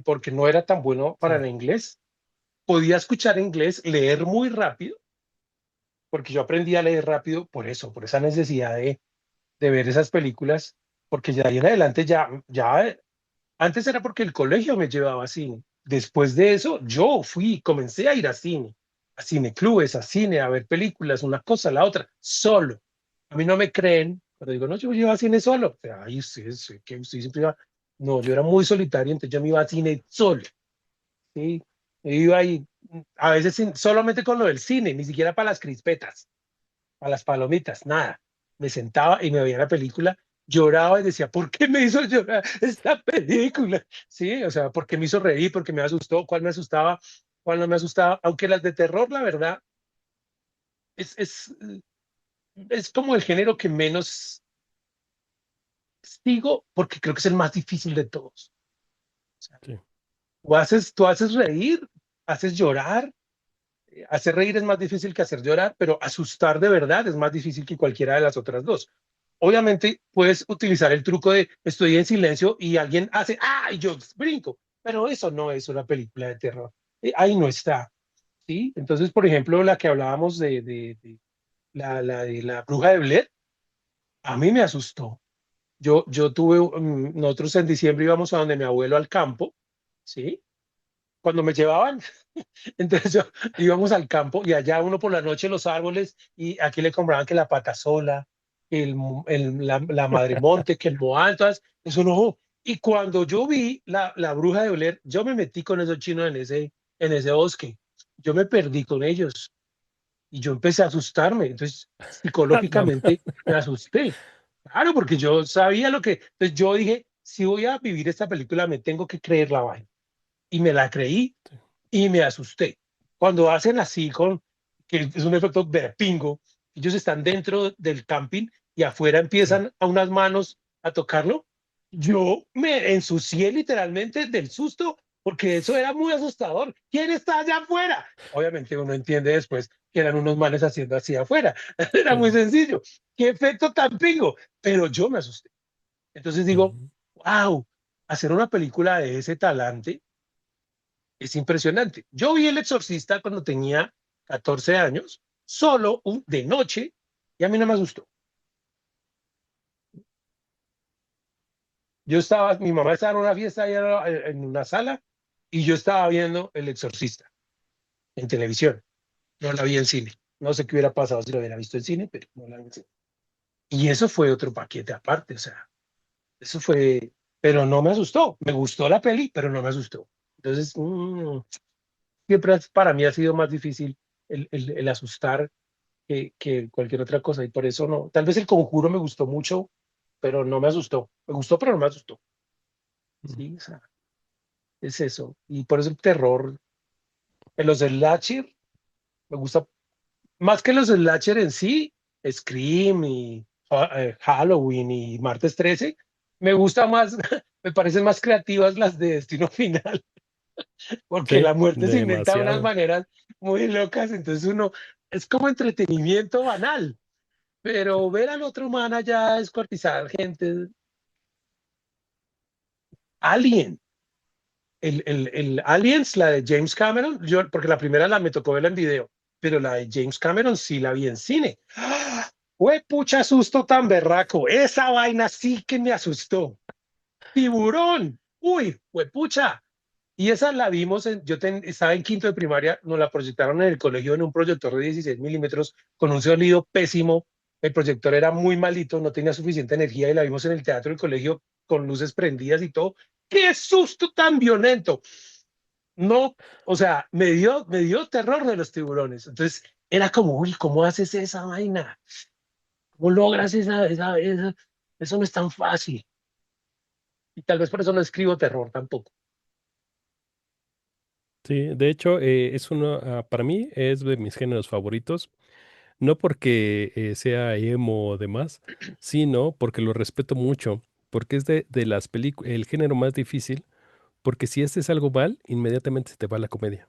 Speaker 3: Porque no era tan bueno para
Speaker 2: Sí,
Speaker 3: el inglés. Podía escuchar inglés, leer muy rápido, porque yo aprendí a leer rápido por eso, por esa necesidad de ver esas películas, porque ya ahí en adelante antes era porque el colegio me llevaba a cine. Después de eso, yo fui, comencé a ir a cineclubes, a cine, a ver películas, una cosa, la otra, solo. A mí no me creen, pero digo, no, yo iba a cine solo. O sea, ay, que usted siempre iba. No, yo era muy solitario, entonces yo me iba a cine solo. ¿Sí? Iba ahí, a veces solamente con lo del cine, ni siquiera para las crispetas, para las palomitas, nada. Me sentaba y me veía la película, lloraba y decía, ¿por qué me hizo llorar esta película? Sí, o sea, ¿por qué me hizo reír? ¿Por qué me asustó? ¿Cuál me asustaba? ¿Cuál no me asustaba? Aunque las de terror, la verdad, es, es, es como el género que menos sigo porque creo que es el más difícil de todos. O sea,
Speaker 2: sí.
Speaker 3: tú haces reír, haces llorar. Hacer reír es más difícil que hacer llorar, pero asustar de verdad es más difícil que cualquiera de las otras dos. Obviamente puedes utilizar el truco de estoy en silencio y alguien hace, ¡ah! Y yo brinco, pero eso no es una película de terror. Ahí no está, ¿sí? Entonces, por ejemplo, la que hablábamos de la bruja de Blair, a mí me asustó. Yo tuve, nosotros en diciembre íbamos a donde mi abuelo al campo, ¿sí? Cuando me llevaban, entonces íbamos al campo y allá uno por la noche los árboles y aquí le compraban que la patasola, la madre monte, que el moal, todas, eso no. Y cuando yo vi la bruja de Blair, yo me metí con esos chinos en ese bosque. Yo me perdí con ellos y yo empecé a asustarme. Entonces,
Speaker 2: Anda,
Speaker 3: psicológicamente me asusté. Claro, porque yo sabía lo que. Entonces, yo dije, si voy a vivir esta película, me tengo que creer la vaina. Y me la creí y me asusté. Cuando hacen así que es un efecto pingo, ellos están dentro del camping y afuera
Speaker 2: sí.
Speaker 3: empiezan a unas manos a tocarlo, yo me ensucié literalmente del susto porque eso era muy asustador. ¿Quién está allá afuera? Obviamente uno entiende después que eran unos manes haciendo así afuera. Era muy
Speaker 2: Sí.
Speaker 3: sencillo. ¿Qué efecto tan pingo? Pero yo me asusté. Entonces digo,
Speaker 2: Ujú.
Speaker 3: wow, hacer una película de ese talante es impresionante. Yo vi El Exorcista cuando tenía 14 años, solo de noche, y a mí no me asustó. Mi mamá estaba en una fiesta allá en una sala y yo estaba viendo El Exorcista en televisión. No la vi en cine. No sé qué hubiera pasado si lo hubiera visto en cine, pero no la vi en cine. Y eso fue otro paquete aparte, o sea, eso fue, pero no me asustó. Me gustó la peli, pero no me asustó. Entonces, siempre para mí ha sido más difícil el asustar que cualquier otra cosa. Y por eso no. Tal vez el conjuro me gustó mucho, pero no me asustó. Me gustó, pero no me asustó.
Speaker 2: Ujú.
Speaker 3: Sí, o sea, es eso. Y por eso el terror. En los slasher, me gusta más que los slasher en sí, Scream y Halloween y Martes 13. Me gusta más, me parecen más creativas las de Destino Final, porque
Speaker 2: Sí,
Speaker 3: la muerte se inventa de unas
Speaker 2: demasiado.
Speaker 3: maneras muy locas. Entonces uno, es como entretenimiento banal.
Speaker 2: Sí.
Speaker 3: Pero ver al otro man allá descuartizar gente, Alien, el Aliens, la de James Cameron, porque la primera me tocó verla en video, pero la de James Cameron sí la vi en cine. ¡Ah! ¡Fue pucha susto tan berraco! Esa vaina sí que me asustó. ¡Tiburón! ¡Uy! ¡Fue pucha! Y esa la vimos, estaba en quinto de primaria, nos la proyectaron en el colegio en un proyector de 16 milímetros con un sonido pésimo. El proyector era muy malito, no tenía suficiente energía y la vimos en el teatro del colegio con luces prendidas y todo. ¡Qué susto tan violento! No, o sea, me dio terror de los tiburones. Entonces era como, uy, ¿cómo haces esa vaina? ¿Cómo logras eso no es tan fácil. Y tal vez por eso no escribo terror tampoco.
Speaker 2: Sí, de hecho, es uno, para mí es de mis géneros favoritos, no porque sea emo o demás, sino porque lo respeto mucho, porque es de las películas, el género más difícil, porque si haces algo mal, inmediatamente se te va la comedia.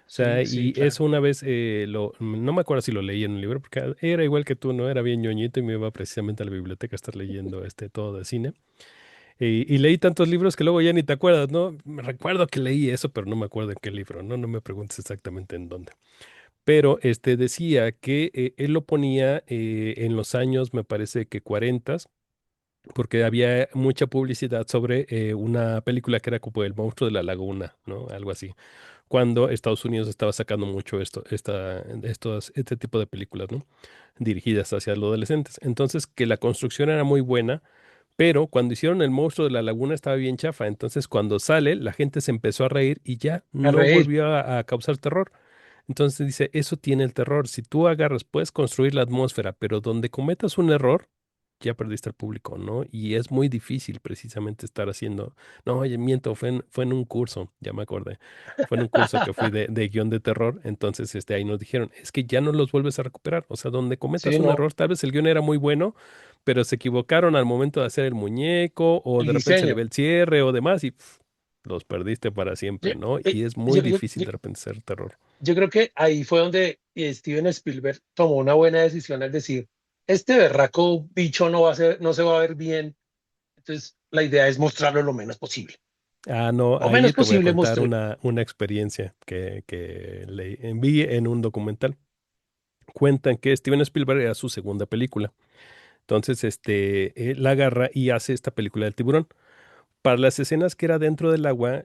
Speaker 2: O sea,
Speaker 3: Sí, sí,
Speaker 2: y
Speaker 3: claro.
Speaker 2: eso una vez, no me acuerdo si lo leí en un libro, porque era igual que tú, ¿no? Era bien ñoñito y me iba precisamente a la biblioteca a estar leyendo todo de cine. Y leí tantos libros que luego ya ni te acuerdas, ¿no? Me recuerdo que leí eso, pero no me acuerdo en qué libro, ¿no? No me preguntes exactamente en dónde. Pero decía que él lo ponía en los años, me parece que 40, porque había mucha publicidad sobre una película que era como El monstruo de la laguna, ¿no? Algo así. Cuando Estados Unidos estaba sacando mucho este tipo de películas, ¿no? Dirigidas hacia los adolescentes. Entonces, que la construcción era muy buena, pero cuando hicieron El monstruo de la laguna estaba bien chafa. Entonces, cuando sale, la gente se empezó a reír y ya
Speaker 3: A
Speaker 2: no
Speaker 3: reír.
Speaker 2: volvió a causar terror. Entonces dice, eso tiene el terror. Si tú agarras, puedes construir la atmósfera, pero donde cometas un error, ya perdiste al público, ¿no? Y es muy difícil precisamente estar haciendo. No, oye, miento, fue en un curso, ya me acordé. Fue en un curso que fui de guión de terror. Entonces, ahí nos dijeron, es que ya no los vuelves a recuperar. O sea, donde
Speaker 3: Sí,
Speaker 2: cometas un
Speaker 3: no,
Speaker 2: error, tal vez el guión era muy bueno, pero se equivocaron al momento de hacer el muñeco, o
Speaker 3: el
Speaker 2: de repente se le ve
Speaker 3: diseño.
Speaker 2: el cierre o demás, y los perdiste para
Speaker 3: Yo,
Speaker 2: siempre, ¿no?
Speaker 3: eh,
Speaker 2: Y es muy
Speaker 3: yo, yo-
Speaker 2: difícil
Speaker 3: yo-
Speaker 2: de repente hacer terror.
Speaker 3: yo creo que ahí fue donde Steven Spielberg tomó una buena decisión al decir, este berraco bicho no se va a ver bien. Entonces, la idea es mostrarlo lo menos posible.
Speaker 2: Ah, no,
Speaker 3: Lo
Speaker 2: ahí
Speaker 3: menos
Speaker 2: te voy a
Speaker 3: posible
Speaker 2: contar
Speaker 3: mostré.
Speaker 2: una experiencia que le vi en un documental. Cuentan que Steven Spielberg era su segunda película. Entonces, él la agarra y hace esta película del tiburón. Para las escenas que era dentro del agua,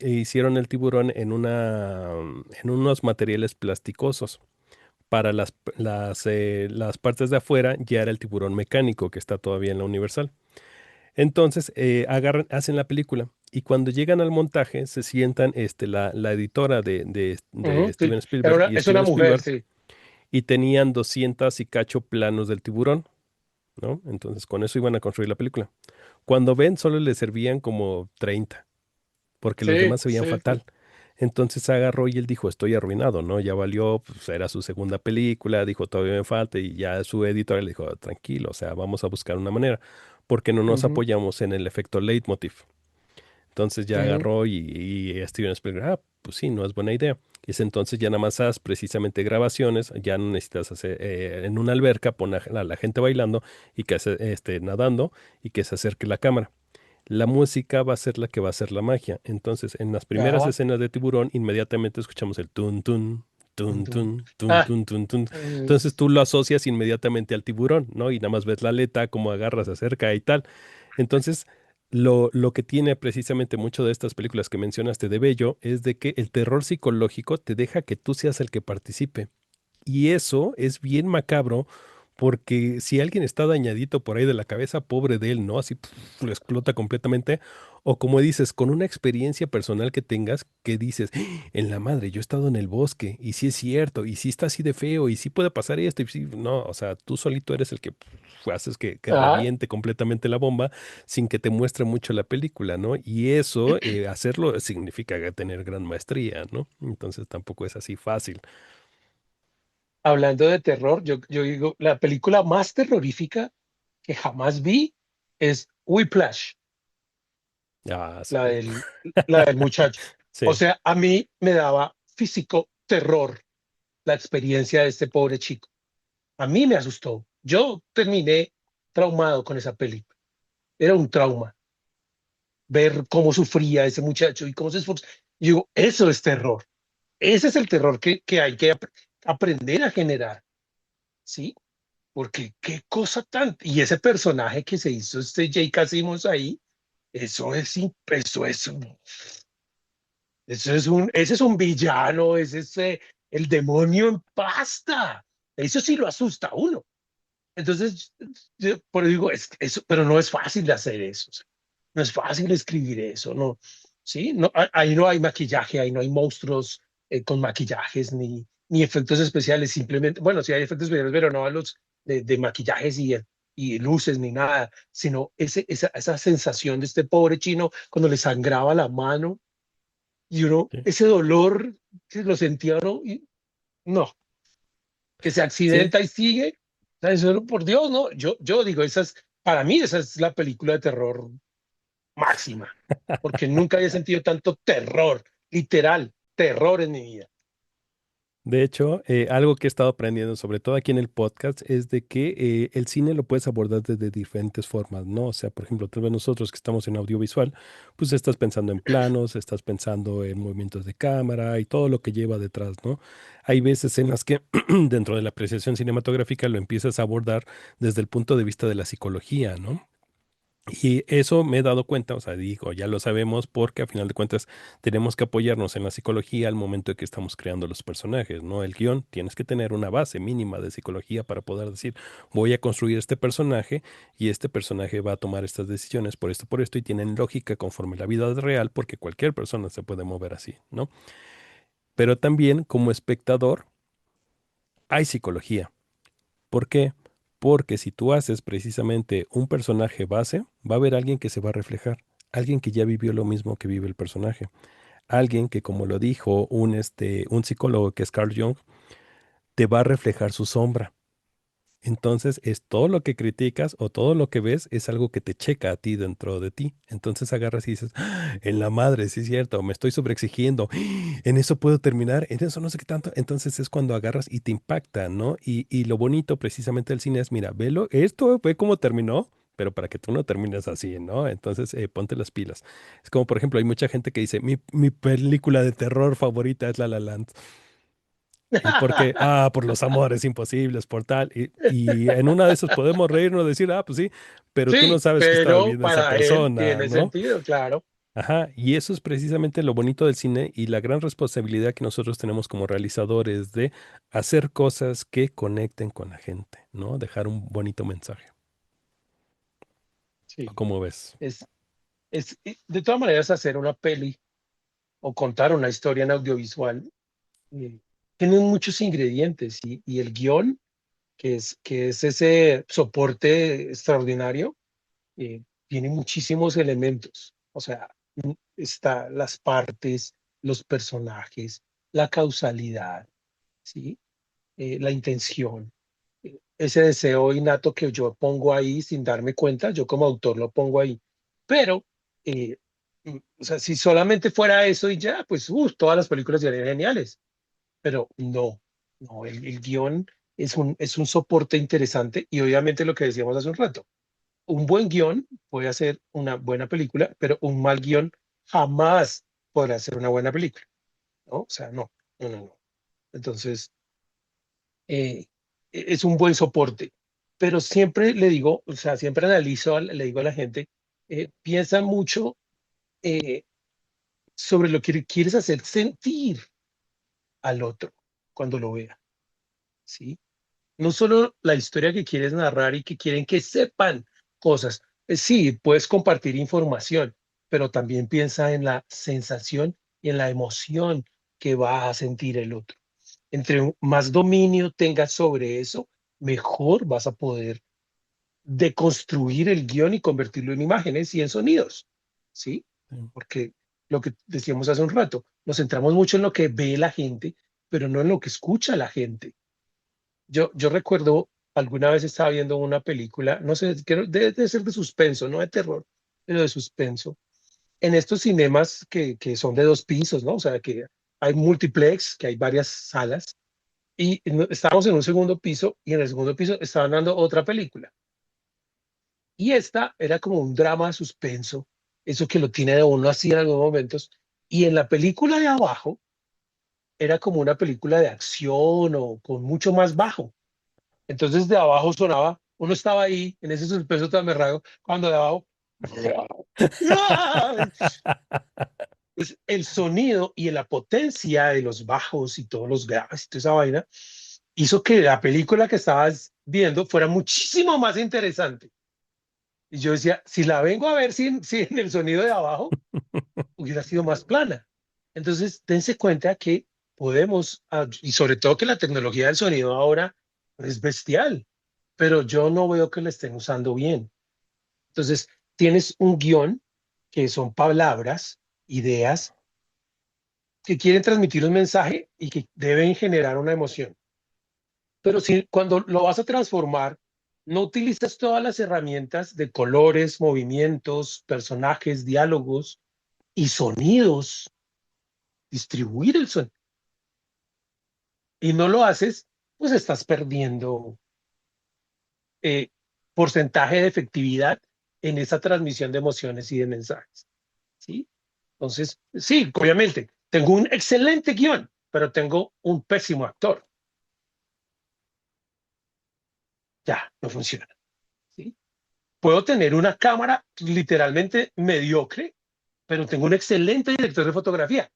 Speaker 2: hicieron el tiburón en unos materiales plasticosos. Para las partes de afuera ya era el tiburón mecánico que está todavía en la Universal. Entonces, hacen la película y cuando llegan al montaje se sientan la editora de
Speaker 3: Ujú, sí.
Speaker 2: Steven Spielberg y
Speaker 3: Es una
Speaker 2: Steven
Speaker 3: mujer,
Speaker 2: Spielberg
Speaker 3: sí.
Speaker 2: y tenían 200 y cacho planos del tiburón, ¿no? Entonces, con eso iban a construir la película. Cuando ven, solo les servían como 30 porque los
Speaker 3: Sí,
Speaker 2: demás se veían
Speaker 3: sí, sí.
Speaker 2: fatal. Entonces agarró y él dijo, estoy arruinado, ¿no? Ya valió, pues era su segunda película, dijo, todavía me falta, y ya su editor le dijo, tranquilo, o sea, vamos a buscar una manera, porque no nos
Speaker 3: Ujú,
Speaker 2: apoyamos en el efecto leitmotiv. Entonces ya
Speaker 3: ujú.
Speaker 2: agarró y Steven Spielberg, pues sí, no es buena idea. Y es entonces ya nada más haz precisamente grabaciones, ya no necesitas hacer en una alberca, pon a la gente bailando y que nadando y que se acerque la cámara. La música va a ser la que va a hacer la magia. Entonces, en las primeras
Speaker 3: Ajá.
Speaker 2: escenas de Tiburón, inmediatamente escuchamos el tun tun,
Speaker 3: Tum,
Speaker 2: tun
Speaker 3: tum.
Speaker 2: tun, tun
Speaker 3: Ah,
Speaker 2: tun, tun tun. Entonces
Speaker 3: es-
Speaker 2: tú lo asocias inmediatamente al tiburón, ¿no? Y nada más ves la aleta, cómo agarra, se acerca y tal. Entonces, lo que tiene precisamente mucho de estas películas que mencionaste de Bello es de que el terror psicológico te deja que tú seas el que participe. Y eso es bien macabro porque si alguien está dañadito por ahí de la cabeza, pobre de él, ¿no? Así lo explota completamente. O como dices, con una experiencia personal que tengas, que dices, "Ah, en la madre, yo he estado en el bosque y sí es cierto, y sí está así de feo, y sí puede pasar esto, y sí, no, o sea, tú solito eres el que haces que
Speaker 3: ah,
Speaker 2: reviente completamente la bomba sin que te muestre mucho la película, ¿no? Y eso, hacerlo significa tener gran maestría, ¿no? Entonces tampoco es así fácil.
Speaker 3: hablando de terror, yo digo, la película más terrorífica que jamás vi es Whiplash,
Speaker 2: Ah, sí.
Speaker 3: la del, la del muchacho. O
Speaker 2: Sí.
Speaker 3: sea, a mí me daba físico terror la experiencia de este pobre chico. A mí me asustó. Yo terminé traumado con esa película. Era un trauma ver cómo sufría ese muchacho y cómo se esforzó. Y digo, eso es terror. Ese es el terror que hay que aprender a generar, ¿sí? Porque qué cosa tan... Y ese personaje que se hizo este J.K. Simmons ahí, eso es... Ese es un villano, ese es el demonio en pasta. Eso sí lo asusta a uno. Entonces, yo por eso digo, eso, pero no es fácil de hacer eso. O sea, no es fácil escribir eso, ¿no? Sí, no, ahí no hay maquillaje, ahí no hay monstruos con maquillajes ni efectos especiales, simplemente, bueno, sí hay efectos especiales, pero no a los de maquillajes y luces ni nada, sino esa sensación de este pobre chino cuando le sangraba la mano y uno,
Speaker 2: Sí,
Speaker 3: ese dolor que lo sentía uno, y no, que se
Speaker 2: sí,
Speaker 3: accidenta y sigue. O sea, eso, por Dios, no. Yo digo, para mí, esa es la película de terror máxima, porque nunca había sentido tanto terror, literal, terror en mi vida.
Speaker 2: de hecho, algo que he estado aprendiendo, sobre todo aquí en el podcast, es de que el cine lo puedes abordar desde diferentes formas, ¿no? O sea, por ejemplo, tal vez nosotros que estamos en audiovisual, pues estás pensando en planos, estás pensando en movimientos de cámara y todo lo que lleva detrás, ¿no? Hay veces en las que dentro de la apreciación cinematográfica lo empiezas a abordar desde el punto de vista de la psicología, ¿no? Y eso me he dado cuenta, o sea, digo, ya lo sabemos porque a final de cuentas tenemos que apoyarnos en la psicología al momento de que estamos creando los personajes, ¿no? El guión, tienes que tener una base mínima de psicología para poder decir, voy a construir este personaje y este personaje va a tomar estas decisiones por esto, y tienen lógica conforme la vida es real porque cualquier persona se puede mover así, ¿no? Pero también como espectador hay psicología. ¿Por qué? Porque si tú haces precisamente un personaje base, va a haber alguien que se va a reflejar, alguien que ya vivió lo mismo que vive el personaje, alguien que, como lo dijo un psicólogo que es Carl Jung, te va a reflejar su sombra. Entonces, es todo lo que criticas o todo lo que ves es algo que te checa a ti dentro de ti. Entonces agarras y dices, "Ah, en la madre, sí es cierto, me estoy sobreexigiendo, en eso puedo terminar, en eso no sé qué tanto". Entonces es cuando agarras y te impacta, ¿no? Y lo bonito precisamente del cine es, mira, velo, esto ve cómo terminó, pero para que tú no termines así, ¿no? Entonces ponte las pilas. Es como, por ejemplo, hay mucha gente que dice, mi película de terror favorita es La La Land. ¿Y por qué? Ah, por los amores imposibles, por tal. Y en una de esas podemos reírnos y decir, ah, pues sí, pero tú no
Speaker 3: Sí,
Speaker 2: sabes qué está
Speaker 3: pero
Speaker 2: viviendo esa
Speaker 3: para él
Speaker 2: persona,
Speaker 3: tiene
Speaker 2: ¿no?
Speaker 3: sentido, claro.
Speaker 2: Ajá, y eso es precisamente lo bonito del cine y la gran responsabilidad que nosotros tenemos como realizadores de hacer cosas que conecten con la gente, ¿no? Dejar un bonito mensaje.
Speaker 3: Sí,
Speaker 2: ¿Cómo ves?
Speaker 3: es, de todas maneras hacer una peli o contar una historia en audiovisual eh, tiene muchos ingredientes y el guión, que es ese soporte extraordinario, tiene muchísimos elementos. O sea, está las partes, los personajes, la causalidad, ¿sí? La intención, ese deseo innato que yo pongo ahí sin darme cuenta, yo como autor lo pongo ahí. Pero, eh, o sea, si solamente fuera eso y ya, pues todas las películas serían geniales. Pero no, no, el guión es un soporte interesante y obviamente lo que decíamos hace un rato, un buen guión puede hacer una buena película, pero un mal guión jamás podrá hacer una buena película, ¿no? O sea, no, no, no, no. Entonces, eh, es un buen soporte, pero siempre le digo, o sea, siempre analizo, le digo a la gente, piensa mucho eh, sobre lo que quieres hacer sentir al otro cuando lo vea, ¿sí? No solo la historia que quieres narrar y que quieren que sepan cosas. Sí, puedes compartir información, pero también piensa en la sensación y en la emoción que va a sentir el otro. Entre más dominio tengas sobre eso, mejor vas a poder deconstruir el guión y convertirlo en imágenes y en sonidos, ¿sí?
Speaker 2: Sí.
Speaker 3: Porque lo que decíamos hace un rato, nos centramos mucho en lo que ve la gente, pero no en lo que escucha la gente. Yo recuerdo, alguna vez estaba viendo una película, no sé, debe ser de suspenso, no de terror, pero de suspenso, en estos cinemas que son de dos pisos, ¿no? O sea, que hay multiplex, que hay varias salas, y estábamos en un segundo piso, y en el segundo piso estaban dando otra película. Y esta era como un drama de suspenso, eso que lo tiene de uno así en algunos momentos, y en la película de abajo era como una película de acción o con mucho más bajo. Entonces de abajo sonaba, uno estaba ahí en ese suspenso tan berraco, cuando de abajo, Pues el sonido y la potencia de los bajos y todos los graves y toda esa vaina hizo que la película que estabas viendo fuera muchísimo más interesante. Y yo decía, si la vengo a ver sin el sonido de abajo, hubiera sido más plana. Entonces, dense cuenta que podemos, y sobre todo que la tecnología del sonido ahora es bestial, pero yo no veo que la estén usando bien. Entonces, tienes un guión que son palabras, ideas que quieren transmitir un mensaje y que deben generar una emoción. Pero si cuando lo vas a transformar, no utilizas todas las herramientas de colores, movimientos, personajes, diálogos y sonidos, distribuir el sonido, y no lo haces, pues estás perdiendo eh, porcentaje de efectividad en esa transmisión de emociones y de mensajes. ¿Sí? Entonces, sí, obviamente, tengo un excelente guión, pero tengo un pésimo actor. Ya, no funciona. ¿Sí? Puedo tener una cámara literalmente mediocre, pero tengo un excelente director de fotografía.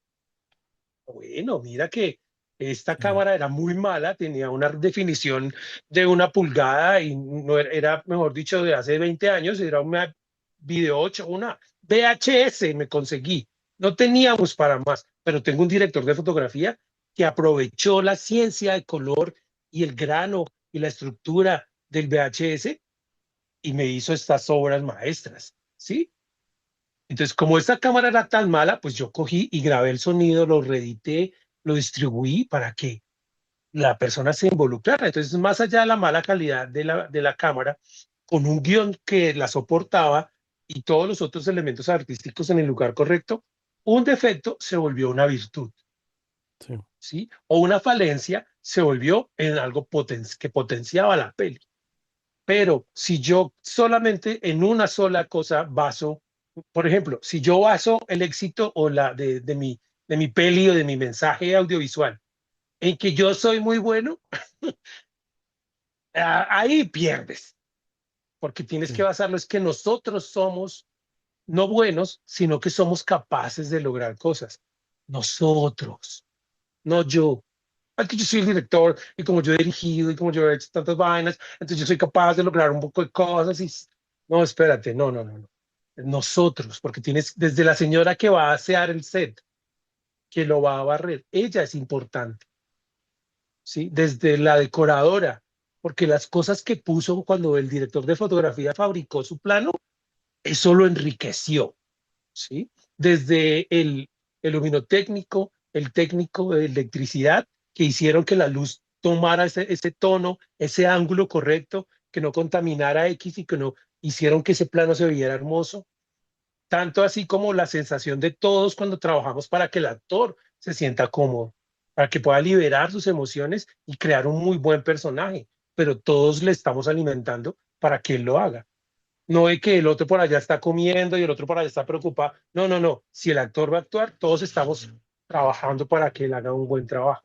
Speaker 3: Bueno, mira que esta
Speaker 2: Sí,
Speaker 3: cámara era muy mala, tenía una definición de 1 pulgada y no era, mejor dicho, de hace 20 años, era una Video 8, una VHS me conseguí. No teníamos para más, pero tengo un director de fotografía que aprovechó la ciencia de color y el grano y la estructura del VHS y me hizo estas obras maestras, ¿sí? Entonces, como esta cámara era tan mala, pues yo cogí y grabé el sonido, lo reedité, lo distribuí para que la persona se involucrara. Entonces, más allá de la mala calidad de la cámara, con un guión que la soportaba y todos los otros elementos artísticos en el lugar correcto, un defecto se volvió una virtud,
Speaker 2: sí,
Speaker 3: ¿sí? O una falencia se volvió en algo que potenciaba la peli. Pero si yo solamente en una sola cosa baso, por ejemplo, si yo baso el éxito o de mi peli o de mi mensaje audiovisual en que yo soy muy bueno, ahí pierdes, porque tienes que
Speaker 2: sí,
Speaker 3: basarlo es que nosotros somos no buenos, sino que somos capaces de lograr cosas. Nosotros, no yo. Aquí yo soy el director y como yo he dirigido y como yo he hecho tantas vainas, entonces yo soy capaz de lograr un poco de cosas y no, espérate, no, no, no, no. Nosotros, porque tienes desde la señora que va a asear el set, que lo va a barrer, ella es importante, ¿sí? Desde la decoradora, porque las cosas que puso cuando el director de fotografía fabricó su plano, eso lo enriqueció, ¿sí? Desde el luminotécnico, el técnico de electricidad, que hicieron que la luz tomara ese tono, ese ángulo correcto, que no contaminara X y que no hicieron que ese plano se viera hermoso. Tanto así como la sensación de todos cuando trabajamos para que el actor se sienta cómodo, para que pueda liberar sus emociones y crear un muy buen personaje, pero todos le estamos alimentando para que él lo haga. No es que el otro por allá está comiendo y el otro por allá está preocupado. No, no, no. Si el actor va a actuar, todos estamos trabajando para que él haga un buen trabajo,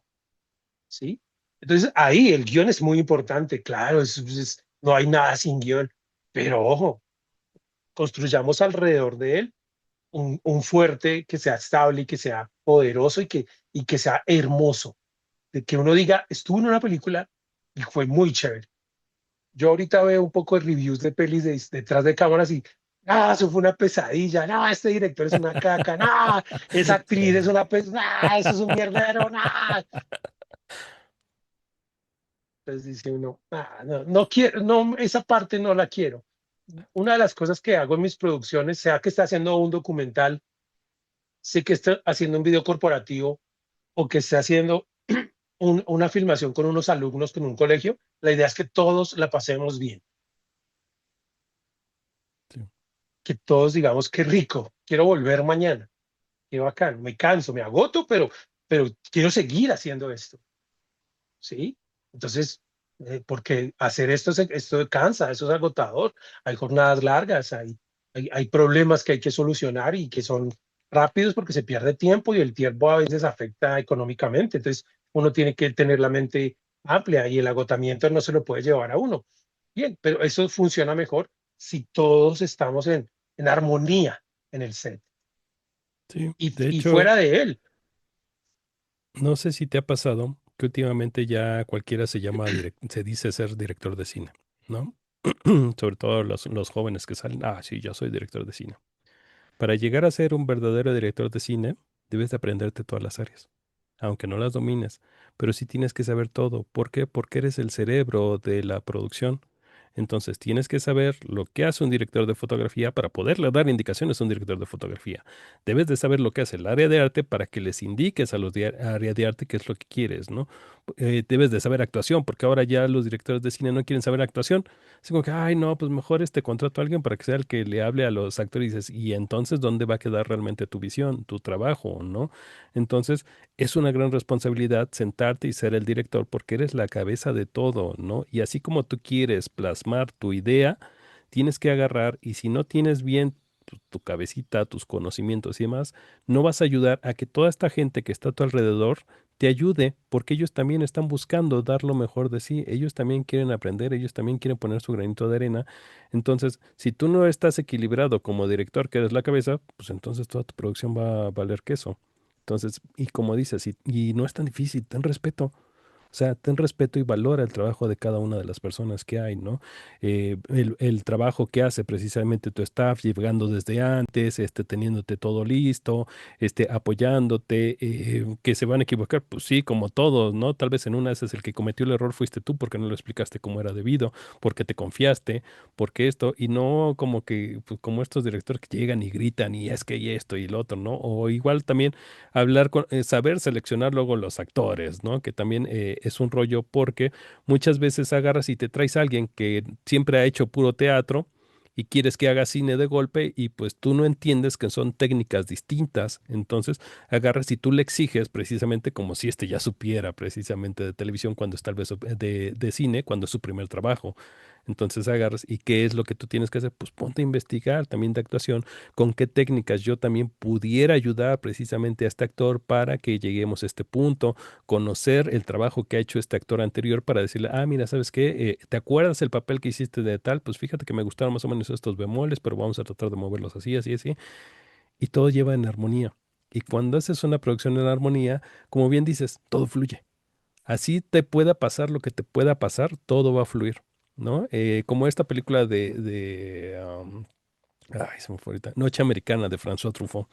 Speaker 3: ¿sí? Entonces ahí el guión es muy importante, claro, no hay nada sin guión, pero ojo, construyamos alrededor de él un fuerte que sea estable y que sea poderoso y que sea hermoso, de que uno diga, estuvo en una película y fue muy chévere. Yo ahorita veo un poco de reviews de pelis detrás de cámaras y, eso fue una pesadilla, no, este director es una caca, no, esa actriz es
Speaker 2: sí.
Speaker 3: una no, eso es un mierdero, no. Entonces dice uno, no, no quiero, no, esa parte no la quiero. Una de las cosas que hago en mis producciones, sea que esté haciendo un documental, sé que esté haciendo un video corporativo o que esté haciendo una filmación con unos alumnos en un colegio, la idea es que todos la pasemos bien,
Speaker 2: Sí.
Speaker 3: que todos digamos, qué rico, quiero volver mañana, qué bacán, me canso, me agoto, pero quiero seguir haciendo esto, ¿sí? Entonces, porque hacer esto cansa, eso es agotador, hay jornadas largas, hay problemas que hay que solucionar y que son rápidos porque se pierde tiempo y el tiempo a veces afecta económicamente, entonces uno tiene que tener la mente amplia y el agotamiento no se lo puede llevar a uno. Bien, pero eso funciona mejor si todos estamos en armonía en el set.
Speaker 2: Sí, de
Speaker 3: y
Speaker 2: hecho,
Speaker 3: fuera de él.
Speaker 2: no sé si te ha pasado que últimamente ya cualquiera se dice ser director de cine, ¿no? Sobre todo los jóvenes que salen, ah, sí, yo soy director de cine. Para llegar a ser un verdadero director de cine, debes de aprenderte todas las áreas, aunque no las domines, pero sí tienes que saber todo. ¿Por qué? Porque eres el cerebro de la producción. Entonces tienes que saber lo que hace un director de fotografía para poderle dar indicaciones a un director de fotografía. Debes de saber lo que hace el área de arte para que les indiques a los de área de arte qué es lo que quieres, ¿no? Debes de saber actuación, porque ahora ya los directores de cine no quieren saber actuación. Es como que, ay, no, pues mejor contrato a alguien para que sea el que le hable a los actores y dices, y entonces, ¿dónde va a quedar realmente tu visión, tu trabajo, ¿no? Entonces, es una gran responsabilidad sentarte y ser el director porque eres la cabeza de todo, ¿no? Y así como tú quieres plasmar tu idea, tienes que agarrar y si no tienes bien tu cabecita, tus conocimientos y demás, no vas a ayudar a que toda esta gente que está a tu alrededor te ayude, porque ellos también están buscando dar lo mejor de sí, ellos también quieren aprender, ellos también quieren poner su granito de arena. Entonces, si tú no estás equilibrado como director, que eres la cabeza, pues entonces toda tu producción va a valer queso. Entonces, y como dices, y no es tan difícil, ten respeto. O sea, ten respeto y valora el trabajo de cada una de las personas que hay, ¿no? El trabajo que hace precisamente tu staff, llegando desde antes, teniéndote todo listo, apoyándote, que se van a equivocar, pues sí, como todos, ¿no? Tal vez en una de esas el que cometió el error fuiste tú porque no lo explicaste como era debido, porque te confiaste, porque esto, y no como que, pues, como estos directores que llegan y gritan y es que y esto y lo otro, ¿no? O igual también saber seleccionar luego los actores, ¿no? Que también es un rollo porque muchas veces agarras y te traes a alguien que siempre ha hecho puro teatro y quieres que haga cine de golpe y pues tú no entiendes que son técnicas distintas, entonces agarras y tú le exiges precisamente como si ya supiera precisamente de televisión cuando es tal vez de cine, cuando es su primer trabajo. Entonces agarras y qué es lo que tú tienes que hacer, pues ponte a investigar también de actuación con qué técnicas yo también pudiera ayudar precisamente a este actor para que lleguemos a este punto, conocer el trabajo que ha hecho este actor anterior para decirle, ah, mira, ¿sabes qué? ¿Te acuerdas el papel que hiciste de tal? Pues fíjate que me gustaron más o menos estos bemoles, pero vamos a tratar de moverlos así, así, así. Y todo lleva en armonía. Y cuando haces una producción en armonía, como bien dices, todo fluye. Así te pueda pasar lo que te pueda pasar, todo va a fluir, ¿no? Como esta película ay, se me fue ahorita. Noche Americana de François Truffaut,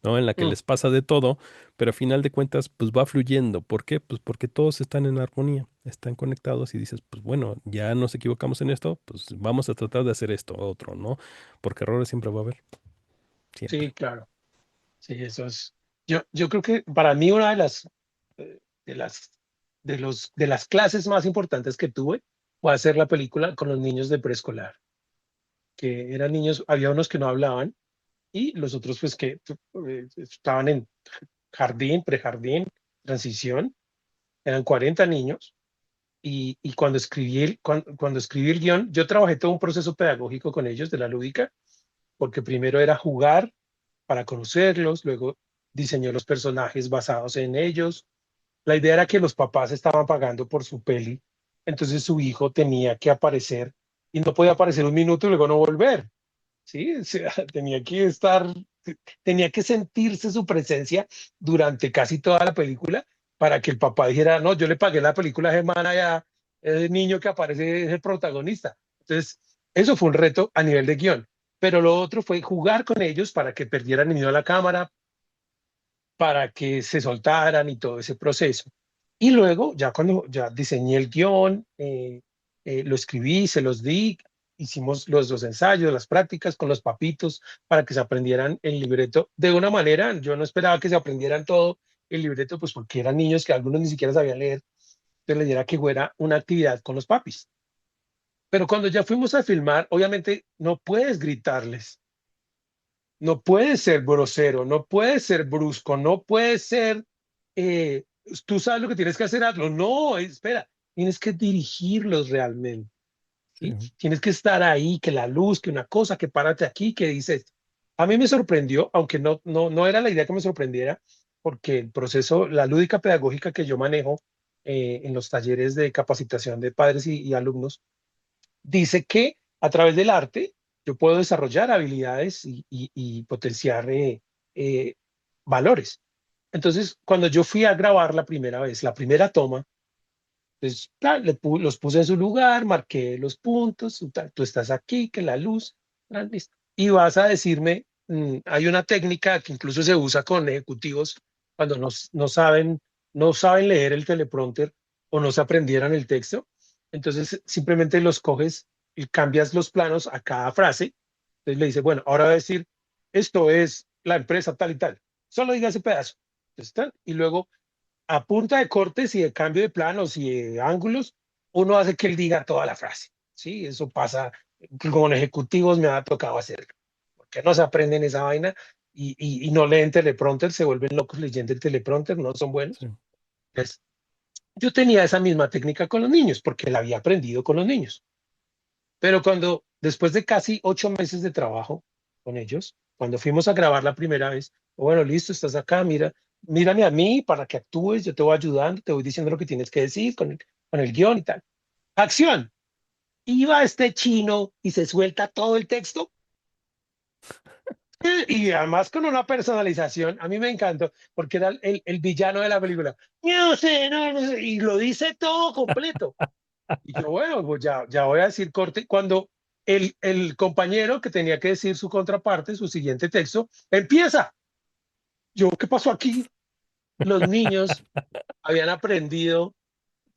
Speaker 2: ¿no? En la que
Speaker 3: Mm.
Speaker 2: les pasa de todo, pero a final de cuentas, pues va fluyendo. ¿Por qué? Pues porque todos están en armonía, están conectados y dices, pues bueno, ya nos equivocamos en esto, pues vamos a tratar de hacer esto, otro, ¿no? Porque errores siempre va a haber, siempre.
Speaker 3: Sí, claro. Sí, eso es. Yo creo que para mí una de las, de las clases más importantes que tuve fue hacer la película con los niños de preescolar, que eran niños, había unos que no hablaban y los otros pues que estaban en jardín, prejardín, transición, eran 40 niños y cuando escribí el guión, yo trabajé todo un proceso pedagógico con ellos de la lúdica, porque primero era jugar para conocerlos, luego diseñó los personajes basados en ellos. La idea era que los papás estaban pagando por su peli, entonces su hijo tenía que aparecer y no podía aparecer un minuto y luego no volver, ¿sí? O sea, tenía que sentirse su presencia durante casi toda la película para que el papá dijera, no, yo le pagué la película de semana ya, el niño que aparece es el protagonista. Entonces, eso fue un reto a nivel de guión. Pero lo otro fue jugar con ellos para que perdieran el miedo a la cámara, para que se soltaran y todo ese proceso. Y luego, ya cuando ya diseñé el guión, lo escribí, se los di, hicimos los ensayos, las prácticas con los papitos para que se aprendieran el libreto de una manera. Yo no esperaba que se aprendieran todo el libreto, pues porque eran niños que algunos ni siquiera sabían leer. Entonces les diera que fuera una actividad con los papis. Pero cuando ya fuimos a filmar, obviamente no puedes gritarles, no puedes ser grosero, no puedes ser brusco, no puedes ser, eh, tú sabes lo que tienes que hacer, hazlo. No, espera, tienes que dirigirlos realmente, ¿sí?
Speaker 2: Sí.
Speaker 3: Tienes que estar ahí, que la luz, que una cosa, que párate aquí, que dices. A mí me sorprendió, aunque no era la idea que me sorprendiera, porque el proceso, la lúdica pedagógica que yo manejo en los talleres de capacitación de padres y alumnos, dice que a través del arte yo puedo desarrollar habilidades y potenciar valores. Entonces, cuando yo fui a grabar la primera vez, la primera toma, pues claro, los puse en su lugar, marqué los puntos, tú estás aquí, que la luz, listo. Y vas a decirme, hay una técnica que incluso se usa con ejecutivos cuando no saben leer el teleprompter o no se aprendieran el texto. Entonces simplemente los coges y cambias los planos a cada frase. Entonces le dices, bueno, ahora va a decir, esto es la empresa tal y tal. Solo diga ese pedazo. ¿Está? Y luego a punta de cortes y de cambio de planos y de ángulos, uno hace que él diga toda la frase. Sí, eso pasa con ejecutivos, me ha tocado hacerlo, porque no se aprenden esa vaina y no leen teleprompter, se vuelven locos leyendo el teleprompter, no son buenos.
Speaker 2: Sí.
Speaker 3: Entonces, yo tenía esa misma técnica con los niños, porque la había aprendido con los niños. Pero cuando, después de casi 8 meses de trabajo con ellos, cuando fuimos a grabar la primera vez, bueno, listo, estás acá, mira, mírame a mí para que actúes, yo te voy ayudando, te voy diciendo lo que tienes que decir con el guión y tal. Acción. Iba este chino y se suelta todo el texto y además con una personalización, a mí me encantó, porque era el villano de la película. No sé, no, no sé, y lo dice todo completo. Y yo, bueno, pues ya voy a decir corte. Cuando el compañero que tenía que decir su contraparte, su siguiente texto, empieza. Yo, ¿qué pasó aquí? Los niños habían aprendido,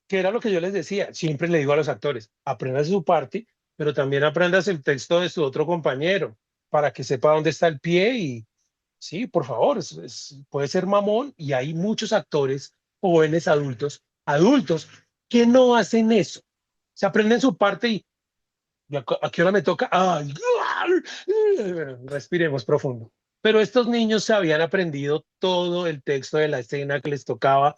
Speaker 3: que era lo que yo les decía, siempre le digo a los actores, aprendas su parte, pero también aprendas el texto de su otro compañero, para que sepa dónde está el pie y sí, por favor, puede ser mamón y hay muchos actores, jóvenes, adultos, que no hacen eso. Se aprenden su parte y ¿a qué hora me toca? Ay, respiremos profundo. Pero estos niños se habían aprendido todo el texto de la escena que les tocaba,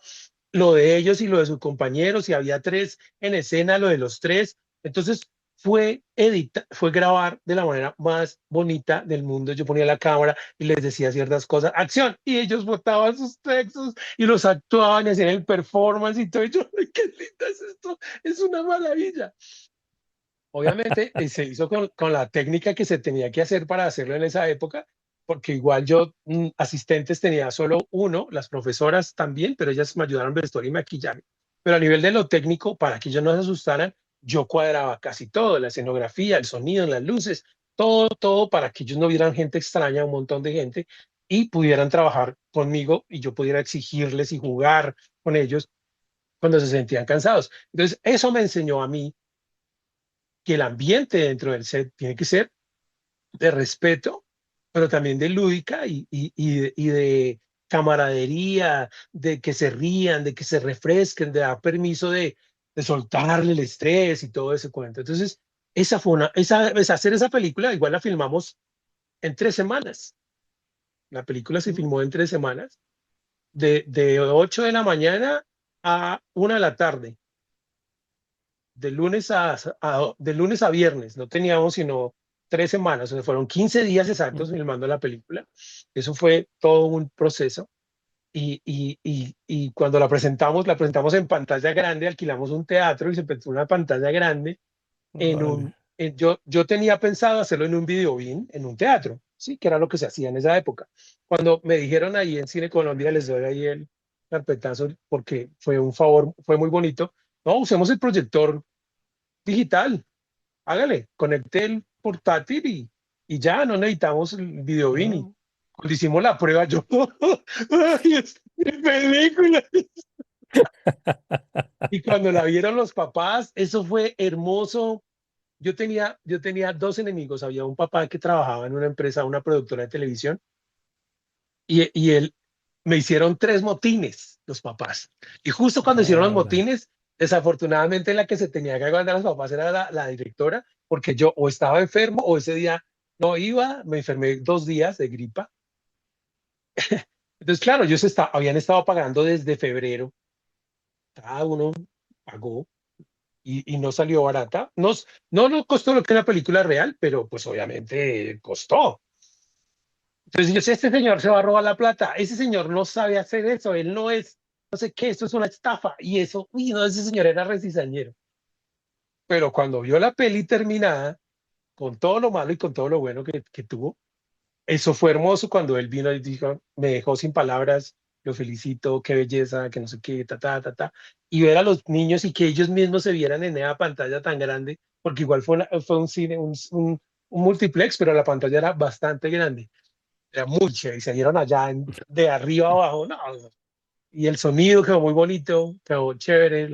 Speaker 3: lo de ellos y lo de sus compañeros, y había tres en escena, lo de los tres. Entonces fue grabar de la manera más bonita del mundo. Yo ponía la cámara y les decía ciertas cosas, acción, y ellos botaban sus textos y los actuaban y hacían el performance y todo. Y yo, ¡ay, qué linda es esto! Es una maravilla. Obviamente se hizo con la técnica que se tenía que hacer para hacerlo en esa época, porque igual yo asistentes tenía solo uno, las profesoras también, pero ellas me ayudaron vestuario y maquillaje. Pero a nivel de lo técnico, para que ellos no se asustaran, yo cuadraba casi todo, la escenografía, el sonido, las luces, todo para que ellos no vieran gente extraña, un montón de gente, y pudieran trabajar conmigo y yo pudiera exigirles y jugar con ellos cuando se sentían cansados. Entonces, eso me enseñó a mí que el ambiente dentro del set tiene que ser de respeto, pero también de lúdica y de camaradería, de que se rían, de que se refresquen, de dar permiso de soltarle el estrés y todo ese cuento. Entonces, hacer esa película, igual la filmamos en 3 semanas. La película se filmó en 3 semanas, de 8 de la mañana a 1 de la tarde, de lunes a viernes, no teníamos sino 3 semanas, o sea, fueron 15 días exactos filmando la película. Eso fue todo un proceso. Y cuando la presentamos en pantalla grande, alquilamos un teatro y se presentó una pantalla grande
Speaker 2: Órale.
Speaker 3: yo tenía pensado hacerlo en un video bien, en un teatro, sí, que era lo que se hacía en esa época. Cuando me dijeron ahí en Cine Colombia, les doy ahí el carpetazo porque fue un favor, fue muy bonito. No, usemos el proyector digital, hágale, conecte el portátil y ya no necesitamos el video Vini.
Speaker 2: No.
Speaker 3: Cuando hicimos la prueba, yo, ¡ay, es mi película! Y cuando la vieron los papás, eso fue hermoso. Yo tenía dos enemigos. Había un papá que trabajaba en una empresa, una productora de televisión, y él me hicieron 3 motines, los papás. Y justo cuando hicieron los
Speaker 2: Órale.
Speaker 3: motines, desafortunadamente la que se tenía que aguantar a los papás era la directora, porque yo o estaba enfermo o ese día no iba, me enfermé 2 días de gripa. Entonces, claro, habían estado pagando desde febrero, cada uno pagó y no salió barata. No nos costó lo que es la película real, pero pues obviamente costó. Entonces yo sé, este señor se va a robar la plata, ese señor no sabe hacer eso, él no es, no sé qué, esto es una estafa. Y eso, uy, no, ese señor era recizañero. Pero cuando vio la peli terminada, con todo lo malo y con todo lo bueno que tuvo, eso fue hermoso cuando él vino y dijo, me dejó sin palabras, lo felicito, qué belleza, que no sé qué, ta, ta, ta, ta. Y ver a los niños y que ellos mismos se vieran en esa pantalla tan grande, porque igual fue un cine, un multiplex, pero la pantalla era bastante grande. Era muy chévere, y se vieron allá de arriba a abajo, no, y el sonido quedó muy bonito, quedó chévere,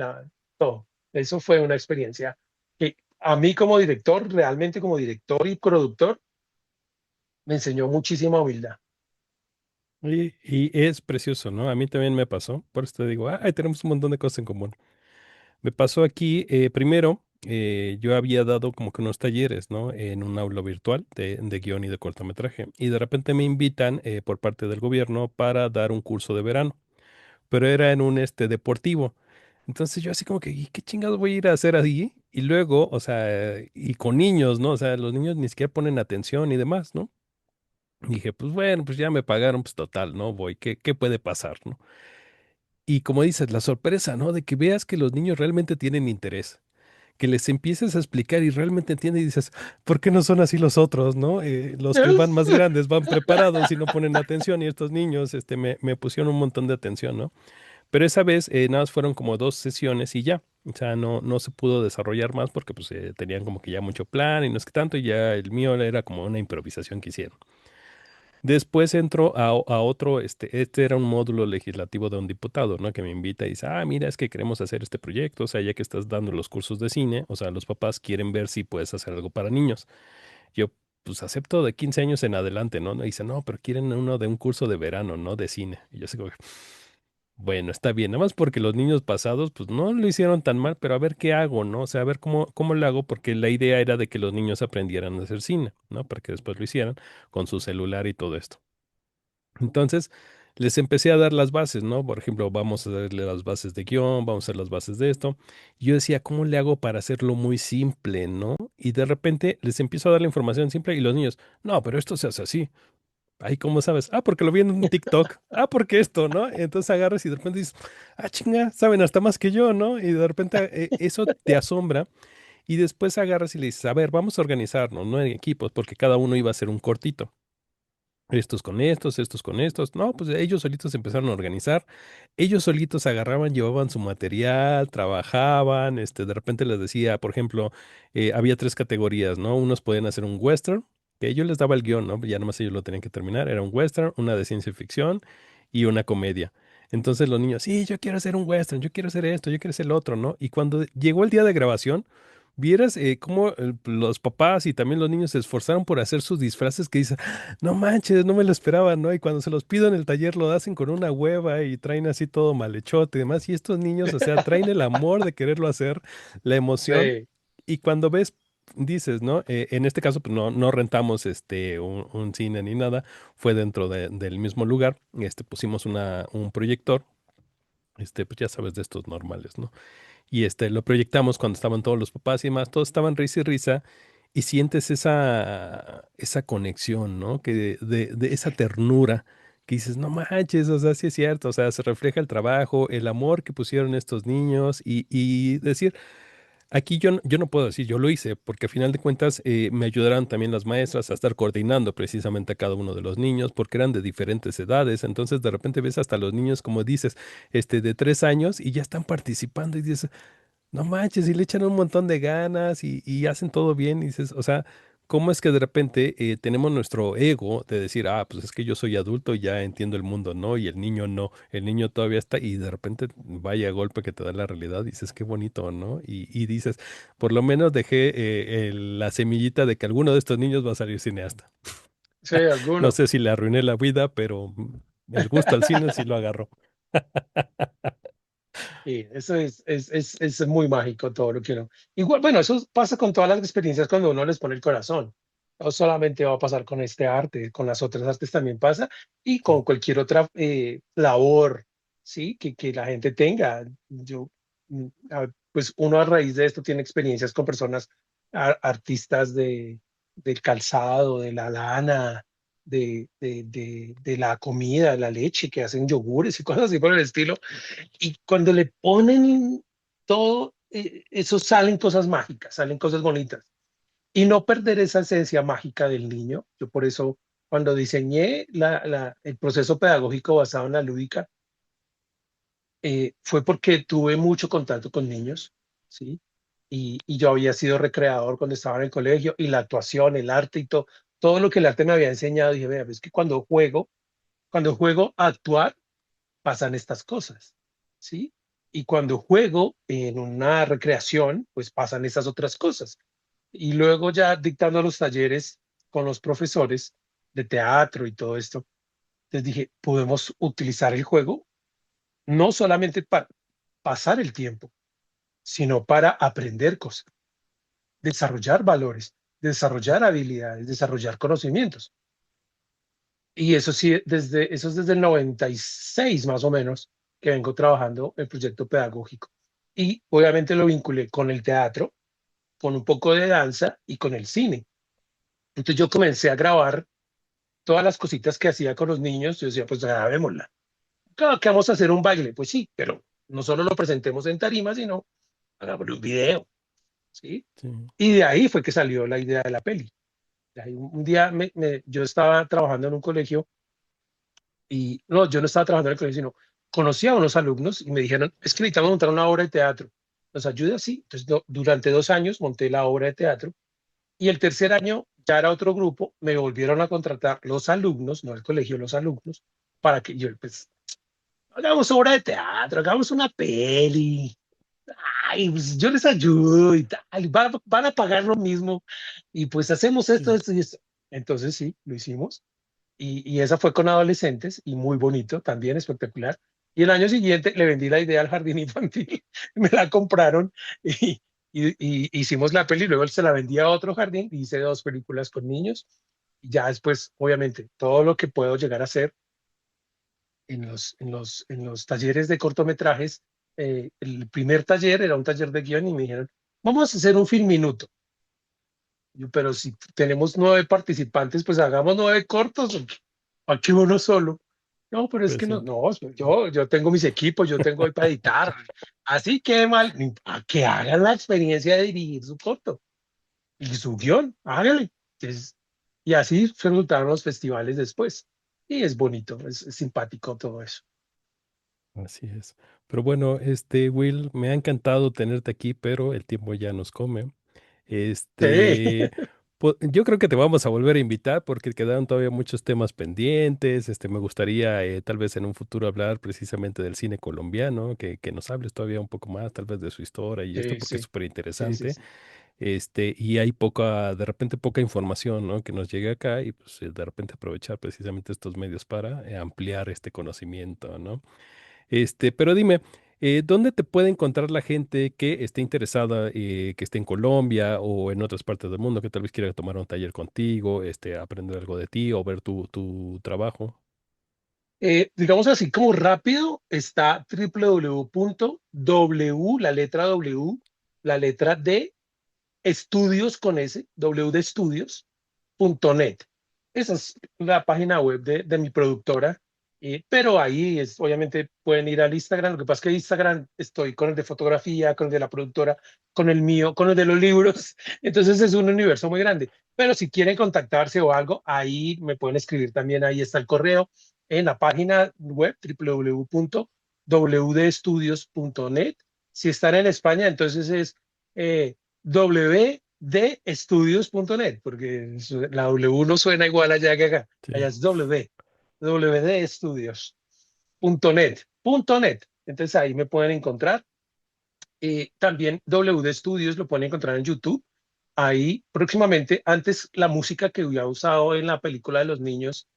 Speaker 3: todo. Eso fue una experiencia que a mí como director, realmente como director y productor, me enseñó muchísima humildad.
Speaker 2: Y es precioso, ¿no? A mí también me pasó, por eso te digo, tenemos un montón de cosas en común. Me pasó aquí, primero, yo había dado como que unos talleres, ¿no? En un aula virtual de guión y de cortometraje. Y de repente me invitan por parte del gobierno para dar un curso de verano, pero era en un deportivo. Entonces yo así como que, ¿y qué chingados voy a ir a hacer ahí? Y luego, o sea, y con niños, ¿no? O sea, los niños ni siquiera ponen atención y demás, ¿no? Dije, pues bueno, pues ya me pagaron, pues total, ¿no? Voy, ¿qué puede pasar, ¿no? Y como dices, la sorpresa, ¿no? De que veas que los niños realmente tienen interés, que les empieces a explicar y realmente entienden y dices, ¿por qué no son así los otros, ¿no? Los que van más grandes van preparados y no ponen atención y estos niños, me pusieron un montón de atención, ¿no? Pero esa vez nada más fueron como 2 sesiones y ya. O sea, no se pudo desarrollar más porque pues tenían como que ya mucho plan y no es que tanto, y ya el mío era como una improvisación que hicieron. Después entro a otro, este era un módulo legislativo de un diputado, ¿no? Que me invita y dice, mira, es que queremos hacer este proyecto, o sea, ya que estás dando los cursos de cine, o sea, los papás quieren ver si puedes hacer algo para niños. Yo, pues acepto de 15 años en adelante, ¿no? Y dice, no, pero quieren uno de un curso de verano, ¿no? De cine. Y yo sé como, bueno, está bien, nada más porque los niños pasados, pues no lo hicieron tan mal, pero a ver qué hago, ¿no? O sea, a ver cómo lo hago, porque la idea era de que los niños aprendieran a hacer cine, ¿no? Para que después lo hicieran con su celular y todo esto. Entonces, les empecé a dar las bases, ¿no? Por ejemplo, vamos a darle las bases de guión, vamos a hacer las bases de esto. Y yo decía, ¿cómo le hago para hacerlo muy simple, ¿no? Y de repente les empiezo a dar la información simple y los niños, no, pero esto se hace así. Ay, ¿cómo sabes? Porque lo vi en un TikTok. Porque esto, ¿no? Entonces agarras y de repente dices, chinga, saben hasta más que yo, ¿no? Y de repente eso te asombra y después agarras y le dices, a ver, vamos a organizarnos, ¿no? En equipos, porque cada uno iba a hacer un cortito. Estos con estos, estos con estos. No, pues ellos solitos empezaron a organizar. Ellos solitos agarraban, llevaban su material, trabajaban. De repente les decía, por ejemplo, había 3 categorías, ¿no? Unos podían hacer un western, que yo les daba el guión, ¿no? Ya nomás ellos lo tenían que terminar. Era un western, una de ciencia ficción y una comedia. Entonces los niños, sí, yo quiero hacer un western, yo quiero hacer esto, yo quiero hacer el otro, ¿no? Y cuando llegó el día de grabación, vieras cómo los papás y también los niños se esforzaron por hacer sus disfraces que dicen, no manches, no me lo esperaba, ¿no? Y cuando se los pido en el taller lo hacen con una hueva y traen así todo malhechote y demás. Y estos niños, o sea, traen el amor de quererlo hacer, la emoción.
Speaker 3: Sí,
Speaker 2: Y cuando ves, dices, ¿no? En este caso, pues no rentamos un cine ni nada, fue dentro del mismo lugar. Pusimos un proyector, pues ya sabes de estos normales, ¿no? Y lo proyectamos cuando estaban todos los papás y demás, todos estaban risa y risa, y sientes esa conexión, ¿no? Que de esa ternura, que dices, no manches, o sea, sí es cierto, o sea, se refleja el trabajo, el amor que pusieron estos niños, y decir, aquí yo no puedo decir, yo lo hice, porque a final de cuentas me ayudaron también las maestras a estar coordinando precisamente a cada uno de los niños, porque eran de diferentes edades. Entonces de repente ves hasta los niños, como dices, de 3 años y ya están participando y dices, no manches, y le echan un montón de ganas y hacen todo bien. Y dices, o sea, ¿cómo es que de repente tenemos nuestro ego de decir, pues es que yo soy adulto y ya entiendo el mundo, ¿no? Y el niño no, el niño todavía está, y de repente vaya golpe que te da la realidad, dices, qué bonito, ¿no? Y dices, por lo menos dejé la semillita de que alguno de estos niños va a salir cineasta.
Speaker 3: sí,
Speaker 2: No
Speaker 3: alguno.
Speaker 2: sé si le arruiné la vida, pero el gusto al cine sí lo agarró.
Speaker 3: Sí, eso es muy mágico todo lo que uno. Igual, bueno, eso pasa con todas las experiencias cuando uno les pone el corazón. No solamente va a pasar con este arte, con las otras artes también pasa y con cualquier otra labor, ¿sí? Que la gente tenga. Yo, pues uno a raíz de esto tiene experiencias con personas, artistas del calzado, de la lana, de la comida, de la leche, que hacen yogures y cosas así por el estilo y cuando le ponen todo, eso salen cosas mágicas, salen cosas bonitas. Y no perder esa esencia mágica del niño. Yo por eso, cuando diseñé el proceso pedagógico basado en la lúdica, fue porque tuve mucho contacto con niños, ¿sí? Y yo había sido recreador cuando estaba en el colegio y la actuación, el arte y todo lo que el arte me había enseñado, dije, vea, es que cuando juego a actuar, pasan estas cosas, ¿sí? Y cuando juego en una recreación, pues pasan estas otras cosas. Y luego ya dictando los talleres con los profesores de teatro y todo esto, les dije, podemos utilizar el juego no solamente para pasar el tiempo, sino para aprender cosas, desarrollar valores, desarrollar habilidades, desarrollar conocimientos. Y eso sí, eso es desde el 96 más o menos que vengo trabajando el proyecto pedagógico. Y obviamente lo vinculé con el teatro, con un poco de danza y con el cine. Entonces yo comencé a grabar todas las cositas que hacía con los niños. Yo decía, pues grabémosla. Claro que vamos a hacer un baile, pues sí, pero no solo lo presentemos en tarima, sino hagámosle un video, ¿sí?
Speaker 2: Sí.
Speaker 3: Y de ahí fue que salió la idea de la peli. De ahí un día yo estaba trabajando en un colegio y no, yo no estaba trabajando en el colegio, sino conocí a unos alumnos y me dijeron, es que necesitamos montar una obra de teatro. ¿Nos ayuda? Sí. Entonces, durante 2 años monté la obra de teatro y el tercer año ya era otro grupo, me volvieron a contratar los alumnos, no el colegio, los alumnos, para que yo, pues, hagamos obra de teatro, hagamos una peli. Ay, pues yo les ayudo y tal, van a pagar lo mismo y pues hacemos esto,
Speaker 2: Sí.
Speaker 3: esto y esto. Entonces sí, lo hicimos y esa fue con adolescentes y muy bonito, también espectacular. Y el año siguiente le vendí la idea al jardín infantil, me la compraron y hicimos la peli, luego se la vendí a otro jardín y hice 2 películas con niños. Y ya después, obviamente, todo lo que puedo llegar a hacer en los talleres de cortometrajes. El primer taller era un taller de guión y me dijeron, vamos a hacer un film minuto. Yo, pero si tenemos 9 participantes, pues hagamos 9 cortos. Aquí uno solo. No, pero es
Speaker 2: Pues
Speaker 3: que no,
Speaker 2: sí.
Speaker 3: no, yo tengo mis equipos, yo tengo ahí para editar. Así que mal, a que hagan la experiencia de dirigir su corto y su guión, háganle. Entonces, y así resultaron los festivales después. Y es bonito, es simpático todo eso.
Speaker 2: Así es. Pero bueno, Will, me ha encantado tenerte aquí, pero el tiempo ya nos come.
Speaker 3: Sí,
Speaker 2: Este, yo creo que te vamos a volver a invitar porque quedaron todavía muchos temas pendientes. Me gustaría tal vez en un futuro hablar precisamente del cine colombiano, que nos hables todavía un poco más, tal vez de su historia y esto,
Speaker 3: sí,
Speaker 2: porque es
Speaker 3: sí,
Speaker 2: súper
Speaker 3: sí, sí,
Speaker 2: interesante.
Speaker 3: sí.
Speaker 2: Y hay de repente poca información, ¿no? Que nos llegue acá y pues de repente aprovechar precisamente estos medios para ampliar este conocimiento, ¿no? Pero dime, ¿dónde te puede encontrar la gente que esté interesada, que esté en Colombia o en otras partes del mundo, que tal vez quiera tomar un taller contigo, aprender algo de ti o ver tu trabajo?
Speaker 3: Digamos así como rápido, está www.w, la letra W, la letra D, estudios con S, W de estudios.net. Esa es la página web de mi productora, pero ahí obviamente pueden ir al Instagram. Lo que pasa es que en Instagram estoy con el de fotografía, con el de la productora, con el mío, con el de los libros. Entonces es un universo muy grande. Pero si quieren contactarse o algo, ahí me pueden escribir también. Ahí está el correo en la página web www.wdestudios.net. Si están en España, entonces es wdestudios.net, porque la W no suena igual allá que acá. Allá
Speaker 2: Sí.
Speaker 3: es wdestudios.net. Entonces ahí me pueden encontrar. También WD Studios lo pueden encontrar en YouTube. Ahí próximamente, antes la música que había usado en la película de los niños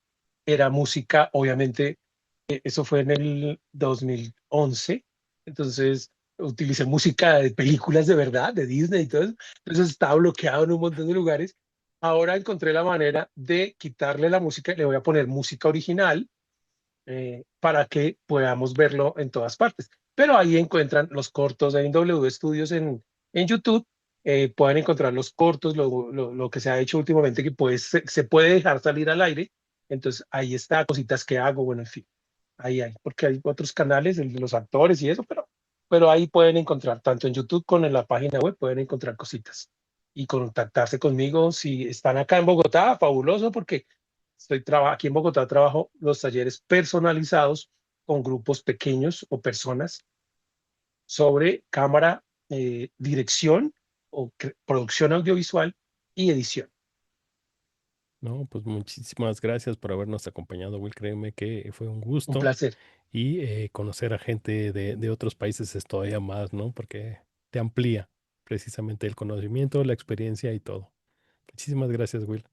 Speaker 3: era música, obviamente, eso fue en el 2011. Entonces utilicé música de películas de verdad, de Disney y todo eso. Entonces estaba bloqueado en un montón de lugares. Ahora encontré la manera de quitarle la música y le voy a poner música original, para que podamos verlo en todas partes. Pero ahí encuentran los cortos en W Studios en YouTube. Pueden encontrar los cortos, lo que se ha hecho últimamente, que se puede dejar salir al aire. Entonces ahí está, cositas que hago, bueno, en fin, ahí hay, porque hay otros canales, el de los actores y eso, pero ahí pueden encontrar, tanto en YouTube como en la página web, pueden encontrar cositas y contactarse conmigo si están acá en Bogotá, fabuloso, porque Aquí en Bogotá trabajo los talleres personalizados con grupos pequeños o personas sobre cámara, dirección o producción audiovisual y edición.
Speaker 2: No, pues muchísimas gracias por habernos acompañado, Will. Créeme que fue un
Speaker 3: Un
Speaker 2: gusto
Speaker 3: placer.
Speaker 2: y conocer a gente de otros países es todavía más, ¿no? Porque te amplía precisamente el conocimiento, la experiencia y todo. Muchísimas gracias, Will.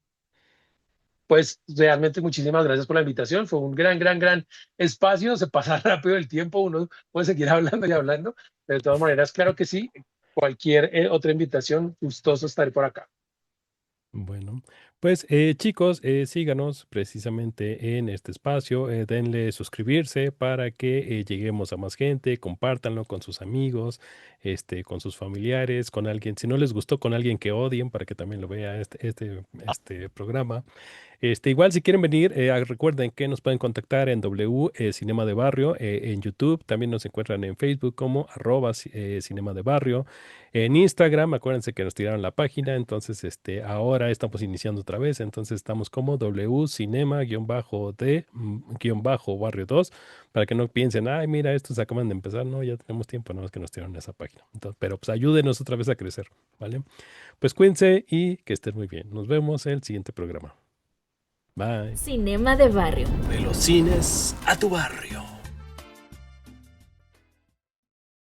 Speaker 3: Pues realmente muchísimas gracias por la invitación. Fue un gran, gran, gran espacio. Se pasa rápido el tiempo. Uno puede seguir hablando y hablando. De todas maneras, claro que sí. Cualquier otra invitación, gustoso estar por acá.
Speaker 2: Bueno, pues chicos, síganos precisamente en este espacio, denle suscribirse para que lleguemos a más gente, compártanlo con sus amigos, con sus familiares, con alguien, si no les gustó, con alguien que odien para que también lo vea este programa. Igual si quieren venir, recuerden que nos pueden contactar en W Cinema de Barrio, en YouTube, también nos encuentran en Facebook como Cinema de Barrio, en Instagram, acuérdense que nos tiraron la página, entonces ahora estamos iniciando otra vez, entonces estamos como W Cinema-D-Barrio 2, para que no piensen, ay, mira, estos acaban de empezar, no, ya tenemos tiempo, no es que nos tiraron esa página. Entonces, pero pues ayúdenos otra vez a crecer, ¿vale? Pues cuídense y que estén muy bien. Nos vemos en el siguiente programa. Bye.
Speaker 1: Cinema de Barrio.
Speaker 2: De los cines a tu barrio.